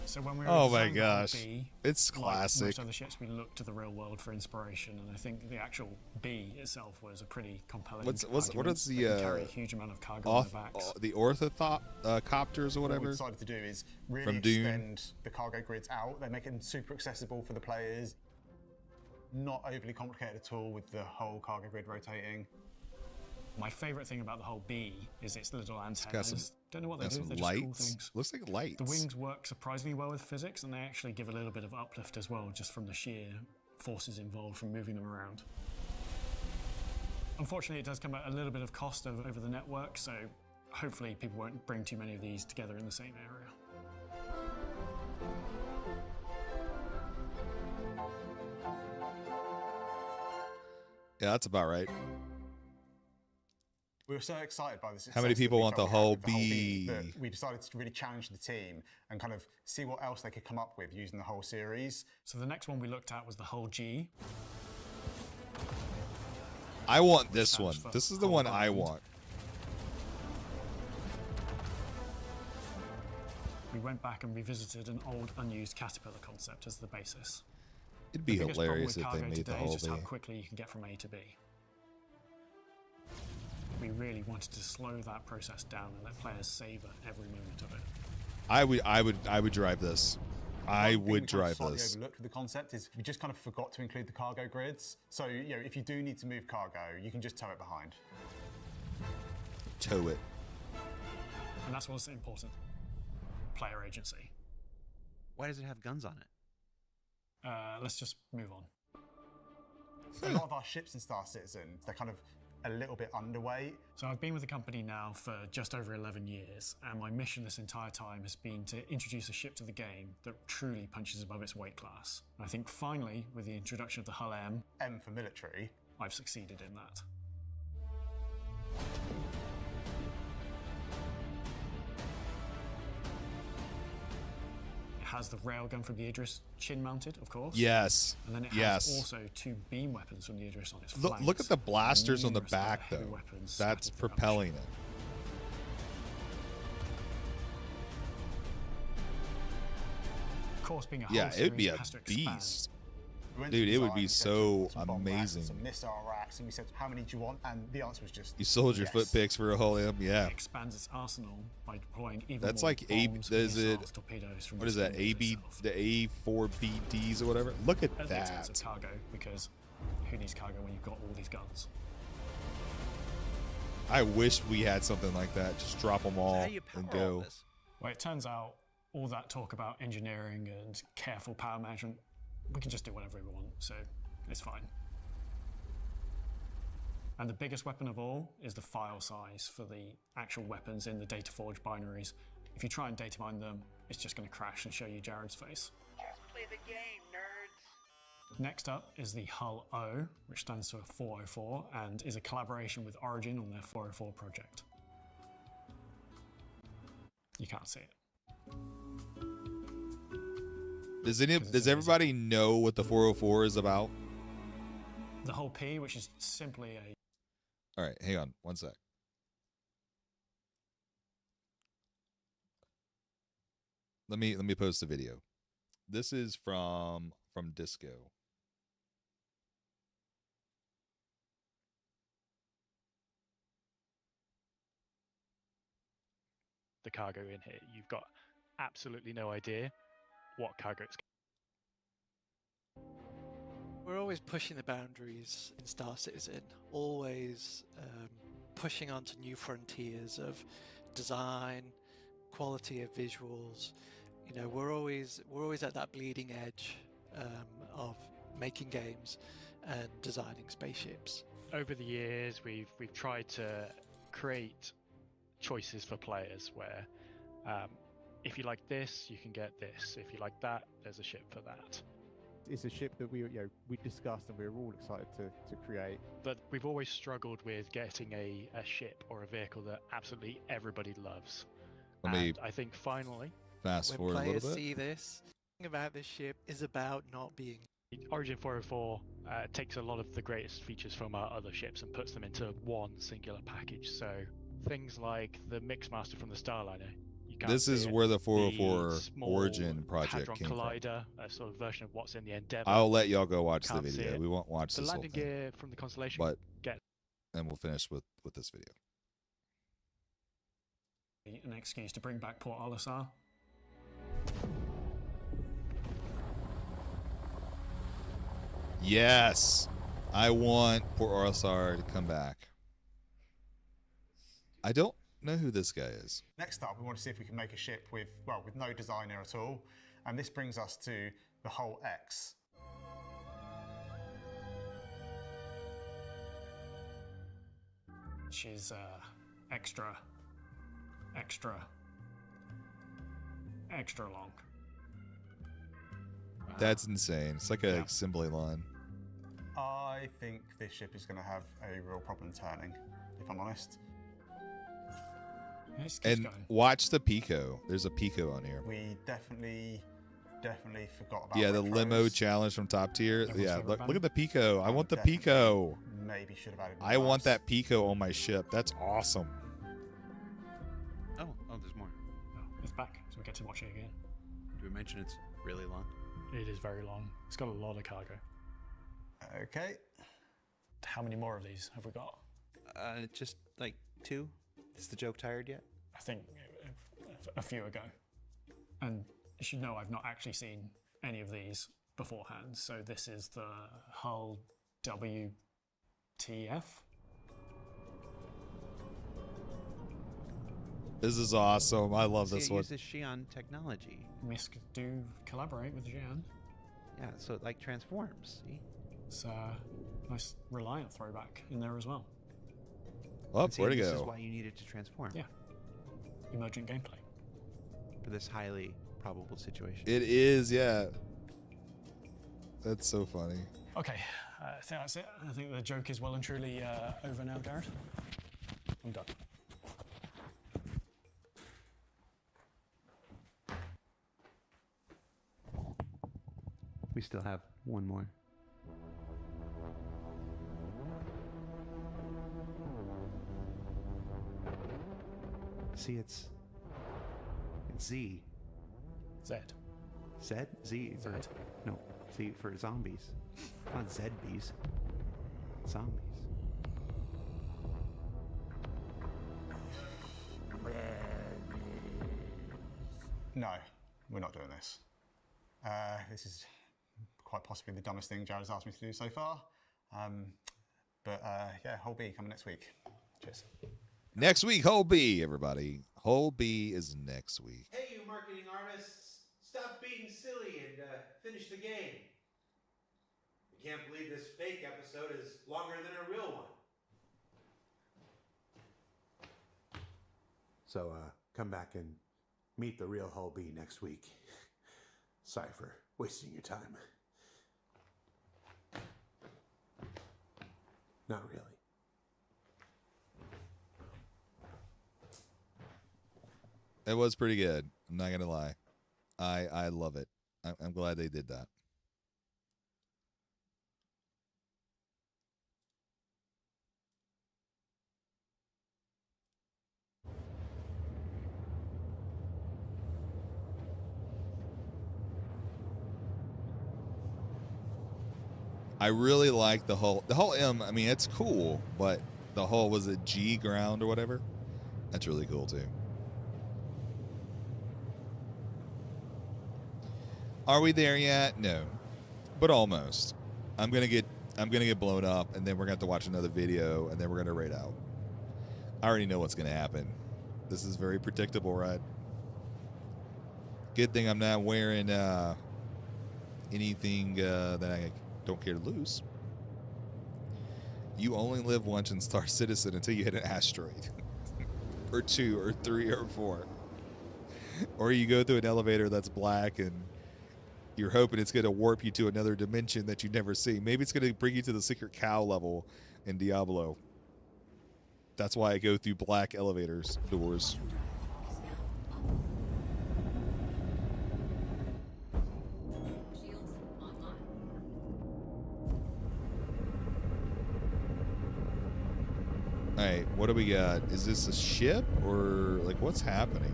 So when we were Oh my designing the Hull gosh. B, It's like classic. most other ships, we looked to the real world for inspiration, and I think the actual B itself was a pretty compelling. What argument. is They the can carry a huge amount of cargo on their backs. the orthocopters or What we whatever? decided to do is really From Dune. extend the cargo grids out. They make them super accessible for the players. Not overly complicated at all with the whole cargo grid rotating. My favourite thing about the whole B is its little It's got antennas. some, Don't know what they got do. some They're just cool lights. things. Looks like lights. The wings work surprisingly well with physics, and they actually give a little bit of uplift as well, just from the sheer forces involved from moving them around. Unfortunately, it does come at a little bit of cost over the network, so hopefully people won't bring too many of these together in the same area. Yeah, that's about right. We were so excited by this. How many people want the Hull B? That we decided to really challenge the team and kind of see what else they could come up with using the whole series. So the next one we looked at was the Hull G. I want this stands one. for This is the Hull one I Grind. want. We went back and revisited an old unused Caterpillar concept as the basis. It'd be The biggest problem hilarious with if they cargo made the today Hull is just how B. quickly you can get from A to B. We really wanted to slow that process down and let players savor every moment of it. I would drive this. I One thing would we kind drive of slightly this. overlooked with the concept is we just kind of forgot to include the cargo grids. So, you know, if you do need to move cargo, you can just tow it behind. Tow it. And that's what's important. Player agency. Why does it have guns on it? Let's just move on. A lot of our ships in Star Citizen, they're kind of a little bit underweight. So I've been with the company now for just over 11 years, and my mission this entire time has been to introduce a ship to the game that truly punches above its weight class. I think finally, with the introduction of the Hull M, M for military, I've succeeded in that. It has the railgun from the Idris chin-mounted, of course. Yes. And then it Yes. has also 2 beam weapons from the Idris on its Look, flanks. look at the blasters on the numerous other back, heavy though. weapons That's scattered throughout the propelling ship. it. Of course, being a Yeah, whole it would be series, a it has to expand. beast. we went Dude, to it would design, be we said so some bomb racks, amazing. some missile racks, and we said, how many do you want? And the answer was just You sold your yes. foot picks for a Hull M, yeah. It expands its arsenal by deploying even That's more like A. bombs, Is it? missiles, torpedoes from What is that? within AB, itself. the A4BDs or whatever. Look at At the expense of that. cargo, because who needs cargo when you've got all these guns? I wish we had something like that. Just drop them So all how do you power and all go. this? Well, it turns out all that talk about engineering and careful power management, we can just do whatever we want, so it's fine. And the biggest weapon of all is the file size for the actual weapons in the Dataforge binaries. If you try and data mine them, it's just going to crash and show you Jared's face. Just play the game, nerds. Next up is the Hull O, which stands for 404 and is a collaboration with Origin on their 404 project. You can't see it. Does everybody know what the 404 is about? The Hull P, which is simply a All right, hang on one sec. Let me post the video. This is from Disco. the cargo in here. You've got absolutely no idea what cargo it's. We're always pushing the boundaries in Star Citizen, always pushing onto new frontiers of design, quality of visuals, You know, we're always at that bleeding edge of making games and designing spaceships. Over the years, we've tried to create choices for players where if you like this, you can get this. If you like that, there's a ship for that. It's a ship that we discussed and we were all excited to create. But we've always struggled with getting a ship or a vehicle that absolutely everybody loves. Let me And I think finally, fast When forward a players little bit. see this, the thing about this ship is about not being. Origin 404 takes a lot of the greatest features from our other ships and puts them into one singular package. So things like the Mixmaster from the Starliner. You can't This see is it. where the 404 The small Origin project Hadron came from. Collider, a sort of version of what's in the Endeavour. I'll let y'all go watch the Can't see video. it. We won't watch The this whole landing thing. gear from the Constellation. But Get and we'll finish with this video. An excuse to bring back Port Olisar. Yes, I want Port Olisar to come back. I don't know who this guy is. Next up, we want to see if we can make a ship with no designer at all. And this brings us to the Hull X. She's extra long. That's insane. It's like a Yeah. assembly line. I think this ship is going to have a real problem turning, if I'm honest. It just keeps And going. watch the Pico. There's a Pico on here. We definitely forgot about Yeah, the limo retros. challenge from Top Tier. Everyone's Yeah, favorite look band. at the Pico. I want the Definitely Pico. Maybe should have added I want maps. that Pico on my ship. That's awesome. Oh, there's more. Oh, it's back, so we get to watch it again. Do we mention it's really long? It is very long. It's got a lot of cargo. Okay. How many more of these have we got? Just like 2. Is the joke tired yet? I think a few ago. And you should know I've not actually seen any of these beforehand. So this is the Hull WTF. This is awesome. I love See, this it one. uses Xi'an technology. Misk do collaborate with Xi'an. Yeah, so it like transforms. See? It's a nice Reliant throwback in there as well. Oh, See, where'd it this is go? why you need it to transform. Yeah. Emergent gameplay. For this highly probable situation. It is, yeah. That's so funny. Okay, I think that's it. I think the joke is well and truly over now, Jared. I'm done. We still have one more. See, it's Z. Zed. Zed? Z for Zed. no. Z for zombies. Not Zedbees. Zombies. No, we're not doing this. This is quite possibly the dumbest thing Jared's asked me to do so far. But yeah, Hull B coming next week. Cheers. Next week, Hull B, everybody. Hull B is next week. Hey, you marketing artists, stop being silly and finish the game. I can't believe this fake episode is longer than a real one. So come back and meet the real Hull B next week. Sorry for wasting your time. Not really. It was pretty good. I'm not gonna lie. I love it. I'm glad they did that. I really like the Hull. The Hull M, I mean, it's cool, but the Hull, was it G ground or whatever? That's really cool too. Are we there yet? No, but almost. I'm gonna get blown up, and then we're gonna have to watch another video, and then we're gonna raid out. I already know what's gonna happen. This is very predictable, right? Good thing I'm not wearing anything that I don't care to lose. You only live once in Star Citizen until you hit an asteroid. Or 2 or 3 or 4. Or you go through an elevator that's black and you're hoping it's going to warp you to another dimension that you never see. Maybe it's going to bring you to the secret cow level in Diablo. That's why I go through black elevators doors. Alright, what do we got? Is this a ship or like what's happening?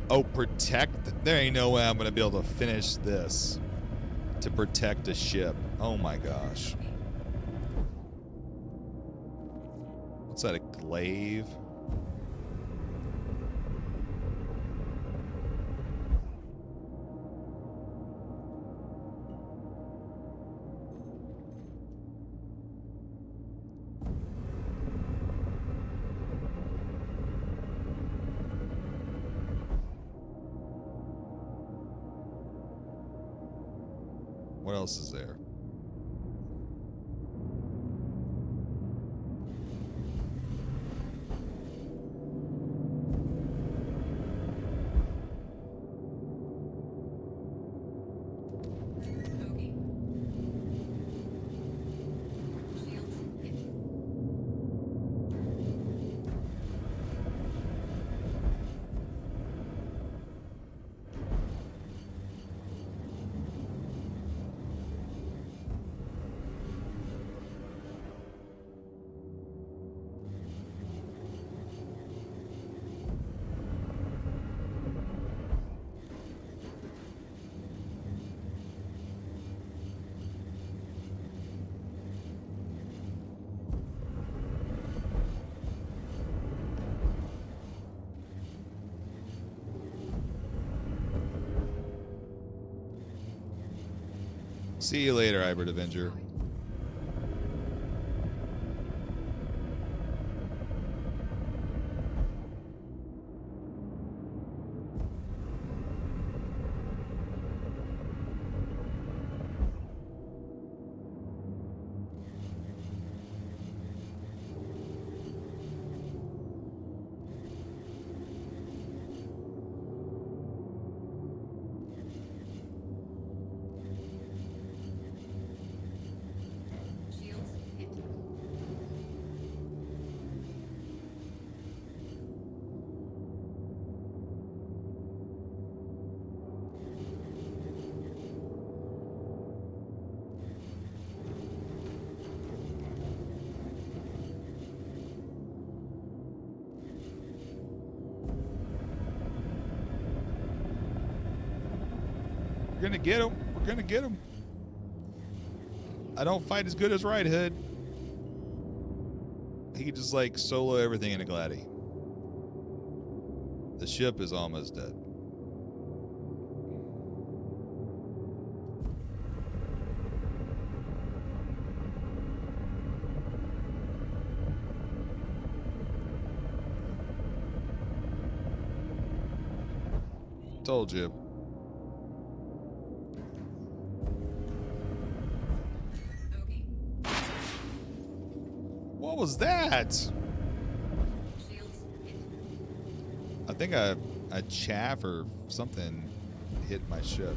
Oh, protect. There ain't no way I'm going to be able to finish this to protect a ship. Oh my gosh. What's that, a glaive? What else is there? See you later, Hybrid Avenger. We're gonna get him. We're gonna get him. I don't fight as good as Right Hood. He could just like solo everything in a Gladdy. The ship is almost dead. Told you. What was that? I think a chaff or something hit my ship.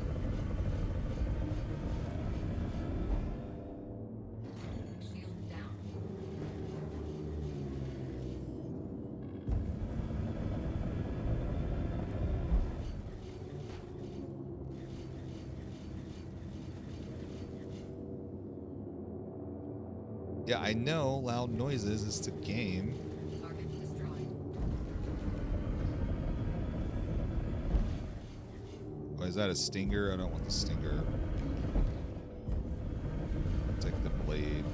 Yeah, I know loud noises is the game. Oh, is that a stinger? I don't want the stinger. Take the blade.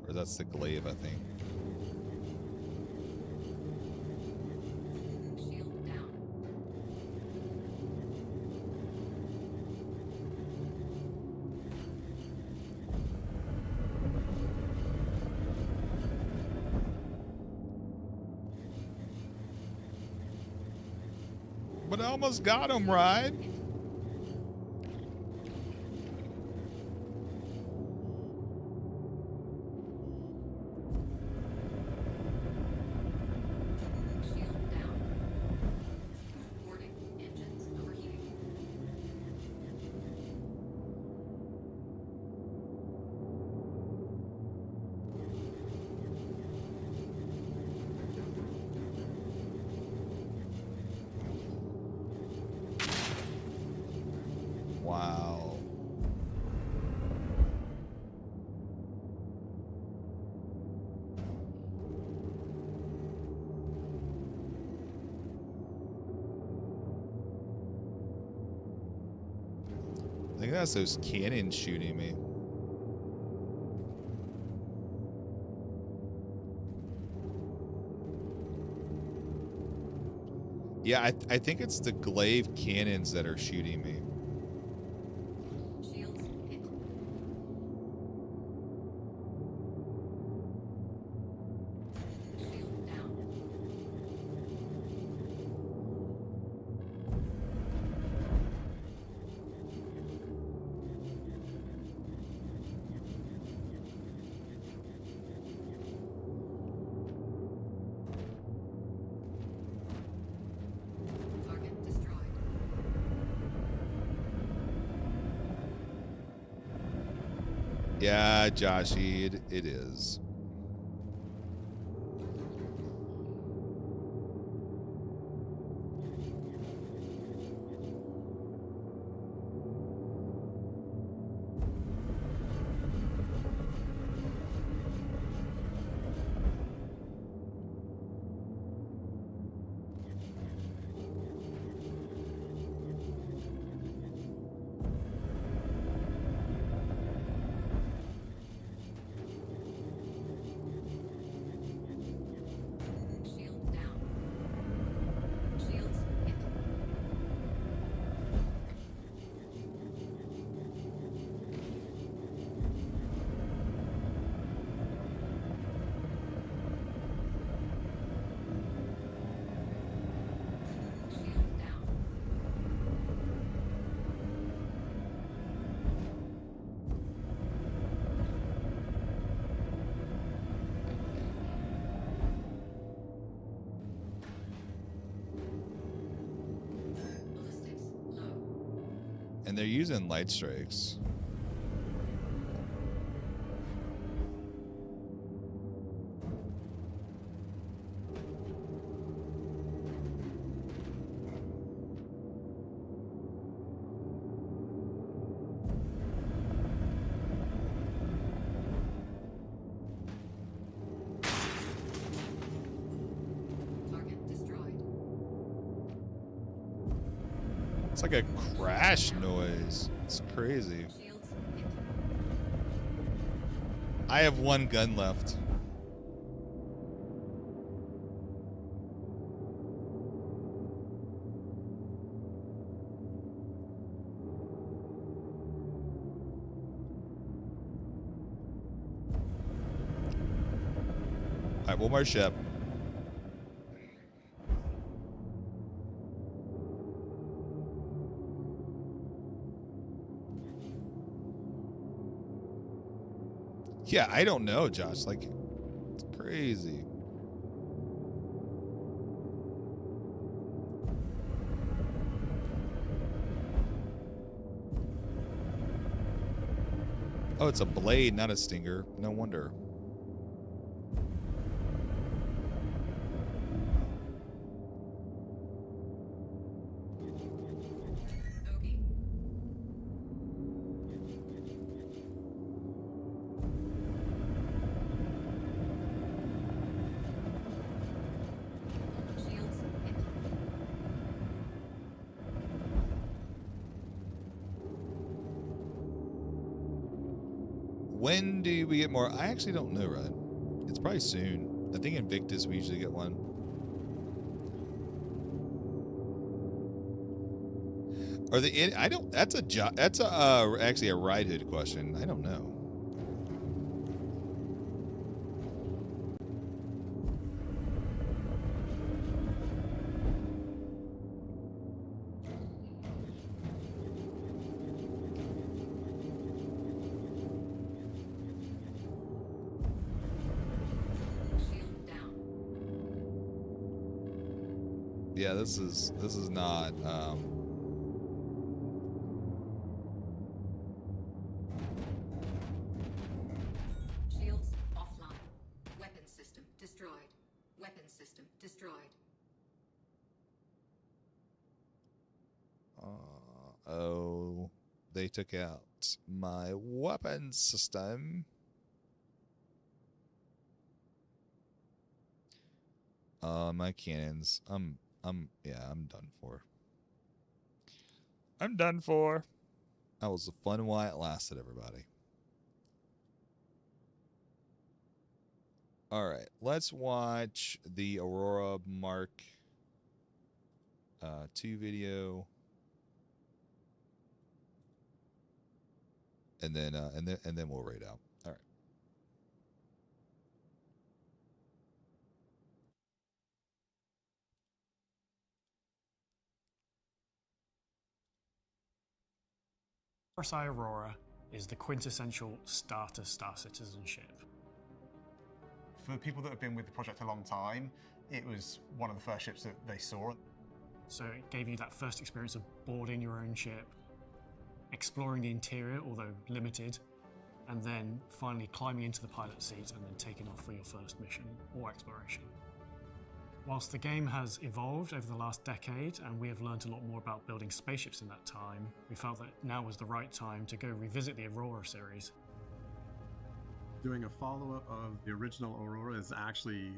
Or that's the glaive, I think. But I almost got him, right? Wow. I think that's those cannons shooting me. Yeah, I think it's the glaive cannons that are shooting me. Yeah, Joshy, it is. And they're using light strikes. It's like a crash noise. It's crazy. I have one gun left. All right, one more ship. Yeah, I don't know, Josh. Like, it's crazy. Oh, it's a blade, not a stinger. No wonder. When do we get more? I actually don't know, Rod. It's probably soon. I think Invictus we usually get one. Or the I don't. That's a actually a Ride Hood question. I don't know. Yeah, this is not. Shields offline. Weapon system destroyed. Weapon system destroyed. Oh, they took out my weapon system. My cannons. I'm done for. I'm done for. That was fun while it lasted, everybody. All right, let's watch the Aurora Mark 2 video. And then we'll rate out. All right. RSI Aurora is the quintessential starter Star Citizen ship. For the people that have been with the project a long time, it was one of the first ships that they saw. So it gave you that first experience of boarding your own ship, exploring the interior, although limited, and then finally climbing into the pilot seat and then taking off for your first mission or exploration. Whilst the game has evolved over the last decade and we have learned a lot more about building spaceships in that time, we felt that now was the right time to go revisit the Aurora series. Doing a follow-up of the original Aurora is actually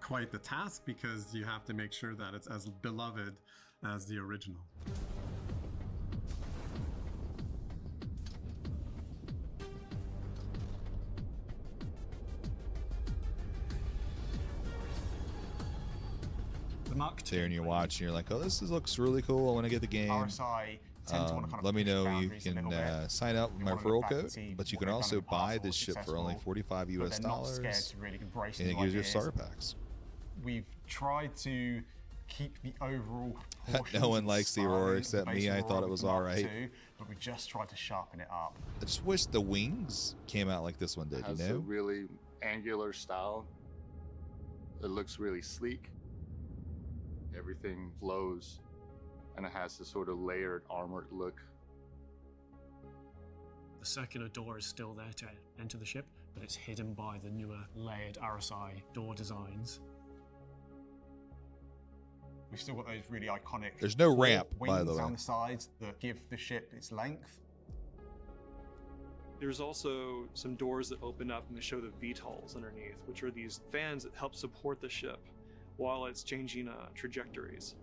quite the task because you have to make sure that it's as beloved as the original. The Mark So and you're watching, you're like, oh, looks really cool. I want to get the game. RSI tend to want to kind of Let me push know. You boundaries a can little bit. sign up with my wanna look referral back and code, see but you what can they've done also in the past, buy what this was ship for only successful, $45 but US they're not scared dollars, to really embrace and it new gives you ideas. starter packs. We've tried to keep the overall proportions No one and likes the Aurora size of except the me. base I Aurora thought it with was the Mark all right. II, but we just tried to sharpen it up. I just wish the wings came out like this one did. Has You a know? really angular style. It looks really sleek. Everything flows, and it has this sort of layered, armored look. The circular door is still there to enter the ship, but it's hidden by the newer layered RSI door designs. We've still got those really iconic. There's no four ramp, by wings the way. down the sides that give the ship its length. There's also some doors that open up and they show the VTOLs underneath, which are these fans that help support the ship while it's changing trajectories.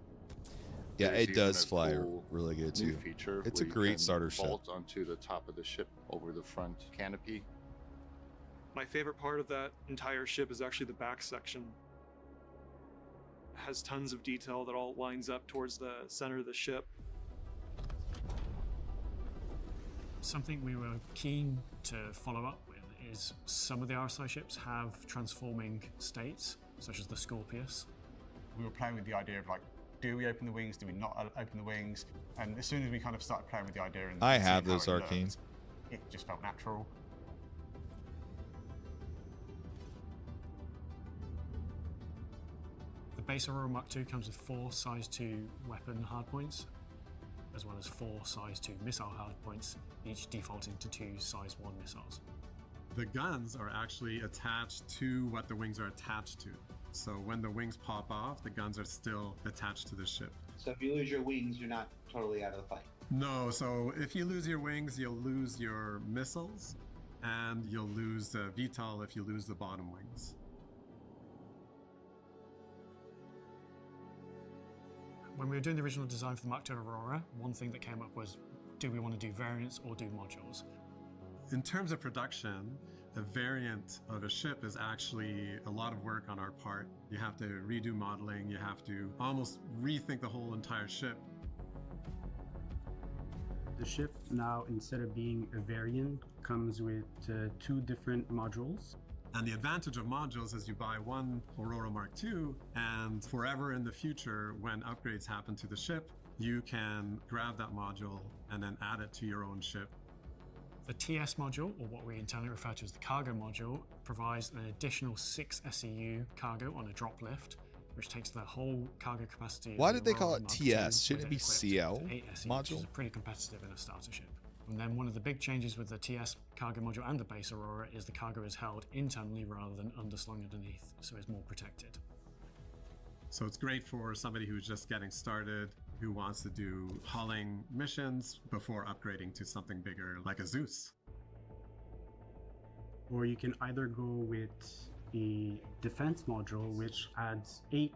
Yeah, There's it even does a fly cool really good new too. feature It's a where you great can starter ship. vault onto the top of the ship over the front canopy. My favorite part of that entire ship is actually the back section. It has tons of detail that all lines up towards the center of the ship. Something we were keen to follow up with is some of the RSI ships have transforming states, such as the Scorpius. We were playing with the idea of like, do we open the wings? Do we not open the wings? And as soon as we kind of started playing with the idea, and I seeing have how those it looked, Arcane. it just felt natural. The base Aurora Mark II comes with 4 size 2 weapon hardpoints, as well as 4 size 2 missile hardpoints, each defaulting to 2 size 1 missiles. The guns are actually attached to what the wings are attached to. So when the wings pop off, the guns are still attached to the ship. So if you lose your wings, you're not totally out of the fight. No, so if you lose your wings, you'll lose your missiles, and you'll lose the VTOL if you lose the bottom wings. When we were doing the original design for the Mark II Aurora, one thing that came up was, do we want to do variants or do modules? In terms of production, a variant of a ship is actually a lot of work on our part. You have to redo modeling, you have to almost rethink the whole entire ship. The ship now, instead of being a variant, comes with 2 different modules. And the advantage of modules is you buy one Aurora Mark II, and forever in the future, when upgrades happen to the ship, you can grab that module and then add it to your own ship. The TS module, or what we internally refer to as the cargo module, provides an additional 6 SEU cargo on a drop lift, which takes the whole cargo capacity. Of Why the did they call Aurora it Mark TS? II Shouldn't it be with CL equipped to 8 SE, module? which is pretty competitive in a starter ship. And then one of the big changes with the TS cargo module and the base Aurora is the cargo is held internally rather than underslung underneath, so it's more protected. So it's great for somebody who's just getting started, who wants to do hauling missions before upgrading to something bigger like a Zeus. Or you can either go with a defense module, which adds 8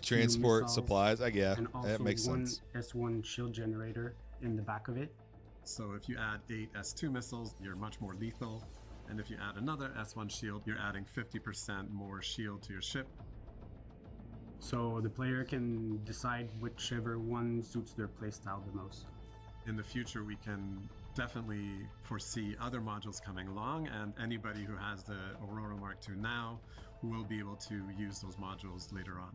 transport missiles supplies. Yeah, and also that makes one sense. S1 shield generator in the back of it. So if you add 8 S2 missiles, you're much more lethal. And if you add another S1 shield, you're adding 50% more shield to your ship. So the player can decide whichever one suits their playstyle the most. In the future, we can definitely foresee other modules coming along, and anybody who has the Aurora Mark II now will be able to use those modules later on.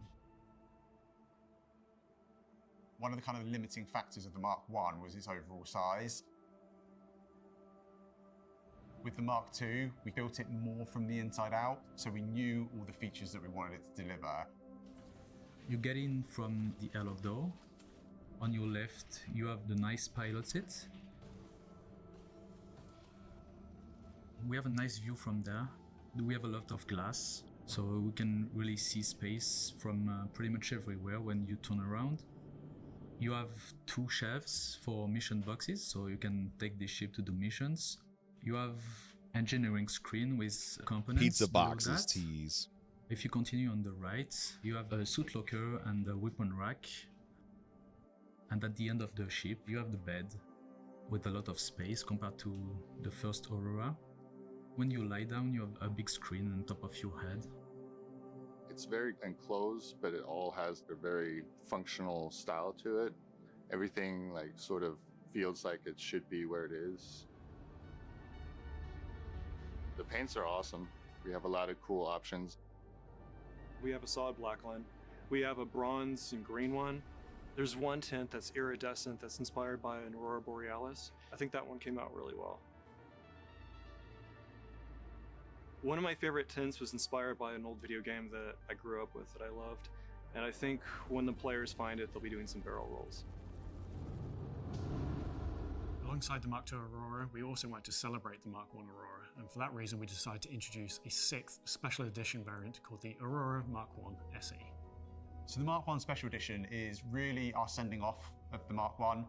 One of the kind of limiting factors of the Mark I was its overall size. With the Mark II, we built it more from the inside out, so we knew all the features that we wanted it to deliver. You get in from the airlock door. On your left, you have the nice pilot seat. We have a nice view from there. We have a lot of glass, so we can really see space from pretty much everywhere when you turn around. You have 2 shelves for mission boxes, so you can take the ship to do missions. You have engineering screen with components. Pizza below boxes, that. teas. If you continue on the right, you have a suit locker and a weapon rack. And at the end of the ship, you have the bed with a lot of space compared to the first Aurora. When you lie down, you have a big screen on top of your head. It's very enclosed, but it all has a very functional style to it. Everything like sort of feels like it should be where it is. The paints are awesome. We have a lot of cool options. We have a solid black line. We have a bronze and green one. There's one tint that's iridescent that's inspired by an Aurora Borealis. I think that one came out really well. One of my favorite tints was inspired by an old video game that I grew up with that I loved. And I think when the players find it, they'll be doing some barrel rolls. Alongside the Mark II Aurora, we also wanted to celebrate the Mark I Aurora, and for that reason we decided to introduce a 6th special edition variant called the Aurora Mark I SE. So the Mark I Special Edition is really our sending off of the Mark I.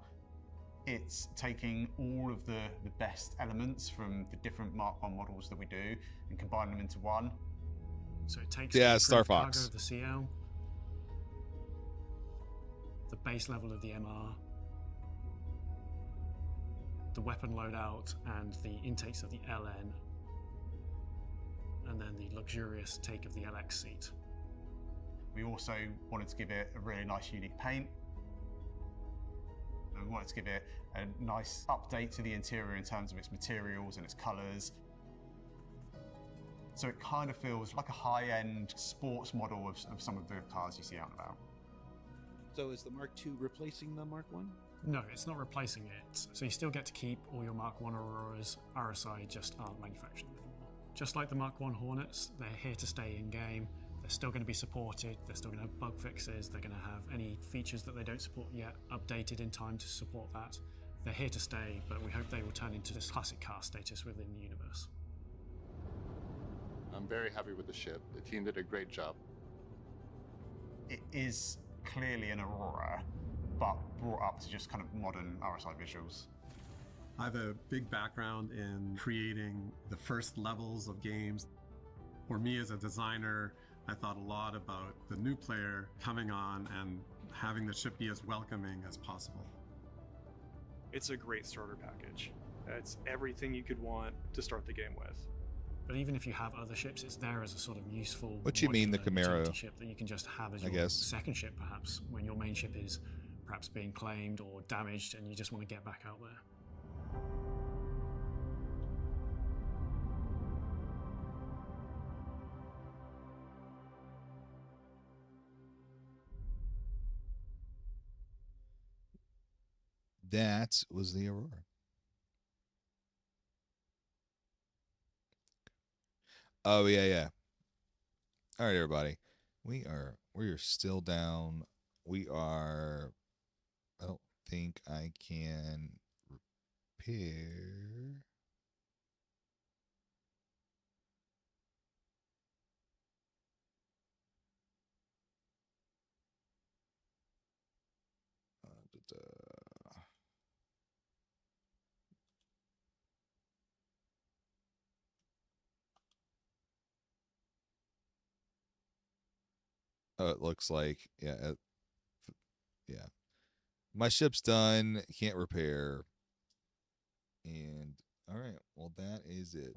It's taking all of the best elements from the different Mark I models that we do and combining them into one. So it takes Yeah, the Star approved cargo Fox. of the CL, the base level of the MR, the weapon loadout and the intakes of the LN, and then the luxurious take of the LX seat. We also wanted to give it a really nice unique paint. And we wanted to give it a nice update to the interior in terms of its materials and its colours. So it kind of feels like a high-end sports model of some of the cars you see out and about. So is the Mark II replacing the Mark I? No, it's not replacing it. So you still get to keep all your Mark I Auroras. RSI just aren't manufactured anymore. Just like the Mark I Hornets, they're here to stay in-game. They're still going to be supported. They're still going to have bug fixes. They're going to have any features that they don't support yet updated in time to support that. They're here to stay, but we hope they will turn into this classic car status within the universe. I'm very happy with the ship. The team did a great job. It is clearly an Aurora, but brought up to just kind of modern RSI visuals. I have a big background in creating the first levels of games. For me as a designer, I thought a lot about the new player coming on and having the ship be as welcoming as possible. It's a great starter package. It's everything you could want to start the game with. But even if you have other ships, it's there as a sort of useful. What you mean, the modular Camaro? utility ship that you can just have as I your guess. second ship, perhaps, when your main ship is perhaps being claimed or damaged and you just want to get back out there. That was the Aurora. Oh yeah. All right, everybody. We're We are still down. We are. I don't think I can repair. It looks like, yeah. Yeah. My ship's done. Can't repair. And, all right. Well, that is it.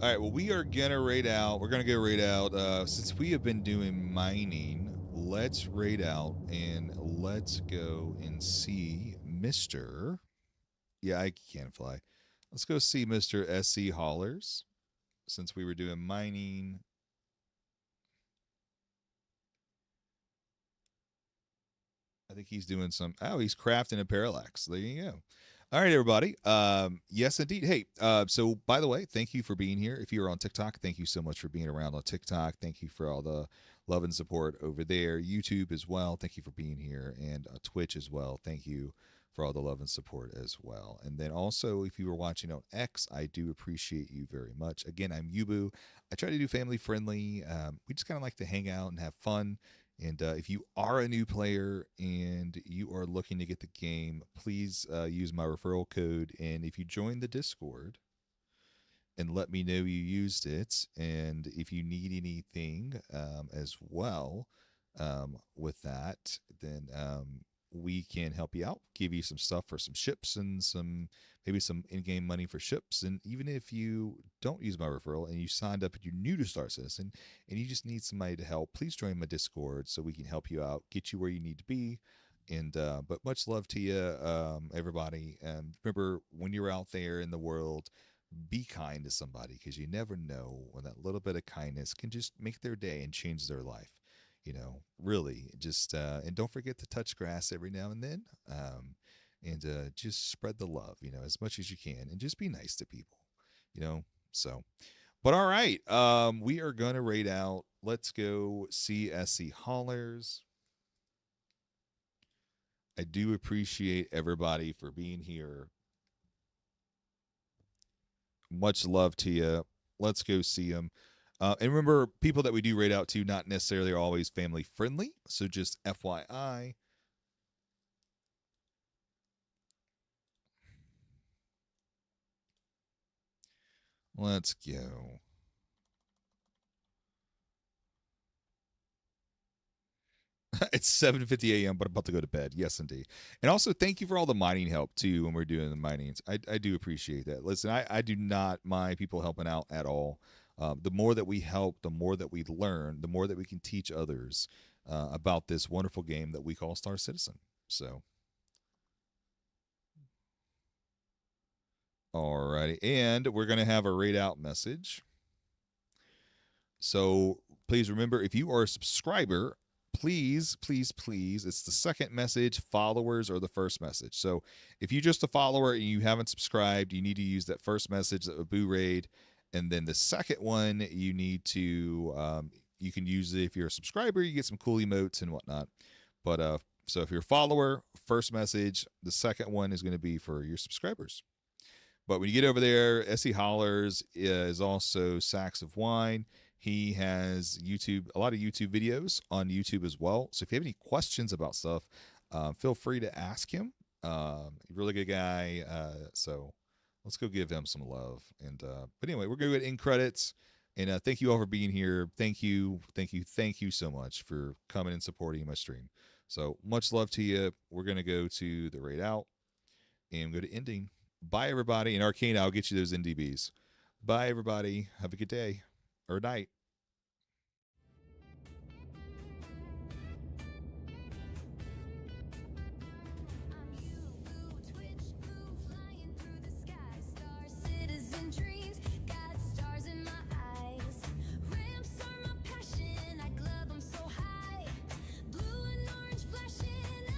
All right. Well, we are going to raid out. We're going to go raid out. Since we have been doing mining, let's raid out and let's go and see Mr. Yeah, I can fly. Let's go see Mr. SC Haulers. Since we were doing mining. I think he's doing some. Oh, he's crafting a parallax. There you go. All right, everybody. Yes, indeed. Hey, so by the way, thank you for being here. If you're on TikTok, thank you so much for being around on TikTok. Thank you for all the love and support over there. YouTube as well. Thank you for being here. And Twitch as well. Thank you for all the love and support as well. And then also, if you were watching on X, I do appreciate you very much. Again, I'm Yubu. I try to do family friendly. We just kind of like to hang out and have fun. And if you are a new player and you are looking to get the game, please use my referral code. And if you join the Discord and let me know you used it, and if you need anything as well with that, then we can help you out, give you some stuff for some ships and maybe some in-game money for ships. And even if you don't use my referral and you signed up and you're new to Star Citizen and you just need somebody to help, please join my Discord so we can help you out, get you where you need to be. And but much love to you, everybody. And remember, when you're out there in the world, be kind to somebody, because you never know when that little bit of kindness can just make their day and change their life. You know, really, just and don't forget to touch grass every now and then, and just spread the love, you know, as much as you can, and just be nice to people, you know. So, but all right, we are gonna raid out. Let's go see SC Haulers. I do appreciate everybody for being here. Much love to you. Let's go see them. And remember, people that we do raid out to, not necessarily are always family friendly. So just FYI. Let's go. It's 7:50 a.m., but I'm about to go to bed. Yes, indeed. And also, thank you for all the mining help, too, when we're doing the minings. I do appreciate that. Listen, I do not mind people helping out at all. The more that we help, the more that we learn, the more that we can teach others about this wonderful game that we call Star Citizen. So, all righty. And we're going to have a raid out message. So please remember, if you are a subscriber, please, it's the second message. Followers are the first message. So if you're just a follower and you haven't subscribed, you need to use that first message, that Boo Raid. And then the second one, you need to, you can use it if you're a subscriber, you get some cool emotes and whatnot. But so if you're a follower, first message, the second one is going to be for your subscribers. But when you get over there, SC Haulers is also Sacks of Wine. He has YouTube, a lot of YouTube videos on YouTube as well. So if you have any questions about stuff, feel free to ask him. Really good guy. So let's go give him some love. And but anyway, we're going to end credits. And thank you all for being here. Thank you so much for coming and supporting my stream. So much love to you. We're going to go to the raid out and go to ending. Bye, everybody. And Arcane, I'll get you those NDBs. Bye, everybody. Have a good day or night.